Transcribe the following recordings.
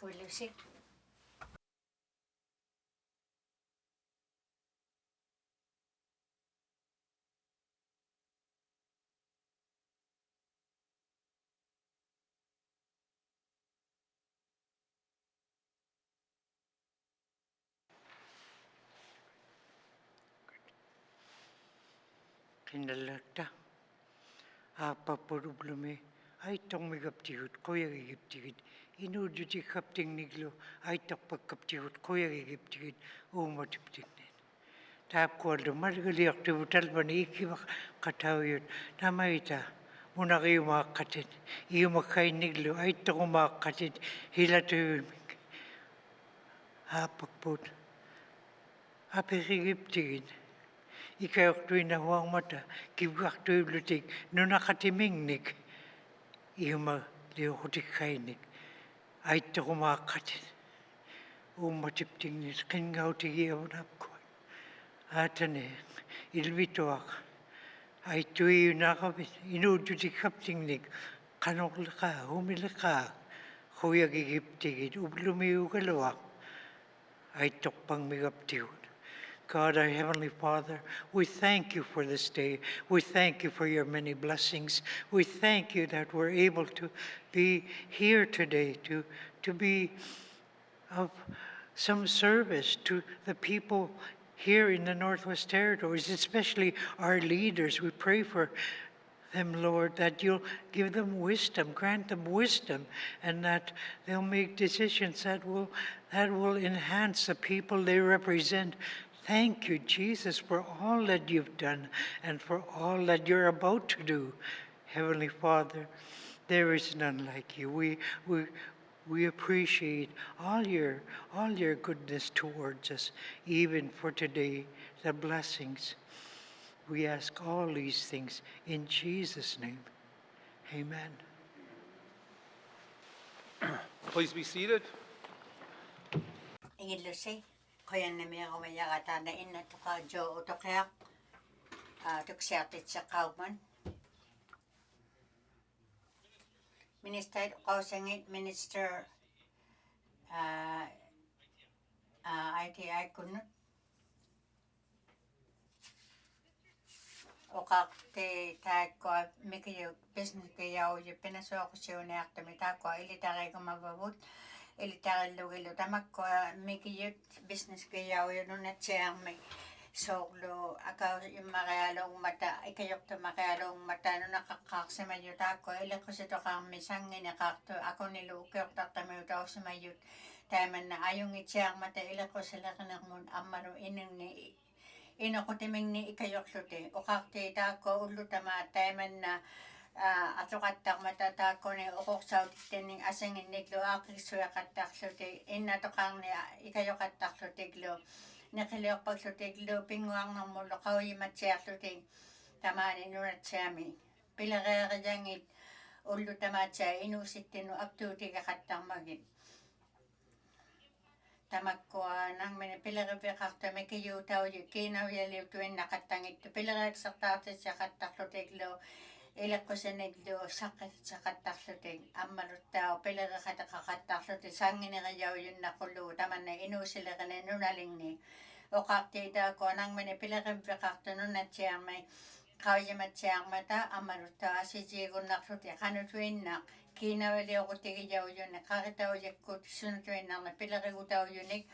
kuulusi. Kinalakta apa porublume ay tong migaptihut koya gigiptigit inuduti kapting niglo ay takpag kaptihut koya gigiptigit umatiptignet tap kualdo margali aktivital bani ikimak katawiyot namaita unaki umakatit iumakay niglo ay takumakatit hilatuyumik apakput apikigiptigit ikayoktuin na huwag mata, kibwaktuin lutik, nunakatimingnik, iuma liukutik kainik, ay takumakatin, umatiptingnis, kingautig iyaunap ko. Atane, ilbituak, ay tuwi nakabit, inudutik kaptingnik, kanoklaka, humilaka, kuya gigiptigit, ublumiugalawak, ay tokpang migaptiwot. God, our Heavenly Father, we thank you for this day. We thank you for your many blessings. We thank you that we're able to be here today, to be of some service to the people here in the Northwest Territories, especially our leaders. We pray for them, Lord, that you'll give them wisdom, grant them wisdom, and that they'll make decisions that will enhance the people they represent. Thank you, Jesus, for all that you've done and for all that you're about to do. Heavenly Father, there is none like you. We appreciate all your goodness towards us, even for today, the blessings. We ask all these things in Jesus' name. Amen. Please be seated. Ingillusi, koyanamiaqumajaqataana innatuqa jo utoqiaq tuksiartitsaqauman. Minister qausangit Minister ITI kunnut oqaqti taakko mikiyu business kiyauju pinasuoqusiuniartumi taakko ilitariigumavavut ilitarillugilu tamakko mikiyut business kiyauju nunatsiarmi soorlu akau immarialuummata ikayortumarialuummata nunaqaqqaarsimayut taakko iliqusitoqarmi sangineqaartu akunilu ukiortartamiu tausimayut taamanna ajungitsiarmata iliqusileqinermun ammalu inunni inoqutimingni ikayorluti uqarti taakko ullutama taamanna atoqattarmata taakkuni uqorsautittani asanginniklu aaqissuaqattarluti innatoqarni ikayoqattarlutiklu neqiliorpaklutiklu pinguarnermullu qauyimatsiarluti tamaani nunatsiami pilereeriangit ullutamaatsaa inuusittinu aktuutigeqattarmagit tamakkua nangmini pileriviqartumi kiyuutauju kiinaujaliutuinnaqattangittu pileriaqsertaartitsaqattarlutiklu ileqqusaniklu saqqitsaqattarlutik ammaluttau pileriqateqaqattarluti sanginerijaujunnaqqullu tamanna inuusileqini nunalingni oqartiitaakua nangmini pileriviqartu nunatsiarmi qauyimatsiarmata ammaluttau asitiigunnarluti qanutuinnaq kiinavaliorutigijaujunni qaritaujakkut sunutuinnarna pilerigutaujunik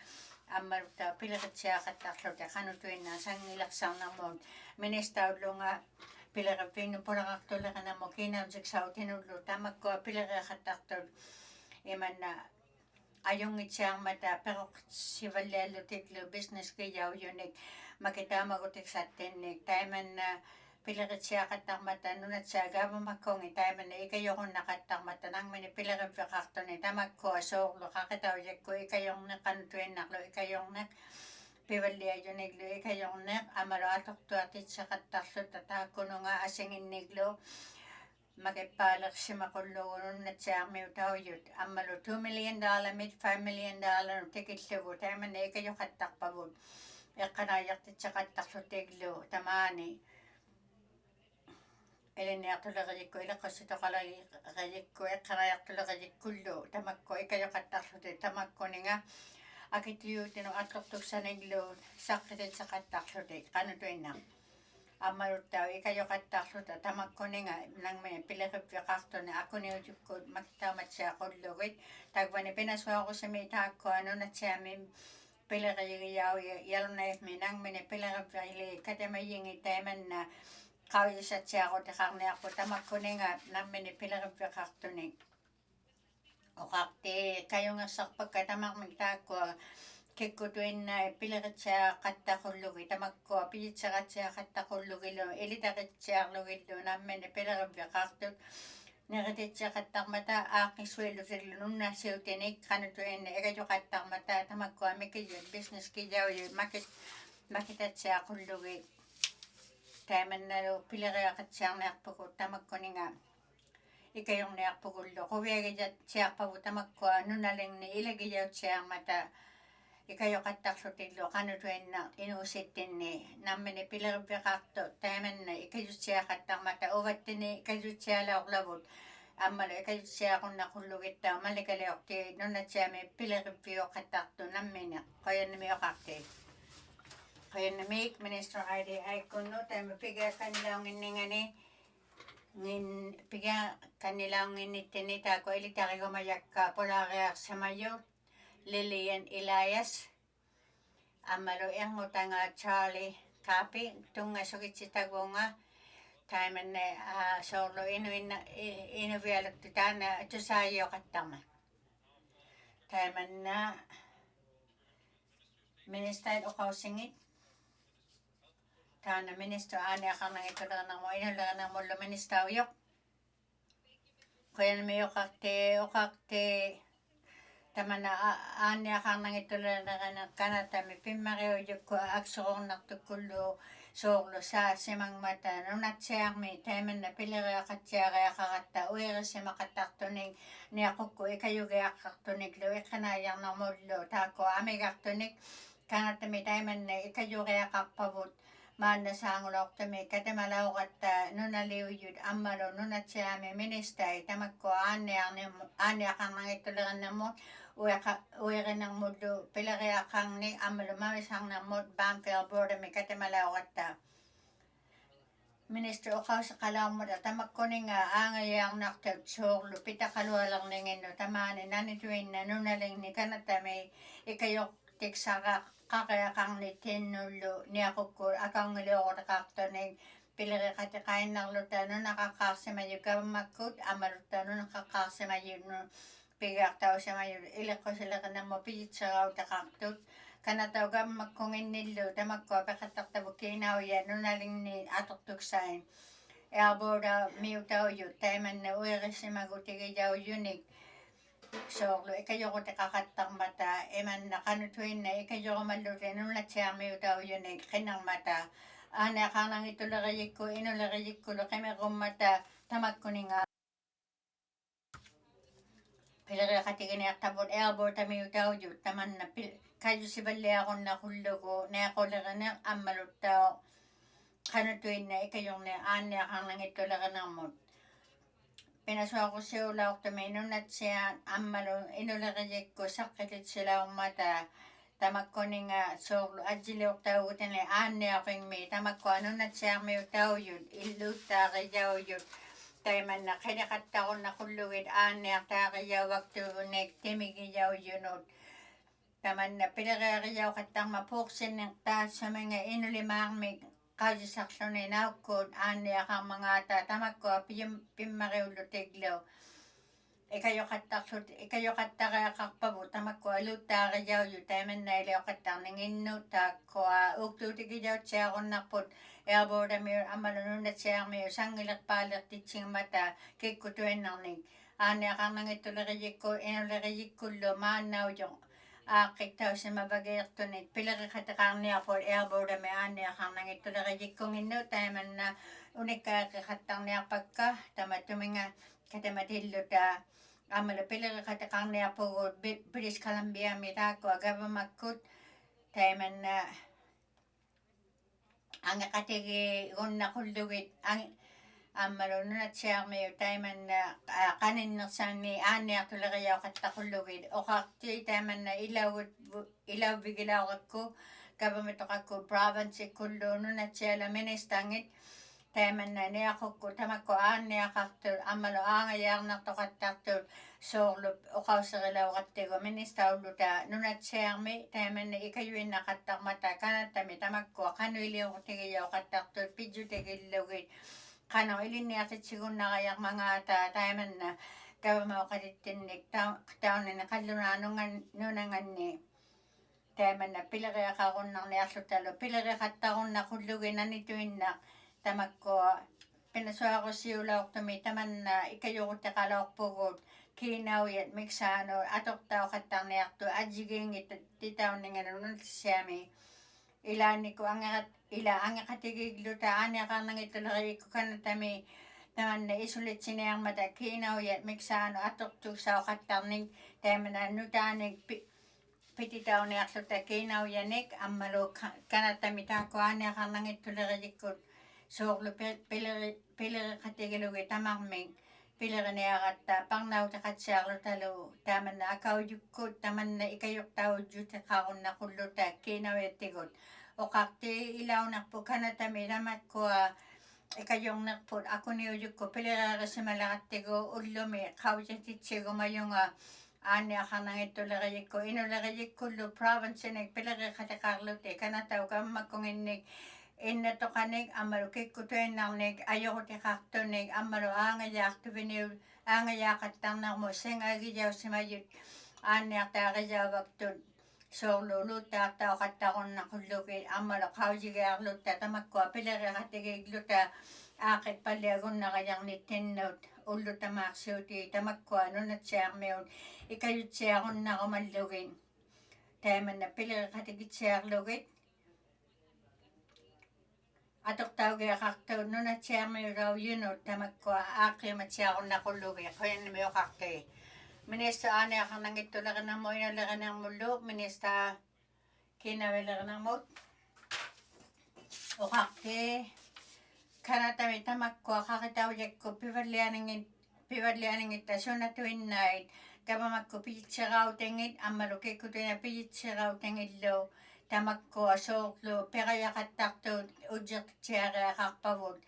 ammaluttaa pileritsiaqattarluti qanutuinna sangileqsarnermuut ministaullunga pilerifinnu polerartuleqinammu kiinausiksautinullu tamakkua pileriaqattartut imanna ajungitsiarmata peroqsivalliallutiklu business kijaujunik makitaamagutiksattinnik taimanna pileritsiaqattarmata nunatsaagaavamakkuungi taimanna ikajorunaqattarmata nangmini pileriviqartuni tamakkua soorlu qaqitaujakku ikajorneqanutuinnarlu ikajorneq pivalliajuniklu ikajorneq amalu atortuartitsaqattarluta taakkununga asanginniklu makippaaleqsimaqullugu nunnatsiaarmiutaujut ammalu $2 million mit $5 million tikillugu taimanna ikajoqattarpavut eqqanaajartitsaqattarlutiklu tamaani элиниартулерикку илэкъассутоқалерикку эққариартулериккуллу тамакку икайоқаттарлути тамаккунинга акитиуутину атлортуксаниглуу саққититсақаттарлути қанутуинна аммалуттаа икайоқаттарлута тамаккунинга нангмини пилериппиқартуни акуниутуккут макитааматсиақуллугит таквани пинасуарусами тааккуанунатсиами пилеригияуи ялунаифми нангмини пилериппиили катамайинги таиманна qauissatsiaqutiqarniarpu tamakkuninga nammini pilerippiqartuni oqarti kajungersarpakka tamarmik taakkua kikkutuinna pileritsiaqattaqullugi tamakkua pijitseratsiaqattaqullugilu ilitaritsiarlugillu nammini pilerippiqartut nerititsiaqattarmata aaqissuillusillu nunnassiutinik qanutuinna igajuqattarmata tamakkua mikiyut business kijauyu makitatsiaqullugi taimannalo pileriaqatsiarniarpuku tamakkuninga ikajorniarpugullu quviagijatsiarpavu tamakkua nunalingni ilagijautsiarmata ikajoqattarlutillu qanutuinna inuusittinni nammini pilerippiqartu taimanna ikajutsiaqattarmata uvattini ikajutsialaorlavut ammalo ikajutsiaqunnaqullugittaa malikaliorti nunatsiami pilerippiuqattartu nammini qoyannimioqarti Qayanamik Minister Heidi Aikunno taima piga kanilaunginningani ngin piga kanilaunginnittini taako ilitarigomajakka polariarsamayo Lilian Elias ammalo erngutanga Charlie Kapi tungasugitsitagunga taimanne soorlu inuvialuttutaana tusaayoqattarma taimanna Minister oqaussingit Tana minister aaniaqarnagittulernermu inulernermullu ministeriujoq qoyanmiuqarti tamana aaniaqarnagittulernerana kanatami pimmariujukku aksorornartukkullu soorlu saasimangmata nunatsiarmi taimanna pileriaqatsiariaqaratta uirisimaqattartunik niaqukku ikajugiaqqartuniklu iqqanaajarnermullu taakku amigartunik kanatami taimanna ikajuriaqarpavut maanna saangulortami katamalauqatta nunaliujut ammalu nunatsiami ministeri tamakku aaniaqarnagittulernermu uirinermullu pileriaqarni ammalu mamisarnermut Banfield boardami katamalauqatta Minister oqauseqalaarmuta tamakkuninga aangaliarnartut soorlu pitaqalualerninginnu tamaani nanituinna nunalingni kanatami ikajoqtiksara qariaqarni tinnullu niaqukku akaungiliorutaqartunik pileriqatiqainnarluta nunaqaqqaarsimayu kavamakkut amalutta nunaqaqqaarsimayunnu pigaartausimayu iliqqusileqinammu pijitserautaqartut kanatau kavamakkunginnillu tamakkua peqattartavu kiinauya nunalingni atortuksain airborda miutaujut taimanna uirisimagutigijaujjunik soorlu ikajoqutiqaqattarmata imanna qanutuinna ikajormalluti nunatsiarmiutaujjunik qinnarmata aaniaqarnagittuleriyikku inuleriyikkullu qimirrummata tamakkuninga pileriaqatiginiartavut airborda miutaujut tamanna kajusivalliaqunnaqullugу niaqulerineq ammaluttao qanutuinna ikajorni aaniaqarnagittulernermut pinasuaqusiulaortumi nunatsiaan ammalu inuleriyikku saqqititsilaurmata tamakkuninga soorlu ajiliortaugutani aanniarringmi tamakkua nunatsiarmiutaujut illuuttaarijaujut taimanna qiniqattarunnaqullugut aanniartaarijauvaktuunik timigijaujunut tamanna pileriariauqattarma puursinneq taassaminga inulimaarmik qausisarluni naukkuut aanniaqarmangaata tamakkua pimmariullutiglu ikajoqattariaqarpavu tamakkua luuttaarijaujut taimanna ilioqattarninginnu taakkua uuktuutigijautsiarunnarput airboardamiu ammalu nunatsiarmiu sangilerpaaleqtitsingamata kikkutuinnarnik aanniaqarnagittuleriyikku inuleriyikkullu maannaujoq aaqittausimavagiirtunik pileriqatiqarniarput airboardami aanniaqarnagittuleriyikkunginnu taimanna unikkaaqqiqattarniarpakka tamatuminga katamatilluta ammalu pileriqatiqarniarpugut British Columbiami taakkua gavamakkut taimanna angeqatigi unnaqullugut Ammalo nunatsiarmi taimanna qaninnersaanni aanniartuleriauqattaqullugi oqarti taimanna ilauvigilaurikku government-oqakku province-ikkullu nunatsiala ministangit taimanna niaqukku tamakku aanniaqartul ammalo aangajaarnartoqattartul soorlu oqauserilauqattigu ministaulluta nunatsiarmi taimanna ikayuinnaqattarmata kanattami tamakkua qanuiliuqutigiauqattartul pijjutegillugit qano ilinniartitsigunnaqiarmangaata taimanna government-oqatittinnik taunina qallunaanunganni taimanna pileriaqarunnarniarlutalu pileriqattarunnaqullugi nanituinnaq tamakkua pinasuarusiulaortumi tamanna ikayurutiqalaorpugut kiinauyat miksaanu atortauqattarniartu ajigiingit titauninganununtissiami ilaanniku angeqatigigluta aaniaqarnangituleriikku kanatami tamanna isulitsinearmata kiinauyat miksaanu atortuuksauqattarnik taimanna nutaanik pititauniarluta kiinauyanik ammalu kanatami taakku aaniaqarnangittuleririkkut soorlu pileriqatigilugi tamarmik pilerineaqatta parnautiqatsiarlutalu tamanna akaujukkut tamanna ikayuqtaujutiqarunnaqulluta kiinauyattigut oqarti ilaunarpu kanatami tamakkua ikajornerput akuniujukku pileriarisimalaqattigu ullumi qaujatitsiigumayunga aanniaqarnangittuleriyikku inuleriyikkullu province-inik pileriqatiqarluti kanatau kammakkunginnik innatoqanik ammalu kikkutuinnarnik ajorutiqartunik ammalu aangajaaqattarnarmu singagijausimayut aanniartaaqijaavaktut soorlu luuttaartauqattarunnaqullugi ammalu qaujigiarlutta tamakkua pileriqatigigluta aaqit palliagunnaqajarnittinnut ullutamaarsiuti tamakkua nunatsiarmiut ikayutsiarunnarumallugi taimanna pileriqatigitsiarlugit atortaugiaqartuut nunatsiarmiutaujunut tamakkua aaqimatsiarunnaqullugi qoyannimiuqarti Minister aanniaqarnangittulernermu inulernermulluuq Minister kiinavilernermut oqarti kanatami tamakkua qaqitaujakku pivallianingitta sunatuinnait kavamakku pijitserautengit ammalu kikkutuina pijitserautengillu tamakkua soorlu perajaqattartuut ujjertutsiariaqarpavut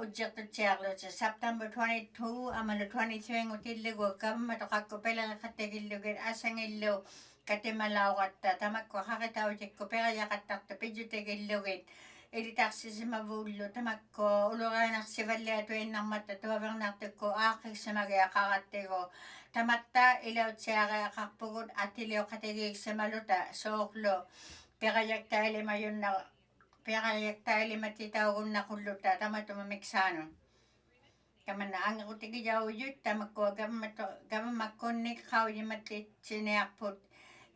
ujjertutsiarluta September 22 ammalu 23 ngutillugu government-oqakku pileriqattigillugit asangillu katimalauqatta tamakkua qaqitaujakku perajaqattartu pijjutegillugit ilitarsisimavuullu tamakkua ulurianarsivalliatuinnarmatta tuavernartukku aaqissamagiaqarattigu tamatta ilautsiariaqarpugut atiliuqatigiiksamaluta soorlu perajaqtailimatitaugunnaqulluta tamatuma miksaanu kamanna angequtigijaujut tamakkua government-kunnik qaujimattitsiniarput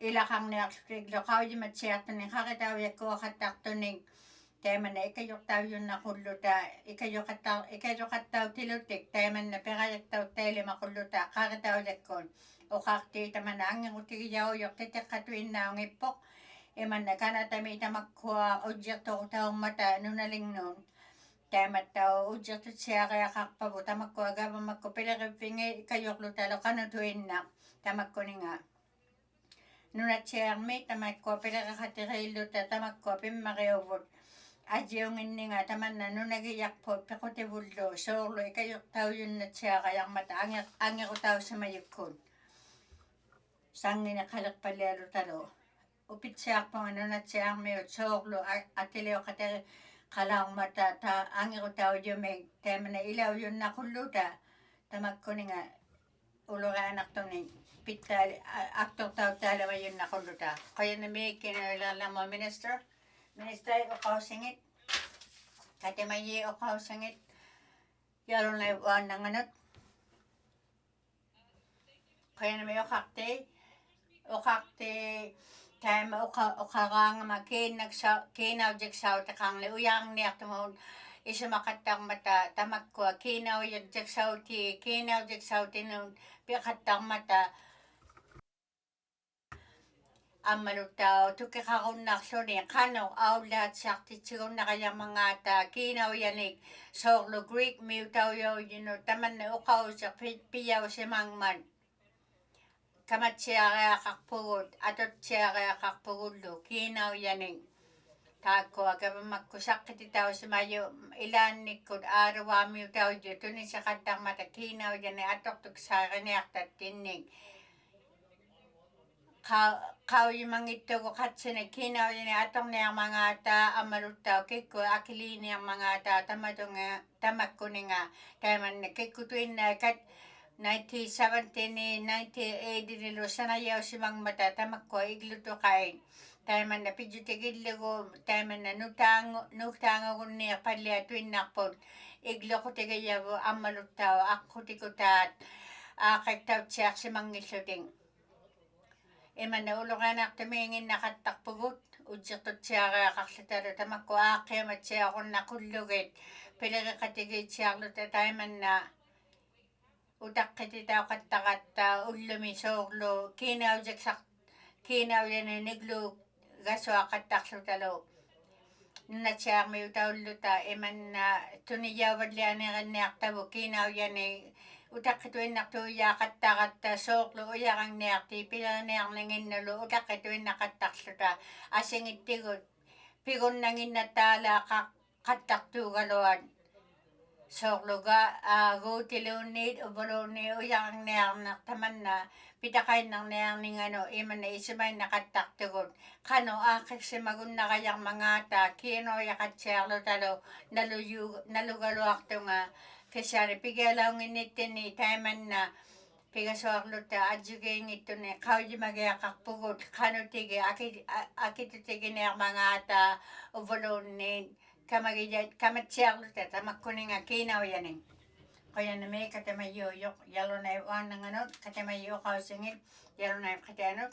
ilaqarniarlutiglu qaujimatsiartunik qaqitaujakkuaqattartunik taimanna ikayuqtaujunnaqulluta ikayuqattautilutik taimanna perajaqtauttailimaqulluta qaqitaujakkun oqarti tamanna angequtigijaujorq titiqqatuinnaungippoq imanna kanatami tamakkua ujjertoqutaurmata nunalingnun taimattau ujjertutsiariaqarpavu tamakkua gavamakku pilerivingi ikayuqlutalu qanutuinnaq tamakkuninga nunatsiarmi tamakkua pileriqatirilluta tamakkua pimmariuvut ajiunginninga tamanna nunagiyarput pequtivullu soorlu ikayuqtaujunnatsiaqajarmata angequtausimajukkun sangini qaleqpallialutalu upitsiarpunga nunatsiarmiut soorlu atiliuqatari qalaarmata ta angequtaujumik tamanna ilaujunnaqulluta tamakkuninga ulurianartunik pittaali aktortauttaalamayunnaqulluta qoyanamiikkinuilerlermu minister oqausingit katimayi oqausingit yalunai uannanganut qoyanami oqarti taima oqaraangama kiinaujiksautiqarni uyaarniartumuun isimaqattarmata tamakkua kiinaujiksautinuun piqattarmata аммалуттаа туккеқаруннарлуни қано аулаатсартитсигуннақаямангаата кинауяник соорлу Greek miutaujoujinu tamanna uqausеқ piyausimangman kamatsiariaqarpugut atutsiariaqarpugullu kinauyanik taakkua kavammakku saqqititausimayu ilaannikkut aaruvaamiutauju tuniseqattarmata kinauyani atortuksaariniartat tinnik qaujimangittugu qatsini kinauyani atorniarmangaata ammaluttau kikku akiliiniarmangaata tamakkuninga taimanna kikkutuinnaakat 1970 1980 lusanajausimangmata tamakkua iglutuqain taimanna pijutigillugu taimanna nutaangugunniar palliatuinnarput igluqutigayavu ammaluttau aqqutикutaat aaqaktautsiarsimangilluting imanna uluqanartumiinginnaqattarpugut utsiqtutsiariaqarlutalu tamakku aaqqiamatsiaqunnaqullugit piliqiqatigiitsiarluta taimanna utaqqititauqattaqatta ullumi soorlu kiinaujani niglu gasuaqattarlutalu nunatsiarmiutaulluta imanna tunijauvallianiqinniartavu kiinaujani utaqqituinnartuiyaaqattaqatta soorlu uyarangniarti pilerinearninginnulu utaqqituinnaqattarluta asingittigut pigunnanginnattaalaaqaq qattartuugaluat soorluga guutiluunniit uvoluunni uyarangniarnertamanna pitaqainnarniarninganu imanna isimainaqattartugut qanu aaqissimagunnaqayarmangaata kiinuuyaqatsiarlutalu nalugaluartunga kisiani pigialaunginnittini taimanna pigasuarluta adjugiingittuni qaujimagiaqarpugut qanutigi akitutiginearmangaata uvoluunniit kamatsiarluta tamakkuninga kiinauyani qoyanami katamayyuuyoq yalunai uannanganut katamayyuuqausingit yalunai qatianut.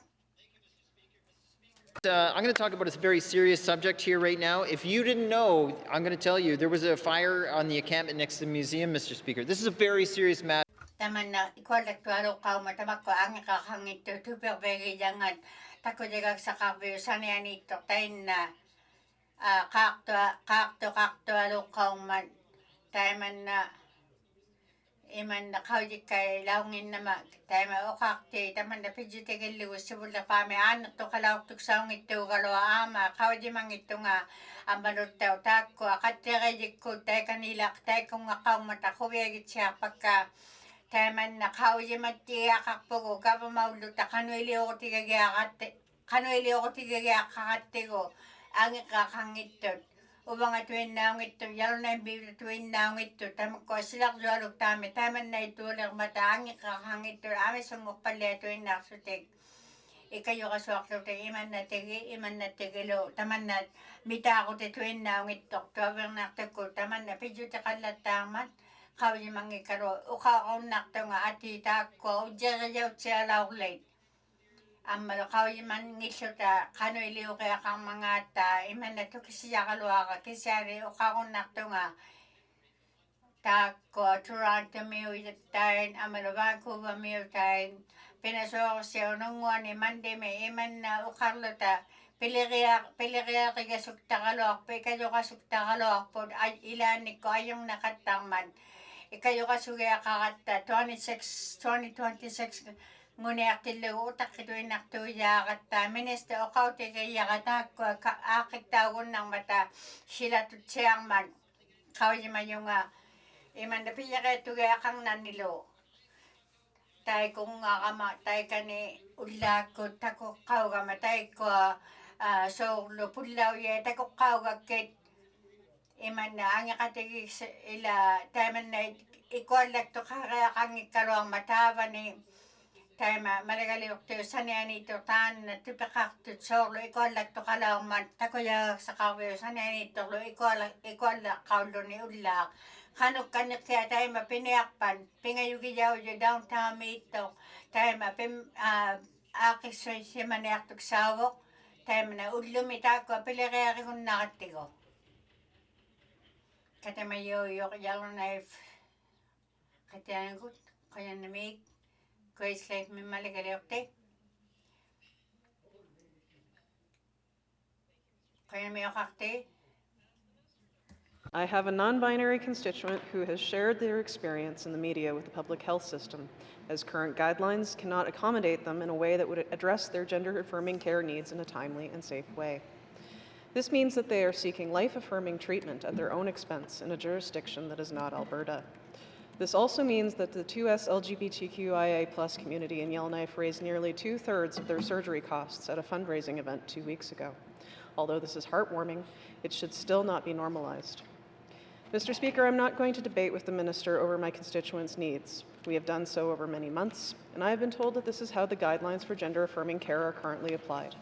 I'm going to talk about a very serious subject here right now. If you didn't know, I'm going to tell you, there was a fire on the encampment next to the museum, Mr. Speaker. This is a very serious matter. Tamanna ikualaktualu qauma tamakku angiqaqangittu tupervegijangat takujagaksaqarviu sanianittoq tainna qaartualu qaumat taimanna imanna qaujikkai launginnama taima uqaarti tamanna pijutigellugu sivullerpaami aanertuqalaortuksaungittuugalua aama qaujimangittunga ammaluttau taakkua qattiqijikkuut taikanilaq taikunngaqaumata quviagitsiarpakka taimanna qaujimattigiaqarpugu kavamaulluta qanuiliuqutigiaqaqattigu angiqaqangittut uvangatuinnaungittu yalunain biutuinnaungittu tamakku asilarjualuk taami taimannaituulermata angiqaqangittu amisungorpalliatuinnaarsutik ikayuqasuarlutik imannatigilu tamanna mitaaqutituinnaungittoq tuavernartakku tamanna pijutiqallattaarmat qaujimangikalu uqaaqornartunga ati taakkua ujjeriautsialaurleit ammalu qaujimangilluta qanuiliuqiaqarmangaata imanna tukisiyaqaluaqa kisiani uqaaqornartunga taakkua Toronto miuittain ammalu Vancouver miutain pinasuorsiununguani mandimi imanna uqarluta piliqiaqigasuktaaqaluarpu ikayuqasuktaqaluarput ilaannikku ajungnaqattarman ikayuqasugiaqaqatta 2026 nguniartillugu utaqqituinnartuiyaaqatta minister oqautigiyaqa taakkua aaqittaugunnarmata silatutsiarman qaujimayunga imanna piyaqiattugiaqarnannilu taikungaqama taikani ullaakkut takuqqaugama taikkua soorlu pullauya takuqqaugakkit imanna angiqatigis ila taimanna ikuallaktuqariaqangikkaluarma taavani taima malagaliuqtu sanianitu taanna tupeqartut soorlu ikuallaktuqalaarmat takuyaaqsaqarviu sanianittorlu ikuallaqaulluni ullaaq qanukkanniqkia taima piniarpan pingayugijauju downtown miittoq taima aaqissuisimaniartuksaavoq taimana ullumi taakkua piliqiarigunnaqattigu katamayyuuyoq yalunaif qatiangut qoyannamiik Grace Life Mimalagaliuqti Iynuktitut. I have a non-binary constituent who has shared their experience in the media with the public health system, as current guidelines cannot accommodate them in a way that would address their gender-affirming care needs in a timely and safe way. This means that they are seeking life-affirming treatment at their own expense in a jurisdiction that is not Alberta. This also means that the 2S LGBTQIA+ community in Yellowknife raised nearly 2/3 of their surgery costs at a fundraising event 2 weeks ago. Although this is heartwarming, it should still not be normalized. Mr. Speaker, I'm not going to debate with the Minister over my constituents' needs. We have done so over many months, and I have been told that this is how the guidelines for gender-affirming care are currently applied.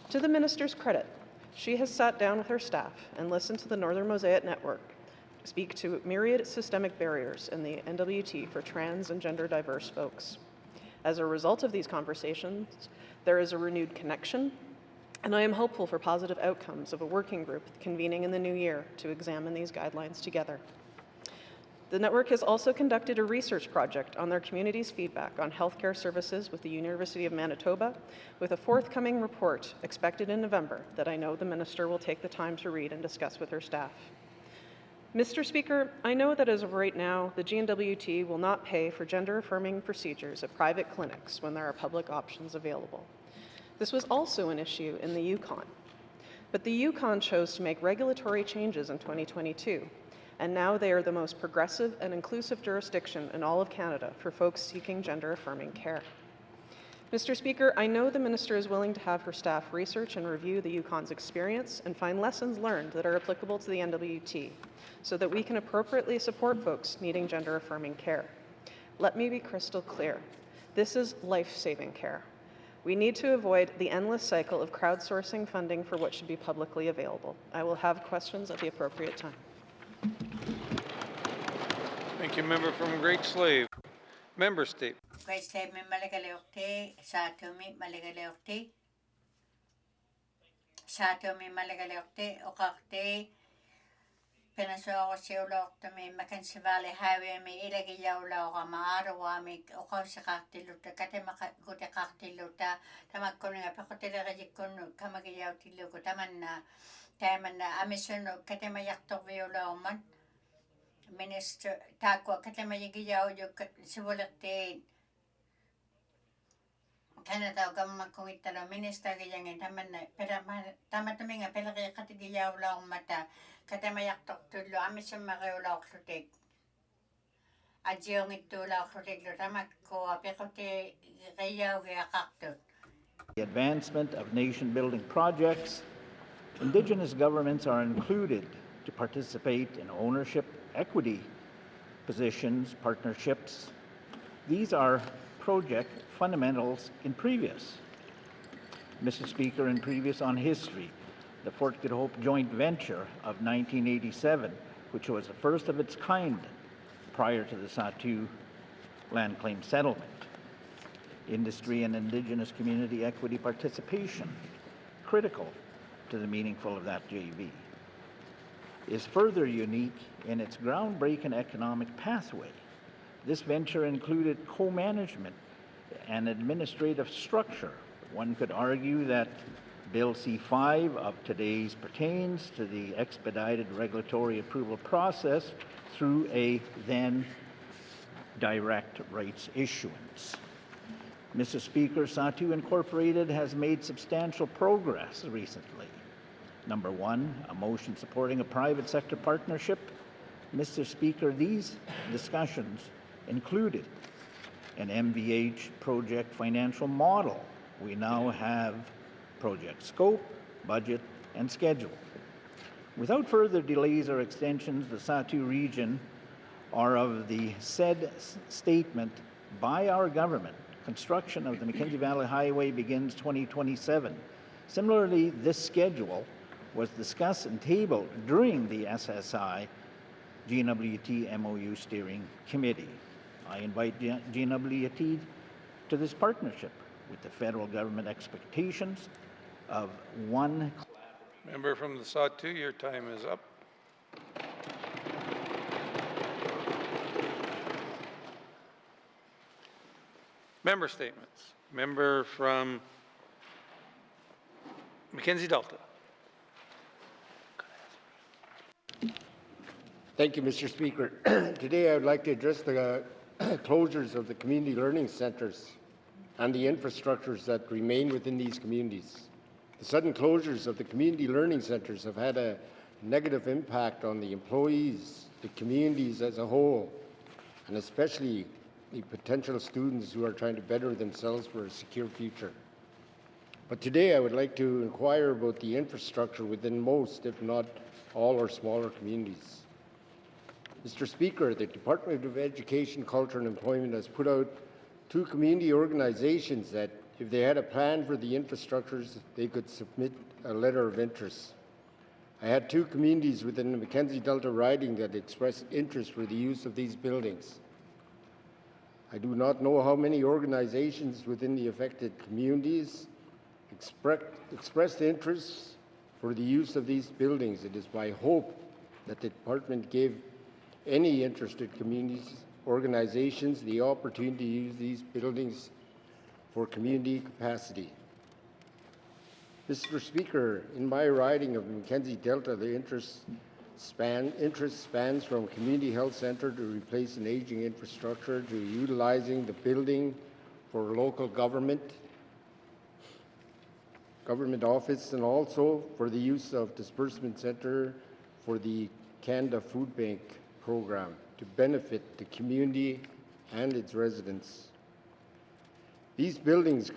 To the Minister's credit, she has sat down with her staff and listened to the Northern Mosaic Network speak to myriad systemic barriers in the NWT for trans and gender diverse folks. As a result of these conversations, there is a renewed connection, and I am hopeful for positive outcomes of a working group convening in the new year to examine these guidelines together. The network has also conducted a research project on their community's feedback on healthcare services with the University of Manitoba, with a forthcoming report expected in November that I know the Minister will take the time to read and discuss with her staff. Mr. Speaker, I know that as of right now, the GNWT will not pay for gender-affirming procedures at private clinics when there are public options available. This was also an issue in the Yukon. But the Yukon chose to make regulatory changes in 2022, and now they are the most progressive and inclusive jurisdiction in all of Canada for folks seeking gender-affirming care. Mr. Speaker, I know the Minister is willing to have her staff research and review the Yukon's experience and find lessons learned that are applicable to the NWT, so that we can appropriately support folks needing gender-affirming care. Let me be crystal clear. This is life-saving care. We need to avoid the endless cycle of crowdsourcing funding for what should be publicly available. I will have questions at the appropriate time. Thank you, member from Great Slave. Member State. Great statement Malagaleokte, Satumi Malagaleokte. Satumi Malagaleokte, Okakte. Penaso Sioloctami, Mackenzie Valley Highway, me Ilagi Yaula, Marawami, Okasakatiluta, Katemakutiluta, Tamakunia, Pacotilla, Kamagayatilu, Tamana, Tamana, Amison, Katemayato Viola, Minister Takwa, Katemayagio, Sivolate. Canada gamma kuitala minister yang taman pera tamatuminga pera katigiyaw lang mata katamayak tulo amisam mareula oksutek ajiong itula oksutek lo tamak ko apekote gayaw gayakaktot. The advancement of nation-building projects, Indigenous governments are included to participate in ownership, equity positions, partnerships. These are project fundamentals in previous. Mr. Speaker, in previous on history, the Fort Good Hope joint venture of 1987, which was the first of its kind prior to the Satu land claim settlement. Industry and Indigenous community equity participation, critical to the meaningful of that JV, is further unique in its groundbreaking economic pathway. This venture included co-management and administrative structure. One could argue that Bill C-5 of today's pertains to the expedited regulatory approval process through a then direct rights issuance. Mr. Speaker, Satu Incorporated has made substantial progress recently. Number one, a motion supporting a private sector partnership. Mr. Speaker, these discussions included an MVH project financial model. We now have project scope, budget, and schedule. Without further delays or extensions, the Satu region are of the said statement by our government. Construction of the Mackenzie Valley Highway begins 2027. Similarly, this schedule was discussed and tabled during the SSI GNWT MOU Steering Committee. I invite GNWT to this partnership with the federal government expectations of one. Member from the Satu, your time is up. Member statements. Member from Mackenzie Delta. Thank you, Mr. Speaker. Today I would like to address the closures of the community learning centres and the infrastructures that remain within these communities. The sudden closures of the community learning centres have had a negative impact on the employees, the communities as a whole, and especially the potential students who are trying to better themselves for a secure future. But today I would like to inquire about the infrastructure within most, if not all, our smaller communities. Mr. Speaker, the Department of Education, Culture and Employment has put out 2 community organizations that, if they had a plan for the infrastructures, they could submit a letter of interest. I had 2 communities within the Mackenzie Delta riding that expressed interest for the use of these buildings. I do not know how many organizations within the affected communities expressed interest for the use of these buildings. It is my hope that the department gave any interested communities, organizations, the opportunity to use these buildings for community capacity. Mr. Speaker, in my riding of Mackenzie Delta, the interest spans from community health center to replace an aging infrastructure to utilizing the building for local government office, and also for the use of disbursement center for the Canada Food Bank program to benefit the community and its residents. These buildings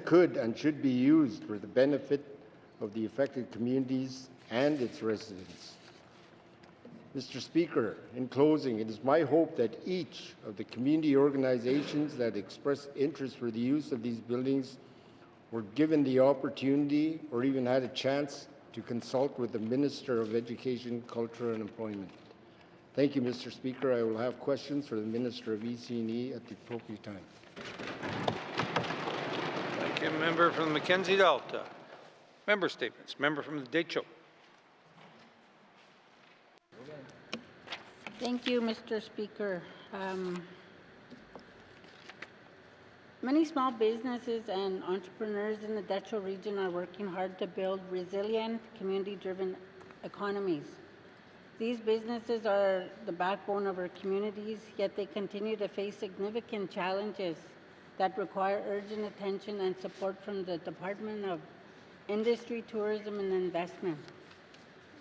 could and should be used for the benefit of the affected communities and its residents. Mr. Speaker, in closing, it is my hope that each of the community organizations that express interest for the use of these buildings were given the opportunity or even had a chance to consult with the Minister of Education, Culture and Employment. Thank you, Mr. Speaker. I will have questions for the Minister of EC&E at the appropriate time. Thank you. Member from the Mackenzie Delta. Member statements. Member from the Decho. Thank you, Mr. Speaker. Many small businesses and entrepreneurs in the Decho region are working hard to build resilient, community-driven economies. These businesses are the backbone of our communities, yet they continue to face significant challenges that require urgent attention and support from the Department of Industry, Tourism and Investment.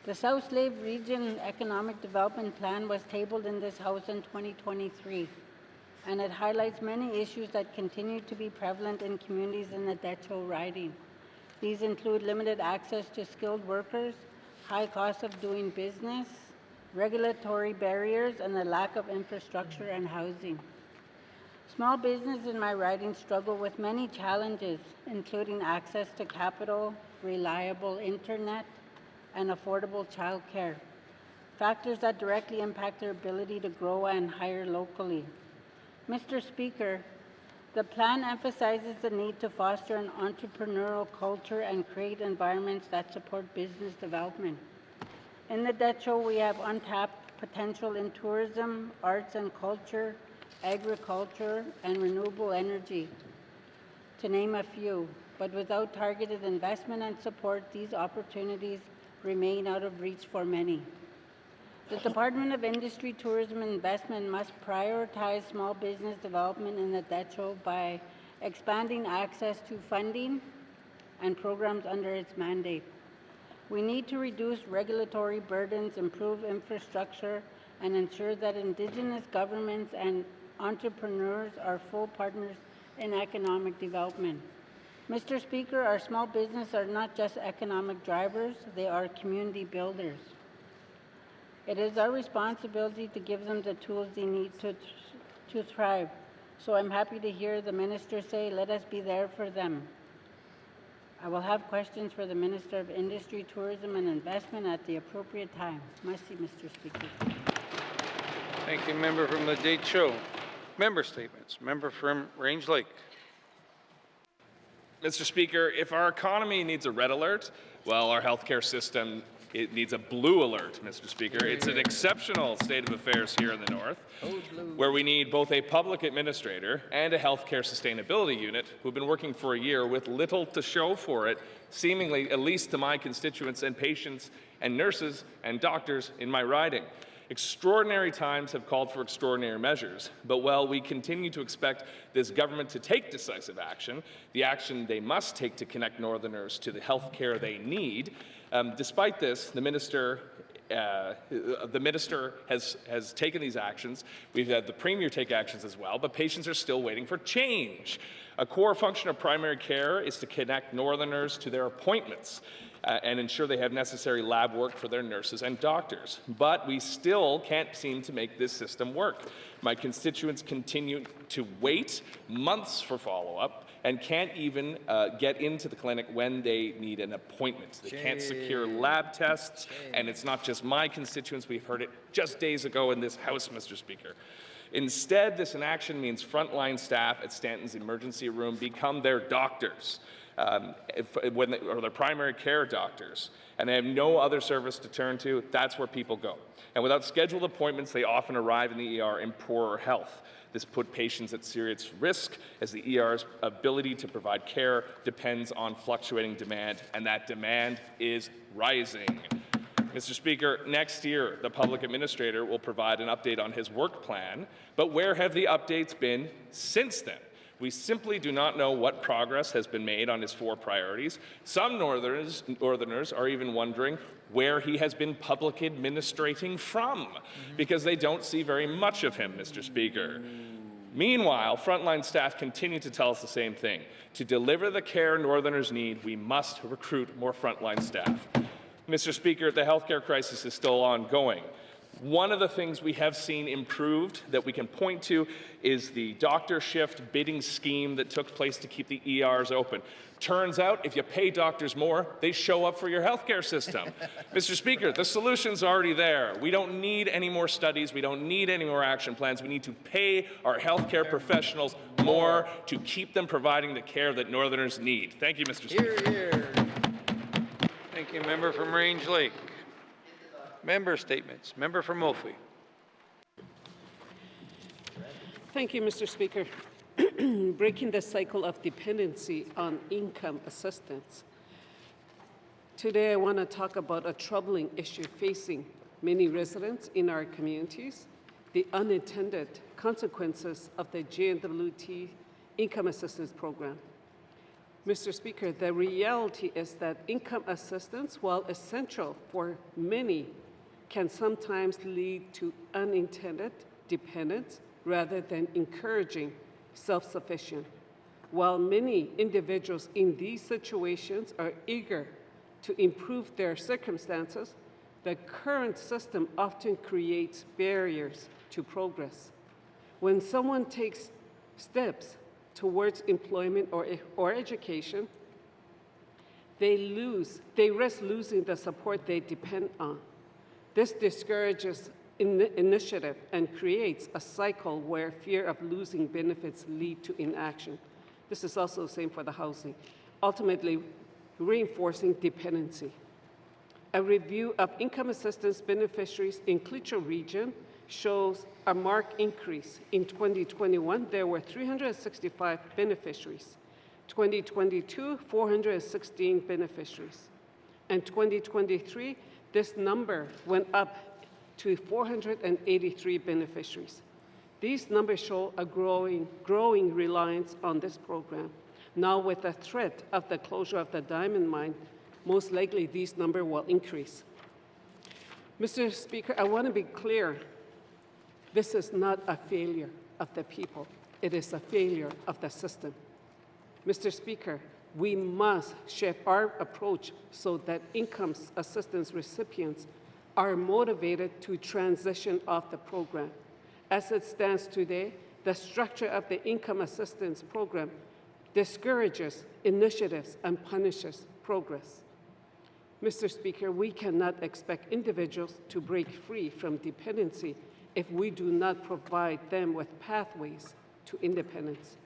The South Slave Region Economic Development Plan was tabled in this House in 2023, and it highlights many issues that continue to be prevalent in communities in the Decho riding. These include limited access to skilled workers, high cost of doing business, regulatory barriers, and the lack of infrastructure and housing. Small business in my riding struggle with many challenges, including access to capital, reliable internet, and affordable childcare, factors that directly impact their ability to grow and hire locally. Mr. Speaker, the plan emphasizes the need to foster an entrepreneurial culture and create environments that support business development. In the Decho, we have untapped potential in tourism, arts and culture, agriculture, and renewable energy, to name a few. But without targeted investment and support, these opportunities remain out of reach for many. The Department of Industry, Tourism and Investment must prioritize small business development in the Decho by expanding access to funding and programs under its mandate. We need to reduce regulatory burdens, improve infrastructure, and ensure that Indigenous governments and entrepreneurs are full partners in economic development. Mr. Speaker, our small businesses are not just economic drivers, they are community builders. It is our responsibility to give them the tools they need to thrive. So I'm happy to hear the Minister say, let us be there for them. I will have questions for the Minister of Industry, Tourism and Investment at the appropriate time. Merci, Mr. Speaker. Thank you, member from the Decho. Member statements. Member from Range Lake. Mr. Speaker, if our economy needs a red alert, well, our healthcare system, it needs a blue alert, Mr. Speaker. It's an exceptional state of affairs here in the North, where we need both a public administrator and a healthcare sustainability unit who've been working for a year with little to show for it, seemingly, at least to my constituents and patients and nurses and doctors in my riding. Extraordinary times have called for extraordinary measures, but while we continue to expect this government to take decisive action, the action they must take to connect Northerners to the health care they need, despite this, the minister has taken these actions. We've had the Premier take actions as well, but patients are still waiting for change. A core function of primary care is to connect Northerners to their appointments and ensure they have necessary lab work for their nurses and doctors. But we still can't seem to make this system work. My constituents continue to wait months for follow-up and can't even get into the clinic when they need an appointment. They can't secure lab tests, and it's not just my constituents. We've heard it just days ago in this House, Mr. Speaker. Instead, this inaction means frontline staff at Stanton's emergency room become their doctors, or their primary care doctors, and they have no other service to turn to. That's where people go. And without scheduled appointments, they often arrive in the ER in poorer health. This put patients at serious risk, as the ER's ability to provide care depends on fluctuating demand, and that demand is rising. Mr. Speaker, next year, the public administrator will provide an update on his work plan, but where have the updates been since then? We simply do not know what progress has been made on his 4 priorities. Some Northerners are even wondering where he has been public administrating from, because they don't see very much of him, Mr. Speaker. Meanwhile, frontline staff continue to tell us the same thing. To deliver the care Northerners need, we must recruit more frontline staff. Mr. Speaker, the healthcare crisis is still ongoing. One of the things we have seen improved that we can point to is the doctor shift bidding scheme that took place to keep the ERs open. Turns out, if you pay doctors more, they show up for your healthcare system. Mr. Speaker, the solution's already there. We don't need any more studies. We don't need any more action plans. We need to pay our healthcare professionals more to keep them providing the care that Northerners need. Thank you, Mr. Speaker. Hear, hear. Thank you, member from Range Lake. Member statements. Member from Mophie. Thank you, Mr. Speaker. Breaking the cycle of dependency on income assistance. Today, I want to talk about a troubling issue facing many residents in our communities, the unintended consequences of the JNWT income assistance program. Mr. Speaker, the reality is that income assistance, while essential for many, can sometimes lead to unintended dependence rather than encouraging self-sufficient. While many individuals in these situations are eager to improve their circumstances, the current system often creates barriers to progress. When someone takes steps towards employment or education, they risk losing the support they depend on. This discourages initiative and creates a cycle where fear of losing benefits lead to inaction. This is also the same for the housing, ultimately reinforcing dependency. A review of income assistance beneficiaries in Klitschko region shows a marked increase. In 2021, there were 365 beneficiaries. 2022, 416 beneficiaries. And 2023, this number went up to 483 beneficiaries. These numbers show a growing reliance on this program. Now, with the threat of the closure of the diamond mine, most likely these numbers will increase. Mr. Speaker, I want to be clear. This is not a failure of the people. It is a failure of the system. Mr. Speaker, we must shift our approach so that income assistance recipients are motivated to transition off the program. As it stands today, the structure of the income assistance program discourages initiatives and punishes progress. Mr. Speaker, we cannot expect individuals to break free from dependency if we do not provide them with pathways to independence.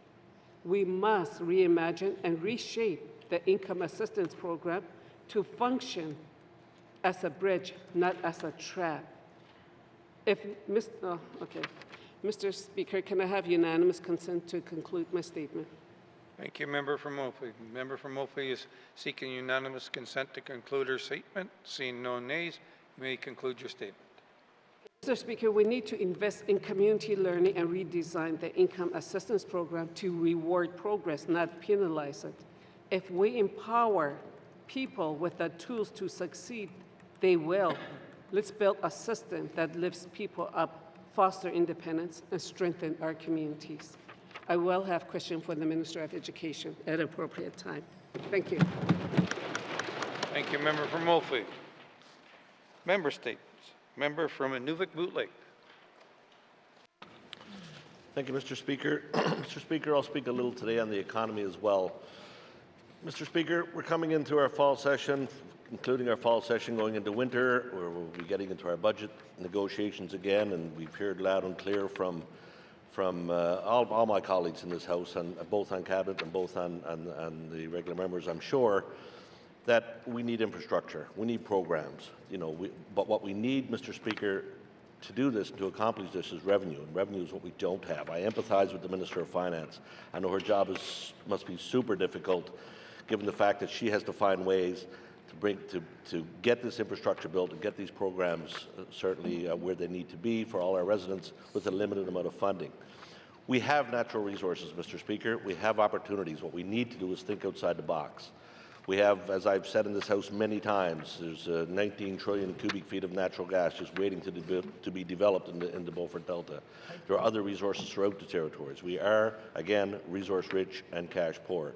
We must reimagine and reshape the income assistance program to function as a bridge, not as a trap. Mr. Speaker, can I have unanimous consent to conclude my statement? Thank you, member from Mophie. Member from Mophie is seeking unanimous consent to conclude her statement. Seeing no nays, you may conclude your statement. Mr. Speaker, we need to invest in community learning and redesign the income assistance program to reward progress, not penalize it. If we empower people with the tools to succeed, they will. Let's build a system that lifts people up, foster independence, and strengthen our communities. I will have questions for the Minister of Education at an appropriate time. Thank you. Thank you, member from Wolfley. Member statements. Member from Inuktitut. Thank you, Mr. Speaker. Mr. Speaker, I'll speak a little today on the economy as well. Mr. Speaker, we're coming into our fall session, including our fall session going into winter, where we'll be getting into our budget negotiations again, and we've heard loud and clear from all my colleagues in this House, and both on Cabinet and both on the regular members, I'm sure, that we need infrastructure, we need programs, but what we need, Mr. Speaker, to do this, to accomplish this, is revenue, and revenue is what we don't have. I empathize with the Minister of Finance. I know her job must be super difficult, given the fact that she has to find ways to get this infrastructure built and get these programs certainly where they need to be for all our residents with a limited amount of funding. We have natural resources, Mr. Speaker. We have opportunities. What we need to do is think outside the box. We have, as I've said in this House many times, there's 19 trillion cubic feet of natural gas just waiting to be developed in the Beaufort Delta. There are other resources throughout the territories. We are, again, resource-rich and cash-poor.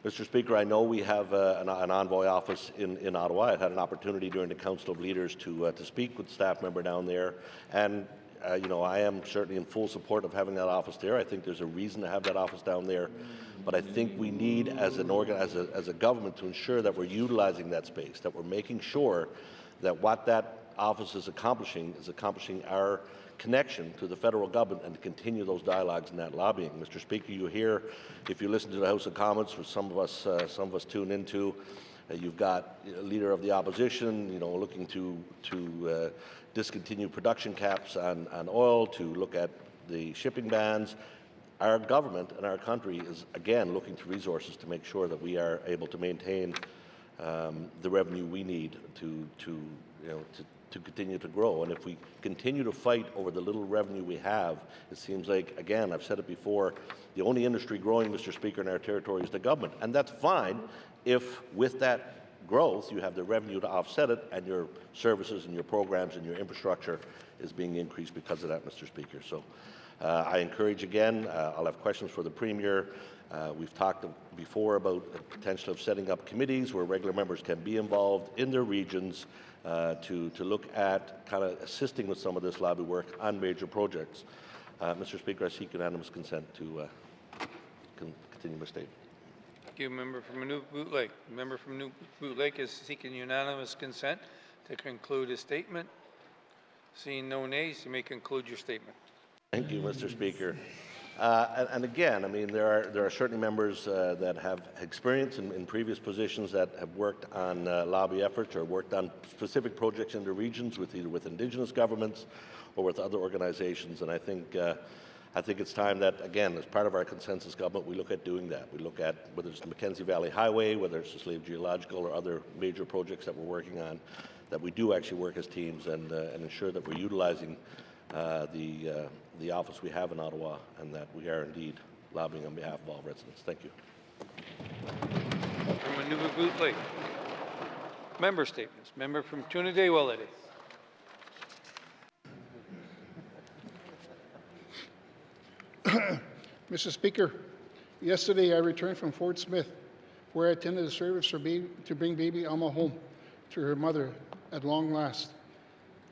Mr. Speaker, I know we have an envoy office in Ottawa. I had an opportunity during the Council of Leaders to speak with the staff member down there, and I am certainly in full support of having that office there. I think there's a reason to have that office down there, but I think we need, as a government, to ensure that we're utilizing that space, that we're making sure that what that office is accomplishing our connection to the federal government and to continue those dialogues and that lobbying. Mr. Speaker, you hear, if you listen to the House of Commons, which some of us tune into, you've got a leader of the opposition, looking to discontinue production caps on oil, to look at the shipping bans. Our government and our country is, again, looking to resources to make sure that we are able to maintain the revenue we need to continue to grow. And if we continue to fight over the little revenue we have, it seems like, again, I've said it before, the only industry growing, Mr. Speaker, in our territory is the government. And that's fine if, with that growth, you have the revenue to offset it, and your services and your programs and your infrastructure is being increased because of that, Mr. Speaker. So I encourage again, I'll have questions for the Premier. We've talked before about the potential of setting up committees where regular members can be involved in their regions to look at kind of assisting with some of this lobby work on major projects. Mr. Speaker, I seek unanimous consent to continue my statement. Thank you, member from Inuktitut. Member from Inuktitut is seeking unanimous consent to conclude his statement. Seeing no nays, you may conclude your statement. Thank you, Mr. Speaker. And again, I mean, there are certainly members that have experience in previous positions that have worked on lobby efforts or worked on specific projects in the regions with either with Indigenous governments or with other organizations. And I think it's time that, again, as part of our consensus government, we look at doing that. We look at whether it's the Mackenzie Valley Highway, whether it's the Slave Geological or other major projects that we're working on, that we do actually work as teams and ensure that we're utilizing the office we have in Ottawa, and that we are indeed lobbying on behalf of all residents. Thank you. From Inuktitut. Member statements. Member from Trinidad-Wellity. Mr. Speaker, yesterday I returned from Fort Smith, where I attended a service to bring baby Alma home to her mother at long last.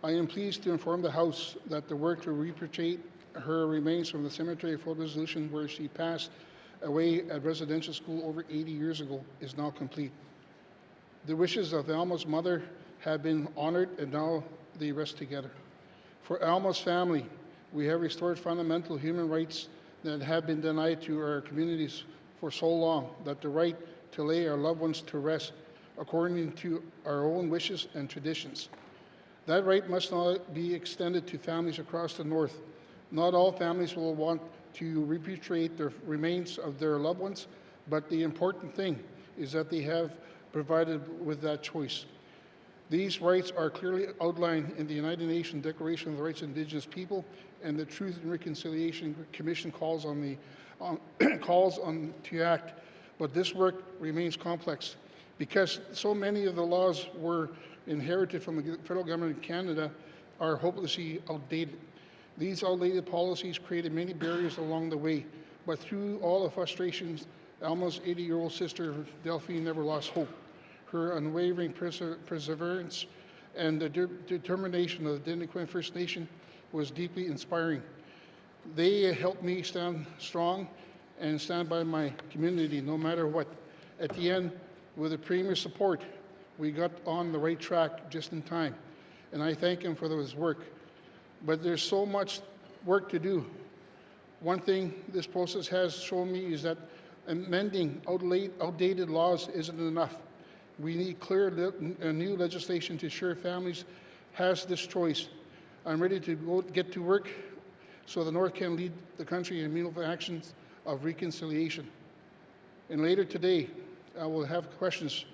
I am pleased to inform the House that the work to repatriate her remains from the cemetery of Full Resolution, where she passed away at residential school over 80 years ago, is now complete. The wishes of Alma's mother have been honored, and now they rest together. For Alma's family, we have restored fundamental human rights that have been denied to our communities for so long, that the right to lay our loved ones to rest according to our own wishes and traditions. That right must not be extended to families across the North. Not all families will want to repatriate the remains of their loved ones, but the important thing is that they have provided with that choice. These rights are clearly outlined in the United Nations Declaration of the Rights of Indigenous People, and the Truth and Reconciliation Commission calls on to act. But this work remains complex because so many of the laws were inherited from the federal government of Canada are hopelessly outdated. These outdated policies created many barriers along the way, but through all the frustrations, Alma's 80-year-old sister Delphine never lost hope. Her unwavering perseverance and the determination of the Deniquin First Nation was deeply inspiring. They helped me stand strong and stand by my community no matter what. At the end, with the Premier's support, we got on the right track just in time, and I thank him for his work. But there's so much work to do. One thing this process has shown me is that amending outdated laws isn't enough. We need clear new legislation to ensure families has this choice. I'm ready to get to work so the North can lead the country in meaningful actions of reconciliation. And later today, I will have questions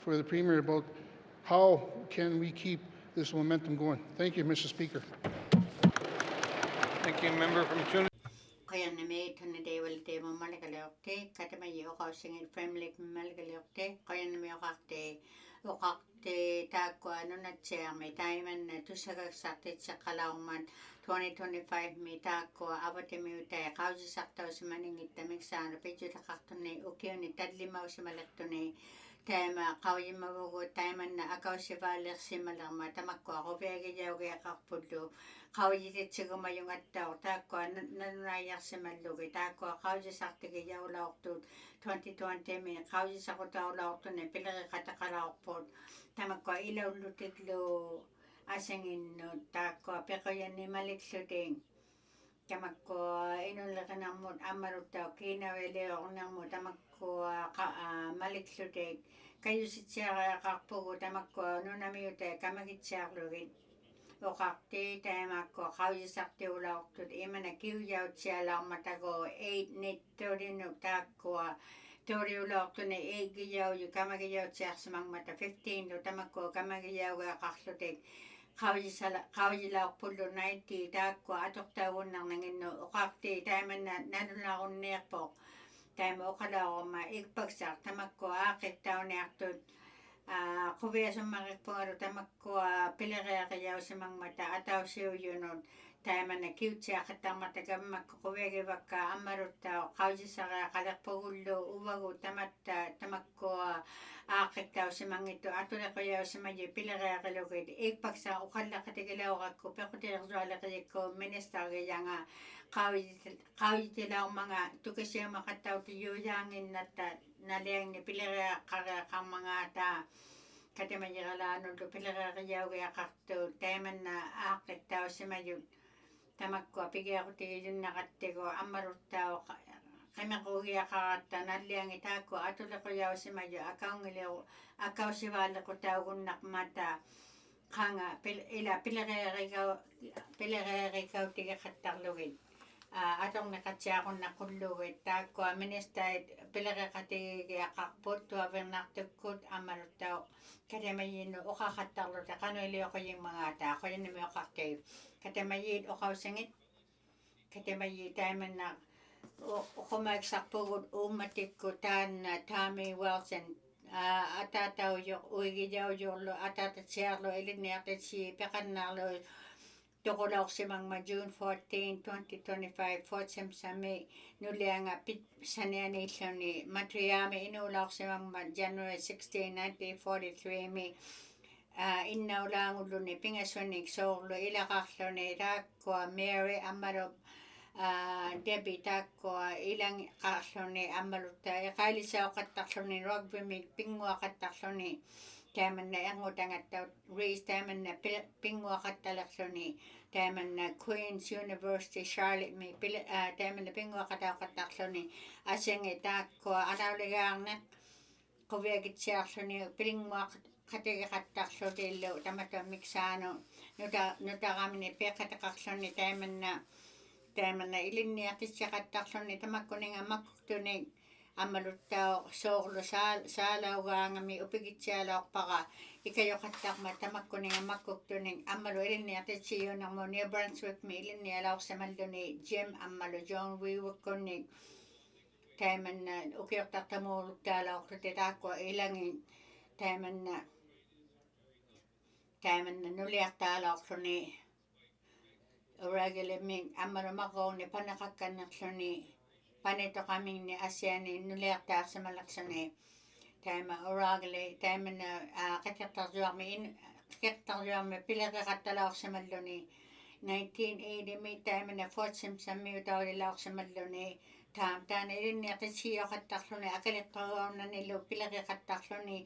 for the Premier about how can we keep this momentum going. Thank you, Mr. Speaker. Thank you. Member from Tuna. Kaya na may ito na dewal demo malagaliokte, kata may yokaw singit family malagaliokte, kaya na may okakte tako ano na siya, may taiman na tusagag sakit sa kalauman 2025 may tako abot may utay, kausi saktaw si maningit na miksana, pedyo takakto na ukiyo ni tadlimaw si malakto na tema kausi magugo taiman na akaw si balik si malama, tamakko ako pegi jaw kaya kakpulo. Kauji titsigo mayong ataw, tako nanunayak si malugi, tako kauji sakti kaya ulaok to 2020 may kauji sakot ulaok to na pilaki katakalaok po, tamako ilaw lutiklo asingin no, tako peko yan ni malik shooting, tamako inulaka ng mo amarot taw, kinawele ako ng mo, tamako malik shooting, kayo si siya kakpugo, tamako nunamiyute, kamagit siya lugit. Okakte taimako kauji sakti ulaok to imana kiuyaw siya lang matago 8 nit 30 no tako 30 ulaok to na 8 giyaw yu kamagiyaw siya sa mga mata 15 no tamako kamagiyaw kakaklotek kauji laok pulo 90 tako atok tawon nang nangin no okakte taiman na nanulakon nekpok taimo okala ko maikpagsak tamako akik taon nektot kuya sa mga pangaro tamakko pilere kayaw sa mga mata ataw siyo yun tama na cute siya katang matagam magkukuwege baka amarot tao kausi sa kalakpagulo uwago tamata tamakko akit tao sa mga ito ato na kayaw sa mga pilere kalugid ikpagsa ukala katigilaw ako pero kutirakzuala kayo minister kaya nga kausi tila mga tukis siya makataw tiyo yangin naliyang ni pilere kang mga ta kati majiralano do pilere kayaw kaya kakto teman na akit tao si mayo tamakko pigi ako tiyun nakatego amarot tao kami ko kaya kakata naliyang itako atula kayaw si mayo akaw si wala ko tao kung nakmata kanga pilere kayaw tiga katarlugid atong nakatsya akong nakulugit tako minister pilere kati kaya kakpot tuwabang naktukot amarot tao kaya mayin o kakatarlo ta kano iliyo ko yung mga ta kaya namin o kakay kaya mayin o kausangit kaya mayin tayo man na o kumagsakpugod umatikutan na Tommy Wilson atataw yung uigidaw yung atatatsiyarlo iliniatit si pekanalo tukulaw si mga June 14, 2025 Fort Simsami nuliang Sanya Nation ni Matriami inulaw si mga January 16, 1943 mi inaw lang ulo ni Pingasonik so lo ilakaklo ni Takwa Mary Amarov Debbie Takwa ilang kaklo ni Amaruta kali sa kataklo ni Rugby mi pingwa kataklo ni Taman na ang utang at raised taman na pingwa katalakso ni taman na Queen's University Charlotte may taman na pingwa katakso ni asing itak ko anawligang na kuwagit siya ni pingwa katakso dilo tamata miksano nuta kami ni pekatakso ni taman na ilin niya kisya katakso ni tamakko nga makuktunig Ammaluttao soorlu saalaugaangami upigitsialaorpaqa ikayuqattaarma tamakkuninga makkuktuning ammalu ilinniartitsiunarmu New Brunswick mi ilinnialaorsamalluni Jim ammalu John Wiwakkunnik taimanna ukiortartamuuluktaalaorluti taakkua ilangin taimanna nuliartaalaorluni uragiliming ammalu maqoonni panaqakkannerluni panitoqamingni asiani nuliartaarsamalaksuni taima uragali taimana qaqertarjuarmi pileqeqattalaorsamalluni 1980 mi taimana Fort Simpson miutaulilaaorsamalluni taana ilinniaqitsioqattarluni akaliqqaguarnanilu pileqeqattarluni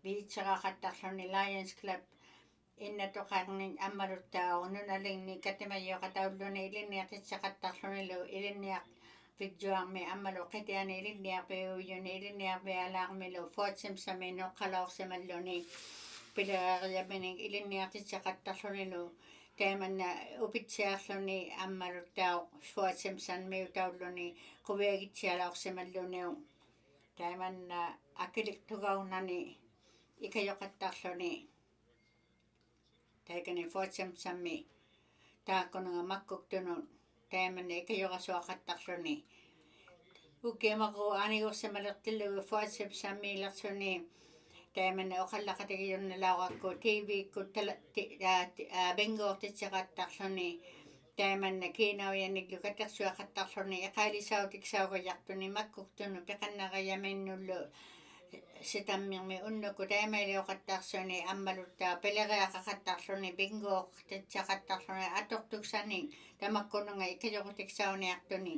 biitseqaqattarluni Lions Club innatoqarning ammaluttaa nunalingni katimayyoqataulluni ilinniaqitseqattarlunilu ilinniaq Vidjuarmi ammalu qitiani ilinniarpiujuni ilinniarpialaarmilu Fort Simpson noqqalaorsamalluni pileqariamining ilinniartitseqattarlunilu taimanna upitsiaarluni ammaluttaa Fort Simpson miutaulluni quviagitsialaorsamalluniu taimanna akiliktugaunani ikayoqattarluni taikani Fort Simpson mi taakkununga makkuktunun taimanna ikayoqasuaqattarluni ukiamaqu anigorsamaleqtillugu Fort Simpson miilersuni taimanna oqallaqatigiunnalaaqakku TV-kku bingoortitseqattarluni taimanna kiinauyaniklu katersuaqattarluni iqaalisautiksaugayartuni makkuktunu peqannaqayaminnullu sitammirmi unnuku taimaliоqattarsuni ammaluttaa pelereaqaqattarluni bingoortitseqattarluni atortuksaning tamakkununga ikayoqutiksauniartuni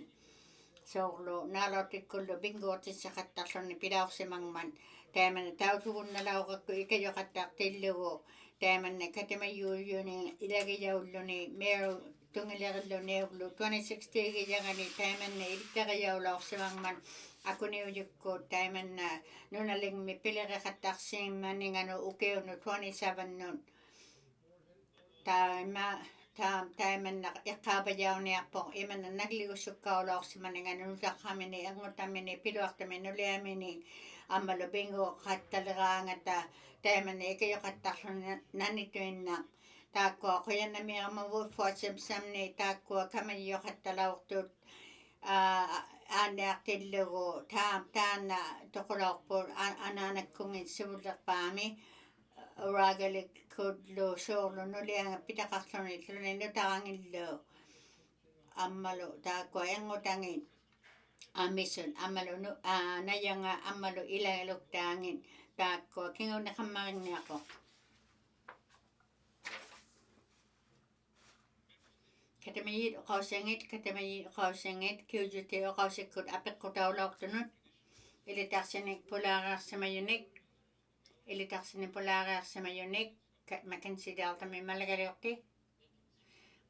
soorlu naalotikkullu bingoortitseqattarluni pilaorsimangman taimanna tautugunnalauqakku ikayoqattartillugu taimanna katimayuuyuni ilagiyaulluni Mary tungilerilluneuglu 2060-giyagani taimanna iltariyaulaorsimangman akuniujukku taimanna nunalingmi pileqeqattarsiimmaninganu ukiunu 27 nun taimanna iqqaapajauniarpoq imanna nagligussukkaulaorsimaninganu nutaqqamini ernguttamini piluartami nuliamini ammalu bingo qattaleqaangata taimanna ikayoqattarluni nanituinnaaq taakkua quyannamiarmavu Fort Simpsonni taakkua kamayyoqattalaortut aanniartillugu taana toqulaorput anaanakkungit sivullerpaami uragalikkullu soorlu nulianga pitaqarluni tluni nutarangillu ammalu taakkua erngutangin amissun ammalu nayanga ammalu ilaluktaangin taakkua kingunneqammarinniaqoq Katamiyit oqaussangit kiujuti oqausikkut apeqqutaulaortunut ilitarsinik pulaariarsimayunik makansidaartami malagaliorti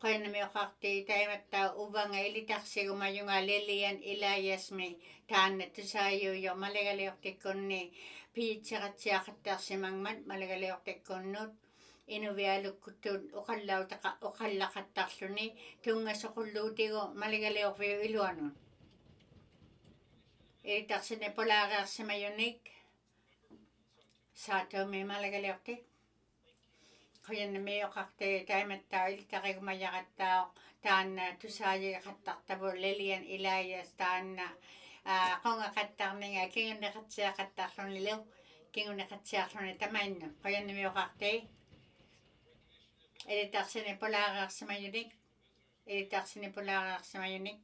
qoyannamioqarti taimattaa uvanga ilitarsigumajunga Lilian Eliasmi taanna tusaayuuyo malagaliortikkunni piitseqatsiaqattarsimangman malagaliortikkunnut inuvialukkuttuut oqallaqattarluni tungasoqulluutigu malagaliorviu iluanun ilitarsini pulaariarsimayunik saatumi malagaliorti qoyannamioqarti taimattaa ilitaqigumajaqattaaq taanna tusaayiqattartavu Lilian Elias taanna qongaqattarninga kingunneqatsiaqattarlunilu kingunneqatsiarluni tamainnu qoyannamioqarti ilitarsini pulaariarsimayunik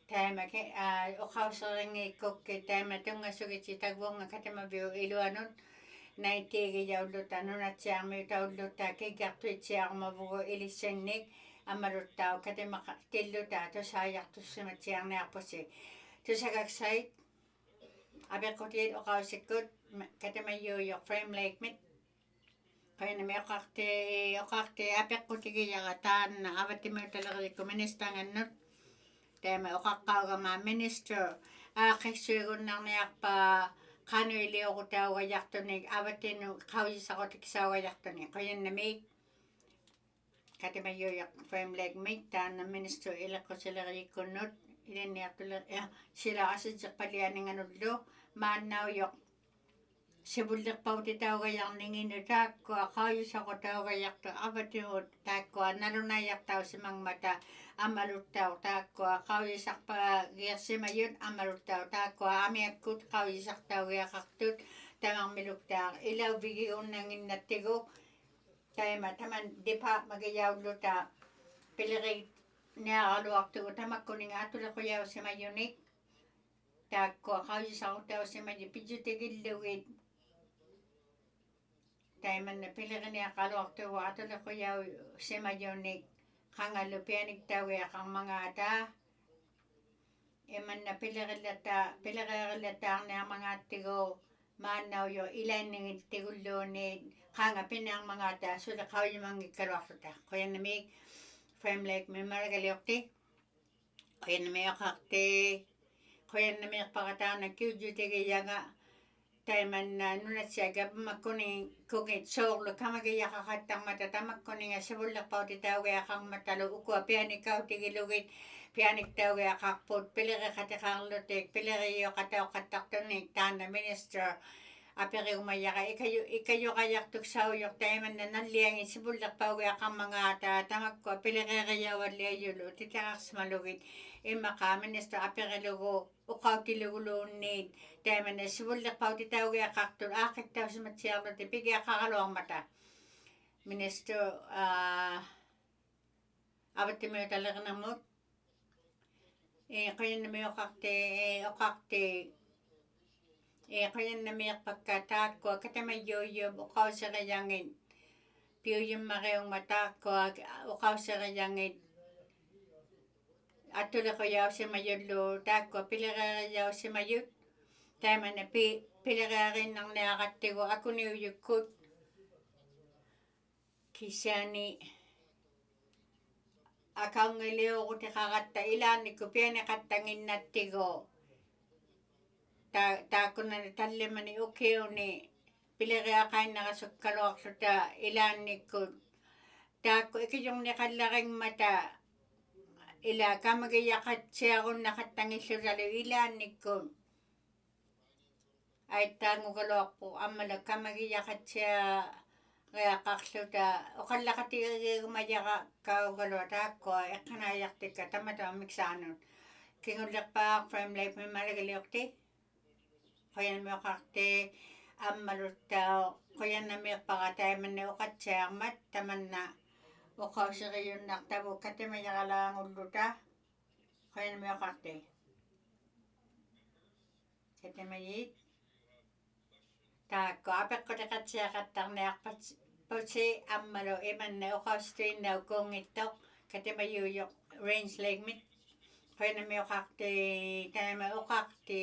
taimake oqauseringiikkukki taima tungasugitsi tagvuunga katamaviu iluanut 90-giyaulluta nunatsiarmiutaulluta kikartuitsiarmavugu ilissannik ammaluttau katimaqtilluta tusaajartussimatsiarniarpusi tusagaksait apeqqutiit oqausikkut katamayuuyoq Frame Lake mit qoyannamioqarti apeqqutigiyaqa taanna avattimuutalerikku ministangannut taima oqaqqaugamaa minister aaqissuigunnarniarpa qanuiliorutaugajartunik avattinu qaujisaqutiksaugajartuni qoyannamik katimayuuyoq Frame Lake mit taanna minister ileqqusilerikkunnut iliniartula sila asitseqpalianinganullu maannaujok sivullerpautitaugajarninginu taakkua qaayusaqutaugajartu avatigut taakkua nalunaiartausimangmata amaluttau taakkua qaayusarpa giarsimayut amaluttau taakkua amiakkut qaayusartaugiaqartut tamarmiluktaaq ilauvigiunnanginnattigu taima taman departmagijaulluta pilerit niaqaluartugu tamakkuninga atulequjaussimajunnik taakkua qaayusarutausimaji pijutigillugit taimanna pileriniaqaluartugu atulequjaussimajunnik qangallu pianiktaugiaqarmangaata imanna pilereerillattaarniarmangaattigu maannaujo ilaanningittigulluunniit qanga piniarmangaata suli qaujimangikkaluarluta qoyannamik family memoragaliorti qoyannamiaqarti qoyannamiiqpaqataarna kiujutigiyaga taimanna nunatsiagapmakkuni kugit soorlu kamagiyaqaqattarmata tamakkuninga sivullerpautitaugiaqarmatalu ukua pianikautigilugit pianiktaugiaqarput pileriqatiqaarlutik pileriyuqatauqattartunik taana minister aperiumayaqa ikajuqajartuk saujoq taimanna nalliangi sivullerpaugiaqarmangaata tamakkua pilereeriyavalliajulu titaqarsmalugit immaqa minister aperilugu uqautiluguluunniit taimanna sivullerpautitaugiaqartul aaqittausimatsiarluti pigiaqaraluarmata minister avattimiutalerinermut qoyannamiuqarti oqarti qoyannamiiqpakka taakkua katamayyuuyyum uqauseriangit piuyimmariungma taakkua uqauseriangit attulequjausimayullu taakkua pilereeriyausimayut taimanna pilereerinnarniaqattigu akuniujukkut kisiani akaungiliuqutiqaqatta ilaannikku pianiqattanginnattigu taakkunani tallimani ukiuni pileriaqainnaqasukkaluarluta ilaannikkut taakku ikijungniqallaringmata ila kamagiyaqatsiarunnaqattangillutalu ilaannikkut aittaangugaluarpu ammala kamagiyaqatsiaqiaqarluta oqallaqatigiigumayaqa kaugalua taakkua iqqanaajartikka tamatama miksaanut kingullerpaaq family memoragaliorti qoyannamiuqarti ammaluttau qoyannamiiqpaqa taimanna uqatsiaarmat tamanna uqauseriyunnartavu katimayaqalaangulluta qoyannamiuqarti katimayit taakku apeqqutiqatsiaqattarniarputsi ammalu imanna uqaustuinnau kuungittoq katimayuujoq Range Lake-mit qoyannamiuqarti taima uqarti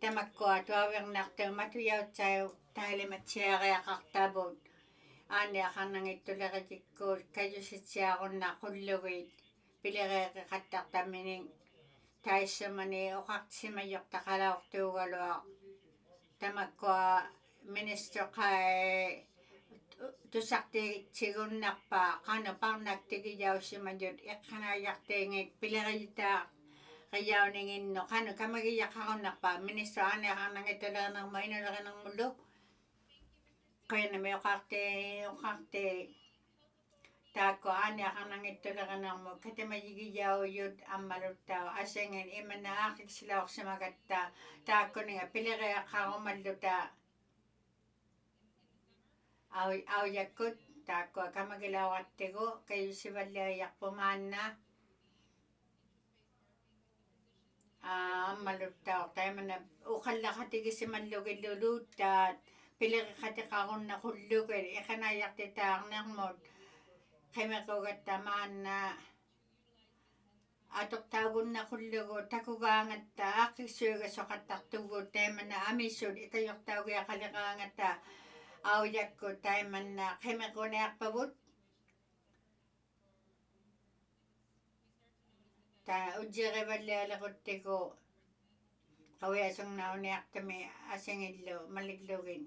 tamakkua tuavernartu matujautsaju taalimatsiariaqartavut aaniaqarnangittuleqitikkuut kajusitsiarunnaqulluguit pilereeqiqattartamini taissumani uqartisimajoqtaqalaortuugaluaq tamakkua minister qai tusartigitsigunnarpa qanu parnaktigijausimayut iqqanaajartiingik pileriyitaaq qiyauninginnu qanu kamagiyaqarunnarpa minister aaniaqarnangittuleqinermu inulerinermullu qoyannamiuqarti uqarti taakku aaniaqarnangittuleqinermu katimayigijaujut ammaluttau asingin imanna aaqiksilaorsimagatta taakkuninga pileriaqarumalluta aujakkut taakkua kamagilauqattigu kayusivalliajarpumaanna ammaluttau taimanna uqallaqatigisimallugilulut taat pileriqatiqarunnaqullugut iqanaajartitaarnermut qimiqugattamaanna atoqtaugunnaqullugu takugaangatta aaqqissuugasoqattartugut taimanna amissut ikajortaugiaqaliqaangatta aujakkut taimanna qimiquniarpavut ta ujjerivallialequttigu qawiasungnauниartami asingillu maliglugin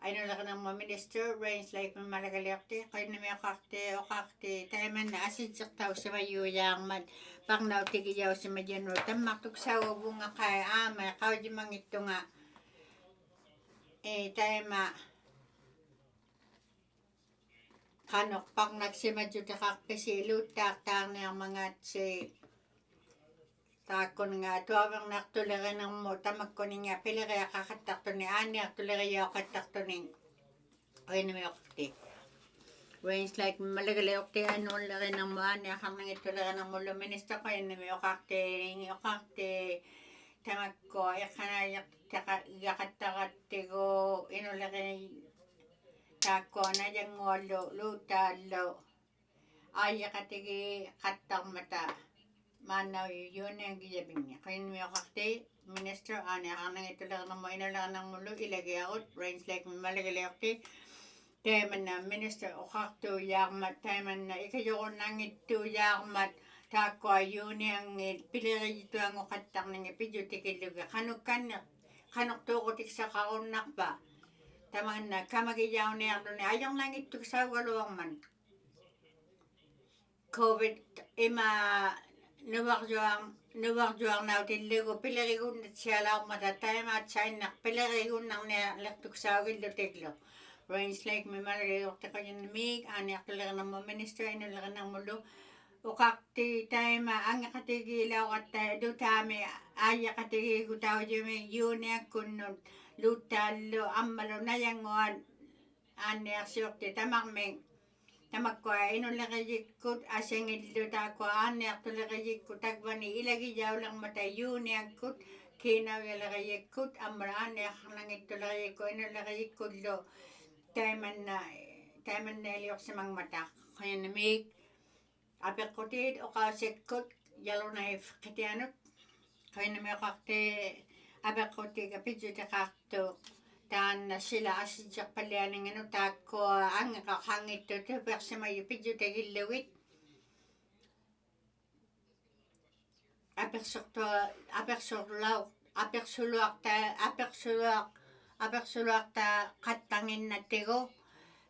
Ainulak ng mga minister, range like malagaliyakti, kayo na may okakti, tayo man na asidsak tao sa mayuyang man, pang nautigiyaw sa madyan, tamak tuksawa bunga kay ama, kaw di mang ito nga, tayo ma, kanok pang nagsimadyo takak pesilut, taktang ng mga si, takon nga, tuwang naktulaga ng mo, tamak ko nga, pila kaya kakatakto ni ani, aktulaga yaw katakto ni, ay na may okti. Range like malagalay okti, ano laki ng mo, ani, akang nang itulaga ng mo, luminista ko, ay na may okti, tamak ko, yakana yakatakati ko, inulaki, tako, na diyang ngolo, lutalo, ay yakatigi katang mata. Manaw yun ang giyabing niya. Kaya may kakti, minister, ani akang nang ito lang ng mga inalang ng mulo, ilagay ako, range like malagalakti. Kaya man na minister, o kakto yakmat, kaya man na ikayo ko nang ito yakmat, tako yun ang pilari ito ang ukatang ng ipidyo tikiluga. Kanok to ko tiksa kaunak ba? Taman na kamagiyaw na yan, ayang lang ito sa waluang man. COVID, nuwag juang na utiligo pilarigun siya lang matatay matsayinak pilarigun nang nalaktuk sa agil do teglo. Range like may malarayok ta kanyan mig anak talaga ng mga minister ino lang ng mulo ukakti tayo ang katigilaw at do tami aya katigi gutaw jeme yunya kunod lutalo amalo na yang anak siyokti tamak meng tamak ko ino lakayikot aseng iluta ko anak to lakayikot tagwani ilagi jaw lang mata yun yakut kinaw lakayikot amra anak lang ito lakayikot ino lakayikot lo tayman na iliyok sa mga mata kaya namig apekotid o kasikot yalo na kitianot kaya namig kakte apekotid kapidyo kakto tan sila asidyak palianing ano tako ang kakangit to persa may pidyo tagilawit apeksuluak ta katangin na tigo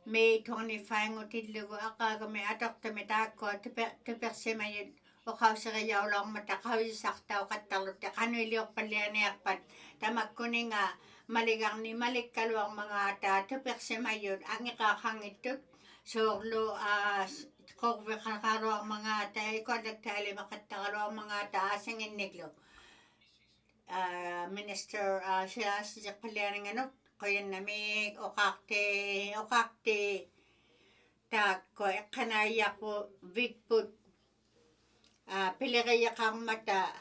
may 25 utilugo akaga may atok to may tako to persa may o kausa kayaw lang matakaw sakta o katalot kano iliyok palianing akpat tamak ko nga maligang ni malik kalwang mga tatupek si mayon ang ikakangitut so lo kokwe kakaro ang mga tay ko nagtali makatakaro ang mga taasing iniglo minister siya sa palianing ano kaya namig okakte tako kanaya ko vigput piligaya kang mata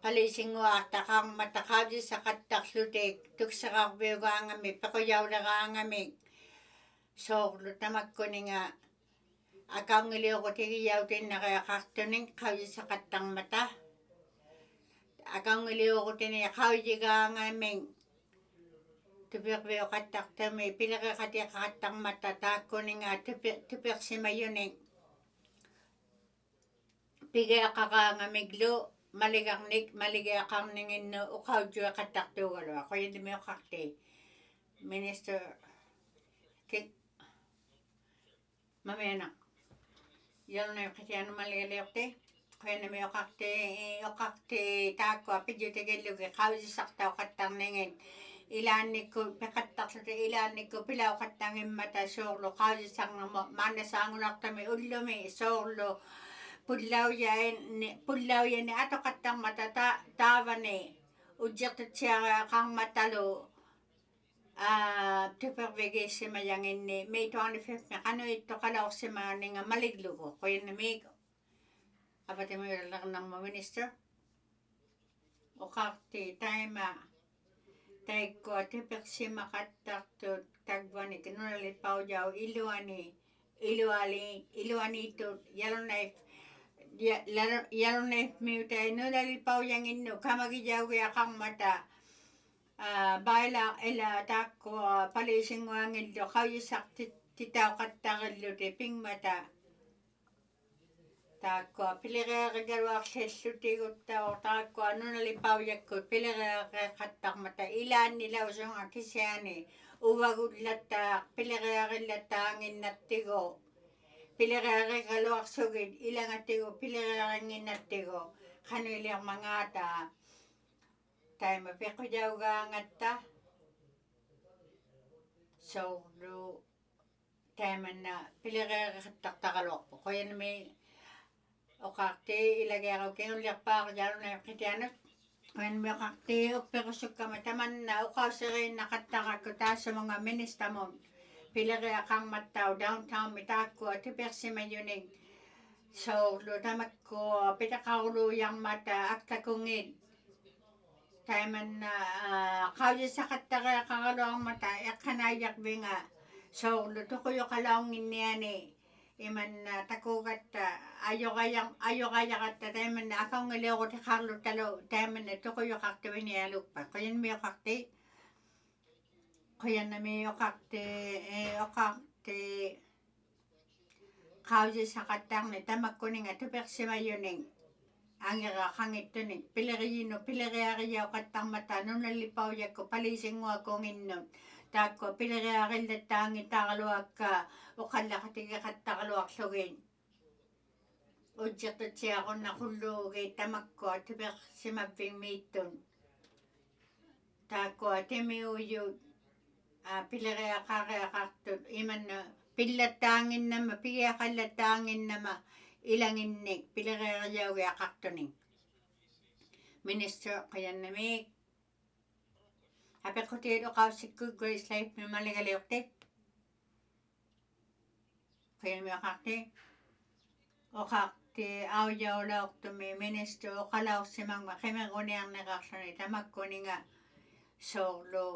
palising wakta kang matakabi sa kataklutik tuk sa kakbego ang amig pakuyaw na ang amig so lutamak ko nga akang ngiliw ko tigiyaw din na kaya kaktuning kawi sa katang mata akang ngiliw ko din na kawi jiga ang amig tupikbeo katakta may pilakakati katang mata tako nga tupik si mayuning pigay akaka ang amiglo maligay kang ningin no ukaw jua katakto walo ako yun di mo kakte minister kik mamaya na yun na yung kasi ano maligalayok te kaya na may okakte tako apidyo tigilog ikaw sakta o katang ningin ilani ko pekatak sa ilani ko pilaw katangin mata sorlo kaw sang manasangulak tami ulo may sorlo pudlaw yan ni ato katang matata tawa ni ujak to siya kang matalo tuperbege si mayangin ni May 25 na kano ito kalaw si mga nga maliglo ko kaya na may abati mo yung lang ng mga minister o kakti tayo tayo ko tupek si makatak to tagwa ni kinunalipaw jaw iluani ito yalong na miutay no nalipaw yang ino kamagijaw kaya kang mata baila ela tako palising wangin do kayo sak titaw katakil do ping mata Taakkoa pilereerigaluarlillutigut taakkoa nunalipaujakkut pilereeriqattarmata ilaannilausunga kisiani uvagullattaaq pilereerillattaanginnattigu pilereerigaluarsugit ilangatigu pilereeringinnattigu qanuiliarmangaata taima pequjaugaangatta soorlu taimanna pilereeriqattaqtaqaluarpu qoyanmi oqarti ilagiarukinulliarpaaqjaruna qitianut qoyanmi oqarti uppiqusukkama tamanna uqauseriinnaqattaqakku taassamunga ministermun pilereaqarmattau downtown mitaakkua tipersimayuning soorlu tamakkua pitaqaruluujarmata aktaqungit taimanna qaujissaqattariaqaraluarmata eqqanaayarvinga soorlu tuquyoqalaunginniani imanna takuugatta ajoqajaqatta taimanna akaungaliuqutiqarluttalu taimanna tuquyoqartuvinialuppa qoyanmioqarti oqarti qaujissaqattarni tamakkuninga tupersimayuning angeraaqangittunik pileriariauqattarmata nunallipaujakku palisinguakuunginnut taakkua pileriarillattaangitaraluakka uqallaqatigiqattaraluarlugin utsertutsiaqunna qulluugi tamakkua tupersimavvigmiittun taakkua timiuyut pileriaqariaqartut imanna pillattaanginnama pigiaqallattaanginnama ilanginnik pileriariaugiaqartuning minister qayannamik apequtiit oqausikku Grace Life mimaligaliuqti qayannamiaqarti oqarti aujaulauqtumi minister oqalaursimangma qimeruniarneqarluni tamakkuninga soorlu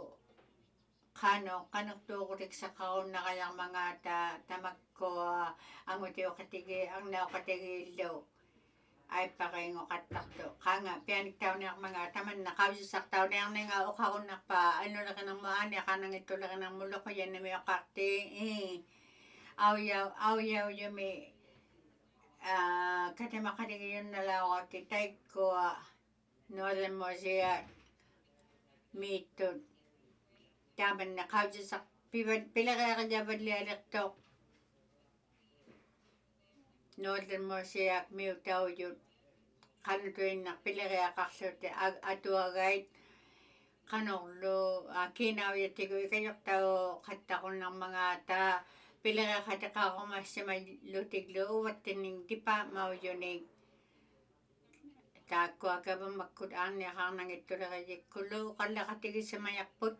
qanuqtuuqutiksaqarunnaqajarmangaata tamakkua angutiuqatigi arnauqatigiillu aippaqingoqattartu qaanga pianiktauниarmanga tamanna qaujissartauniarninga uqarunnarpa annuleqinarmu aaniaqarnangittuleqinarmullu qoyannamioqarti aujaujumi katimaqatigiyunnalauqakki taikkua Northern Mosia miittut taamanna qaujissaq pilereariavallialiqtoq Northern Mosiaak miutaujut qanutuinnar pileriaqarluutti atuagait qanorlu kiinaujatigu ikajortau qattaqunnarmangaata pileriaqatiqarumassimallutiglu uvattinning tipaamaujunik taakkua gavamakkut aarniaqarnangittuleqijikkullu uqallaqatigissimajarput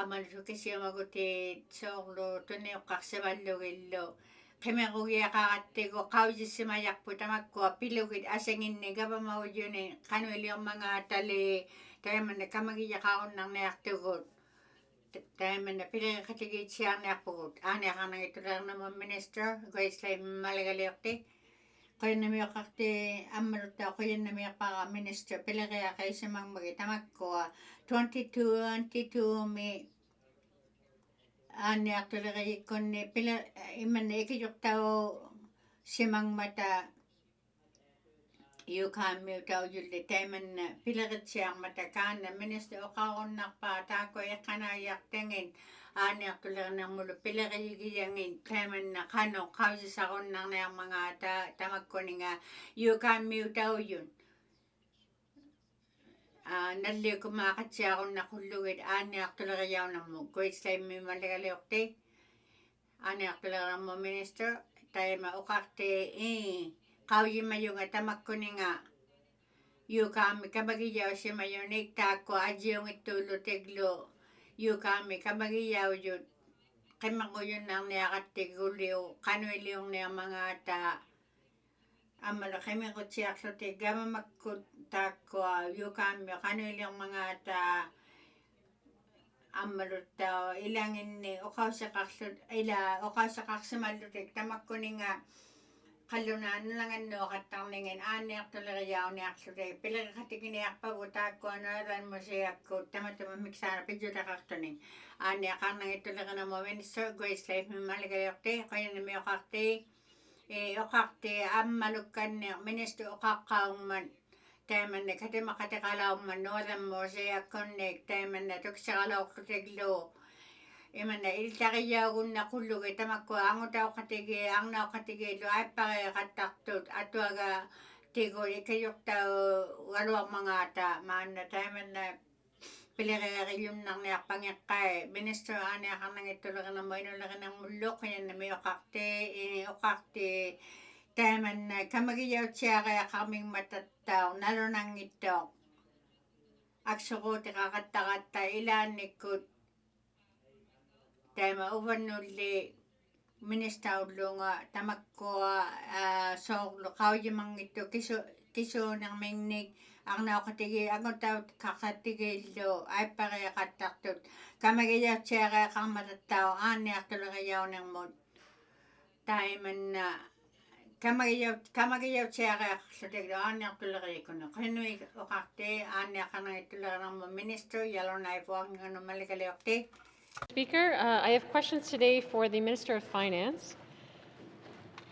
amalusukisiamagutit soorlu tuniuqqarsimallugillu qimerugiaqarattigu qaujissimiajarpu tamakkua pilugit asanginni gavamaujuni qanuiliormangaatali taimanna kamagiyaqarunnarniartugut taimanna pileriqatigiitsiarniarpugut aaniaqarnangittuleqinarmu minister Grace Life mimaligaliuqti qoyannamioqarti ammaluttaa qoyannamiarpaqa minister pileriaqaisimangmagi tamakkua 2022 aaniartuleqijikkunni imanna ikijortau simangmata yukaammiutaujulli taimanna pileritsiarmata kaanna minister oqarunnarpaa taakku iqqanaajartangin aaniartuleqinarmulu pileriyigiyangin taimanna qanu qausissarunnarniarmangaata tamakkuninga yukaammiutaujun nalliukumaaqatsiarunnaqullugit aaniartuleqiyaunarmu Grace Life mimaligaliuqti aaniartuleqinarmu minister taima uqarti qaujimayunga tamakkuninga yukaammi kamagiyausimayunik taakkua ajiungittuullutiglu yukaammi kamagiyaujut qimequyunnarniaqattigulliu qanuiliurniarmangaata ammalu qimequtsiarluti gavamakkut taakkua yukaammi qanuiliormangaata ammaluttau ilanginni oqauseqarsimallutik tamakkuninga qallunaannulangannuoqattarningin aaniartuleqiyauniarluti pileriqatiginiarpagu taakkua Northern Mosiakkut tamatuma miksaana pijutaqartuning aaniaqarnangittuleqinarmu minister Grace Life mimaligaliuqti qoyannamioqarti Okakti ammalukkanni minister okaqqaumman taimanne katimakatiqalaumman Northern Mosaic-kunnik taimanna tuksaqalauqtutiglu imanna iltaqiyaagunna qullugi tamakkua angutauqatigi angnaauqatigi luaippariqattaqtut atuaga tigu ikayuqtau galuarmangaata maanna taimanna piliqeqillunnarniarpangiqqai minister aaniaqarnangittuleqinammu inuleqinarmulluq yanami oqaqti taimanna kamagiyautsiareaqarmingmatattau nalunangittauq aksuquutiqaqattaqatta ilaannikkut taima uvannulli ministaulluunga tamakkua soorlu qaujimangittu kisuunermingnik arnaoqatigi angutaut qaqatigillu aippariaqattartut kamagiyautsiareaqarmatattau aanniartuleqiyaunermut taimanna kamagiyautsiareaqarlutiglu aanniartuleqiyikunu qinui oqarti aanniaqarnagittuleqinarmu minister yalunai vuanganummalikaliorti. Speaker, I have questions today for the Minister of Finance.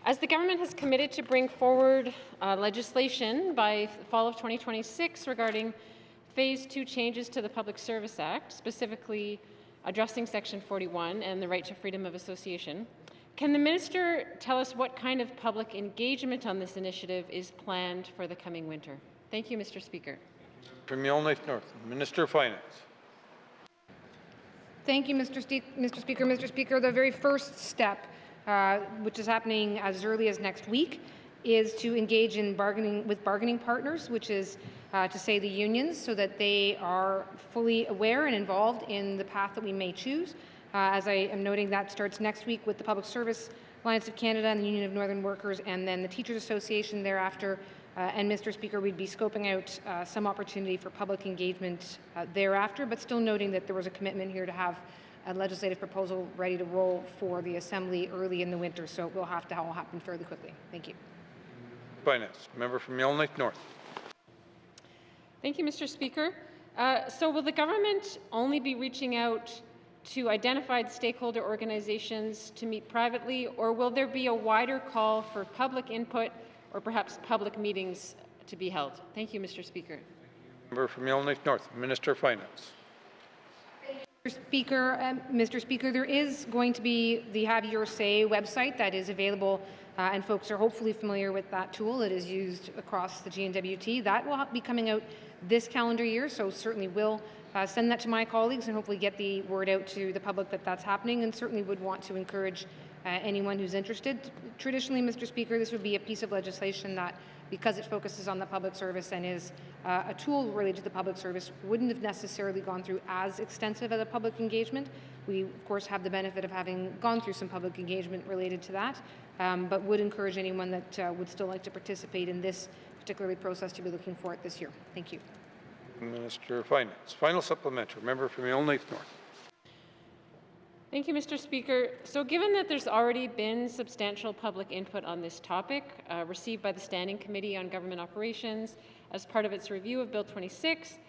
As the government has committed to bring forward legislation by fall of 2026 regarding Phase 2 changes to the Public Service Act, specifically addressing Section 41 and the right to freedom of association, can the Minister tell us what kind of public engagement on this initiative is planned for the coming winter? Thank you, Mr. Speaker. From Yellowknife North, Minister of Finance. Thank you, Mr. Speaker. Mr. Speaker, the very first step, which is happening as early as next week, is to engage in bargaining partners, which is to say the unions, so that they are fully aware and involved in the path that we may choose. As I am noting, that starts next week with the Public Service Alliance of Canada and the Union of Northern Workers, and then the Teachers Association thereafter. And Mr. Speaker, we'd be scoping out some opportunity for public engagement thereafter, but still noting that there was a commitment here to have a legislative proposal ready to roll for the Assembly early in the winter, so it will have to all happen fairly quickly. Thank you. Finance. Member from Yellowknife North. Thank you, Mr. Speaker. So will the government only be reaching out to identified stakeholder organizations to meet privately, or will there be a wider call for public input or perhaps public meetings to be held? Thank you, Mr. Speaker. Member from Yellowknife North, Minister of Finance. Mr. Speaker, there is going to be the Have Your Say website that is available, and folks are hopefully familiar with that tool. It is used across the GNWT. That will be coming out this calendar year, so certainly will send that to my colleagues and hopefully get the word out to the public that that's happening, and certainly would want to encourage anyone who's interested. Traditionally, Mr. Speaker, this would be a piece of legislation that, because it focuses on the public service and is a tool related to the public service, wouldn't have necessarily gone through as extensive as a public engagement. We, of course, have the benefit of having gone through some public engagement related to that, but would encourage anyone that would still like to participate in this particular process to be looking for it this year. Thank you. Minister of Finance. Final supplementary. Member from Yellowknife North. Thank you, Mr. Speaker. So given that there's already been substantial public input on this topic received by the Standing Committee on Government Operations as part of its review of Bill 26,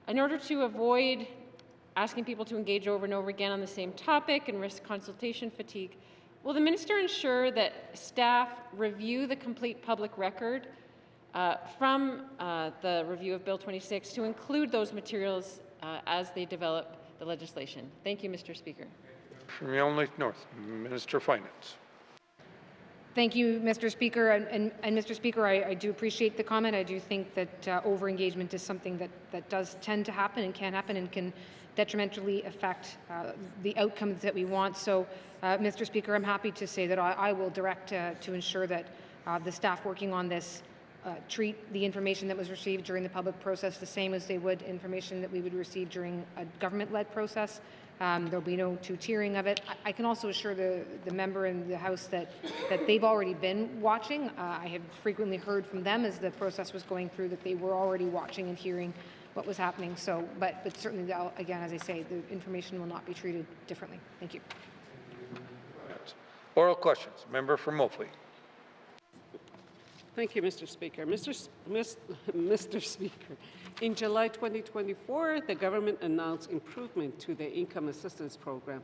in order to avoid asking people to engage over and over again on the same topic and risk consultation fatigue, will the minister ensure that staff review the complete public record from the review of Bill 26 to include those materials as they develop the legislation? Thank you, Mr. Speaker. From Yellowknife North, Minister of Finance. Thank you, Mr. Speaker. And Mr. Speaker, I do appreciate the comment. I do think that over-engagement is something that does tend to happen and can happen and can detrimentally affect the outcomes that we want. So, Mr. Speaker, I'm happy to say that I will direct to ensure that the staff working on this treat the information that was received during the public process the same as they would information that we would receive during a government-led process. There'll be no two-tiering of it. I can also assure the member in the House that they've already been watching. I have frequently heard from them as the process was going through that they were already watching and hearing what was happening. So, but certainly, again, as I say, the information will not be treated differently. Thank you. Oral questions. Member from Mophly. Thank you, Mr. Speaker. Mr. Speaker, in July 2024, the government announced improvement to the income assistance program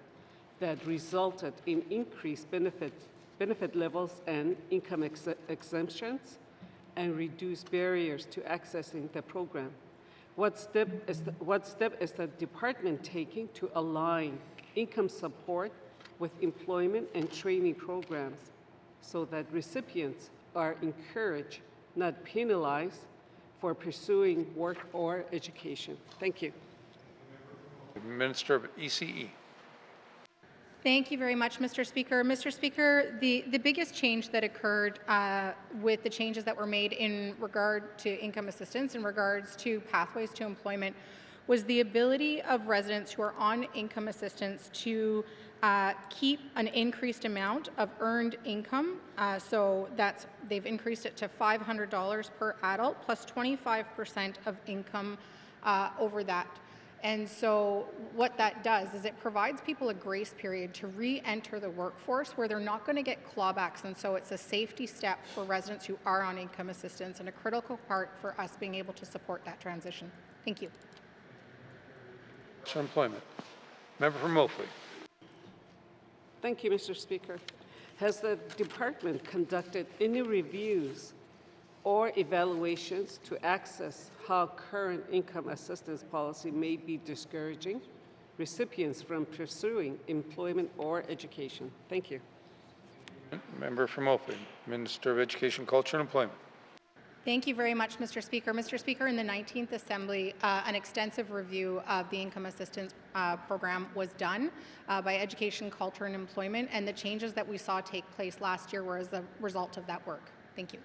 that resulted in increased benefits benefit levels and income exemptions, and reduce barriers to accessing the program. What step is the department taking to align income support with employment and training programs so that recipients are encouraged, not penalized, for pursuing work or education? Thank you. Minister of ECE. Thank you very much, Mr. Speaker. Mr. Speaker, the biggest change that occurred with the changes that were made in regard to income assistance, in regards to pathways to employment, was the ability of residents who are on income assistance to keep an increased amount of earned income. So they've increased it to $500 per adult plus 25% of income over that. And so what that does is it provides people a grace period to re-enter the workforce where they're not going to get clawbacks. And so it's a safety step for residents who are on income assistance and a critical part for us being able to support that transition. Thank you. For Employment. Member from Moultrie. Thank you, Mr. Speaker. Has the department conducted any reviews or evaluations to access how current income assistance policy may be discouraging recipients from pursuing employment or education? Thank you. Member from Moultrie. Minister of Education, Culture and Employment. Thank you very much, Mr. Speaker. Mr. Speaker, in the 19th Assembly, an extensive review of the income assistance program was done by Education, Culture and Employment, and the changes that we saw take place last year were as a result of that work. Thank you.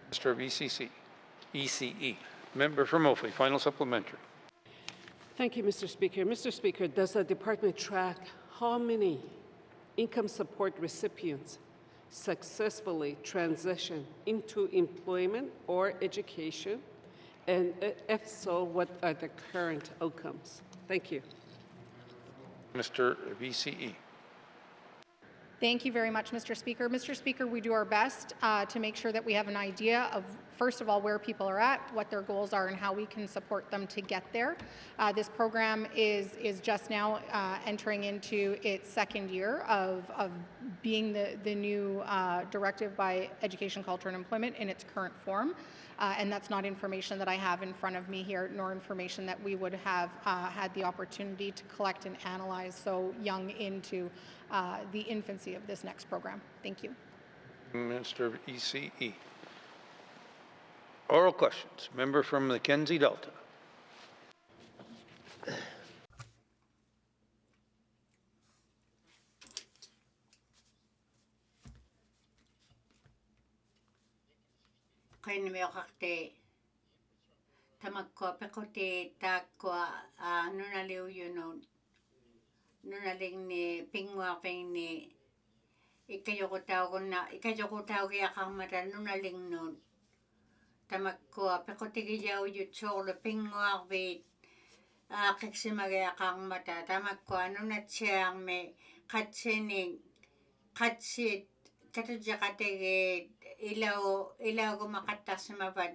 Minister of ECE. Member from Moultrie, final supplementary. Thank you, Mr. Speaker. Mr. Speaker, does the department track how many income support recipients successfully transition into employment or education? And if so, what are the current outcomes? Thank you. Minister of ECE. Thank you very much, Mr. Speaker. Mr. Speaker, we do our best to make sure that we have an idea of, first of all, where people are at, what their goals are, and how we can support them to get there. This program is just now entering into its second year of being the new directive by Education, Culture and Employment in its current form. And that's not information that I have in front of me here, nor information that we would have had the opportunity to collect and analyze so young into the infancy of this next program. Thank you. Minister of ECE. Oral questions. Member from Mackenzie Delta. Kain me okakte tamakko pekote takko nunaliu yunun nunaling ni pingwa ping ni ikayoko tao ki akamata nunaling nun tamakko pekote ki yau yutsolo pingwa vit kiksimage akamata tamakko nunatsiang me katsini katsit katujakatege ilaw gumakatasimapan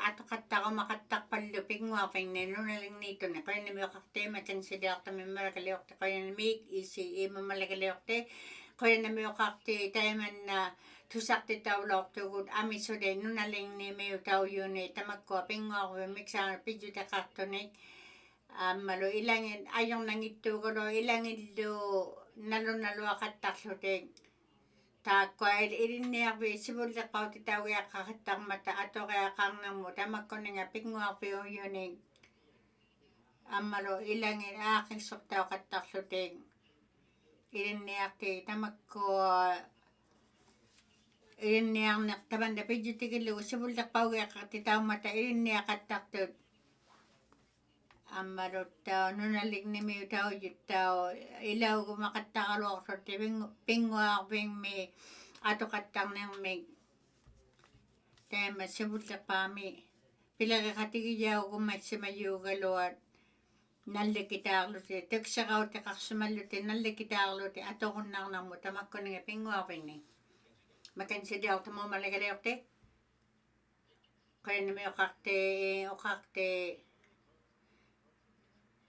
ato makattak pallo pingwa pingni nunaling nito na kaya nami okakte makansidakta mimalakaliokte kaya nami ECE mamalakaliokte kaya nami okakte tayman na tusakte tawlok tugud amisode nunaling ni mayo taw yun tamakko pingwa ko miksa pijuta kartonik malo ilangin ayong nangito ko ilangin do nalo akattaksote takko irinniarvi sivullaqauti tauiaqqaqattarmata atoqiaqarnarmu tamakkuninga pingguarpiuyunik ammalo ilangin aaqissortauqattarlutik irinniarti tamakku irinniarneq tavanda pijjutikillugu sivullaqaugiaqqarti taumata irinniaqattartut ammarutta nunaliknimi taujutao ilaugu maqattaqaluarsorti pinguarpingmi atoqattarnermi taima sivulleqaami pilariqatigiyaugu massimayuugaluat nallikitaarluti taksaqautiqarsumalluti nallikitaarluti atoqunnarnarmu tamakkuninga pinguarpingni makansidiartumu malagaliorti qaynimi oqaqte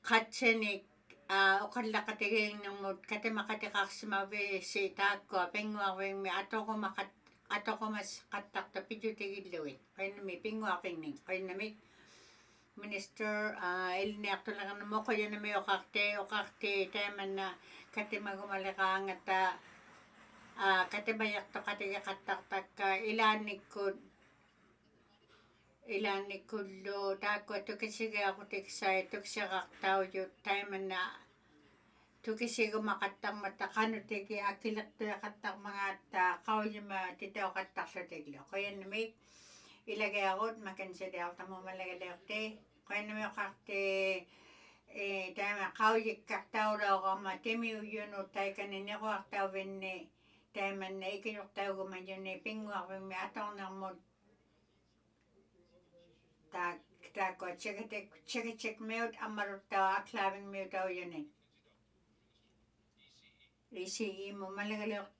katsenik ukalla katiging numut kate makatikaksimavi si taakko pingwawing mi atoko mas katakta pijutigilluit kainami pingwawing kainami Minister iliniakto lang mo ko yan mi okakte teman na kate magumalakangata kate mayakto katiga kataktak ilanikkullo taakko tukisiga ako tiksay tuksiyakaktao yu teman na tukisigo makattang matakano tiki akilakto yakattak mga kauyima titaw kattak sa tiglo kaya nami ilagay ako makansiday ako tamo malagalakte kaya nami kakte tema kauyik kaktao raw ko matimi yun utay kanini ko kaktao vinni teman na ikinuktaw ko man yun pingwak mi atong nang mo tako chek meut amarutaw aklaving meutaw yun Isi mo malagalok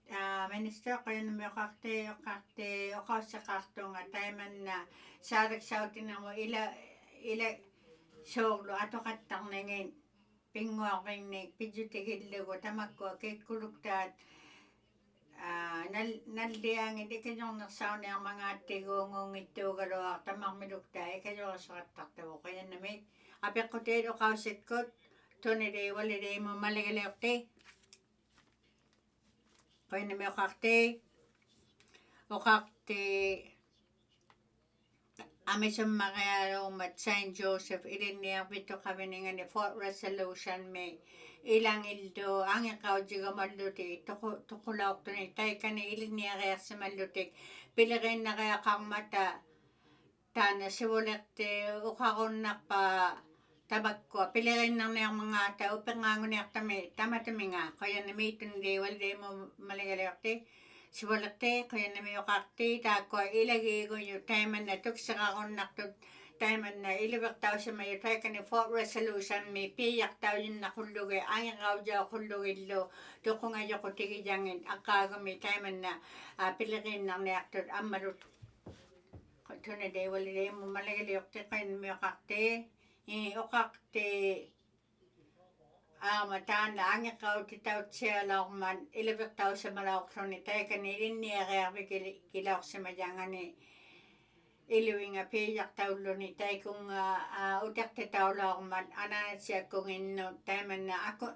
minister kaya nami kakte sa kakto nga teman na sarak sautin na mo ila soglo ato kattang nangin pingwak ni pijutigillo ko tamakko kay kuluktat naldiang hindi kanyang nasaw na ang mga tigongong ito garo tamak milukta kayo sa kataktaw kaya nami apik ko tayo kausit ko tunide walide mo malagalok te kaya nami okakte Ami sa mga mat Saint Joseph iliniyak bito kami nga ni Fort Resolution me ilang ildo ang ikaw jiga malutik tukulaw to ni tay kani iliniyak kaya sa malutik pilagay na kaya kang mata tana siwulekte ukakon na pa tabag ko pilagay na nga mga tao pengangon niyak tamatami nga kaya namitin di walde mo maligalakte siwalakte kaya nami okakte tako ilagay ko yung time na tuksaka ko nakto time na ilibak tao sa mayo tayo kani Fort Resolution may piyak tao yung nakulugay ang ikaw dyan kulugay lo tukong ayo ko tigi jangin akago may time na pilagay na nakto amarut ito na day walide mo maligalakte kaya nami okakte matan ang ikaw titaw siya lang man ilibak tao sa malawak so ni tayo kanilin niya kaya kilawak sa majangan ni iliwing piyak tao lo ni tayo kung utak titaw lang man anan siya kung ino tayo man na ako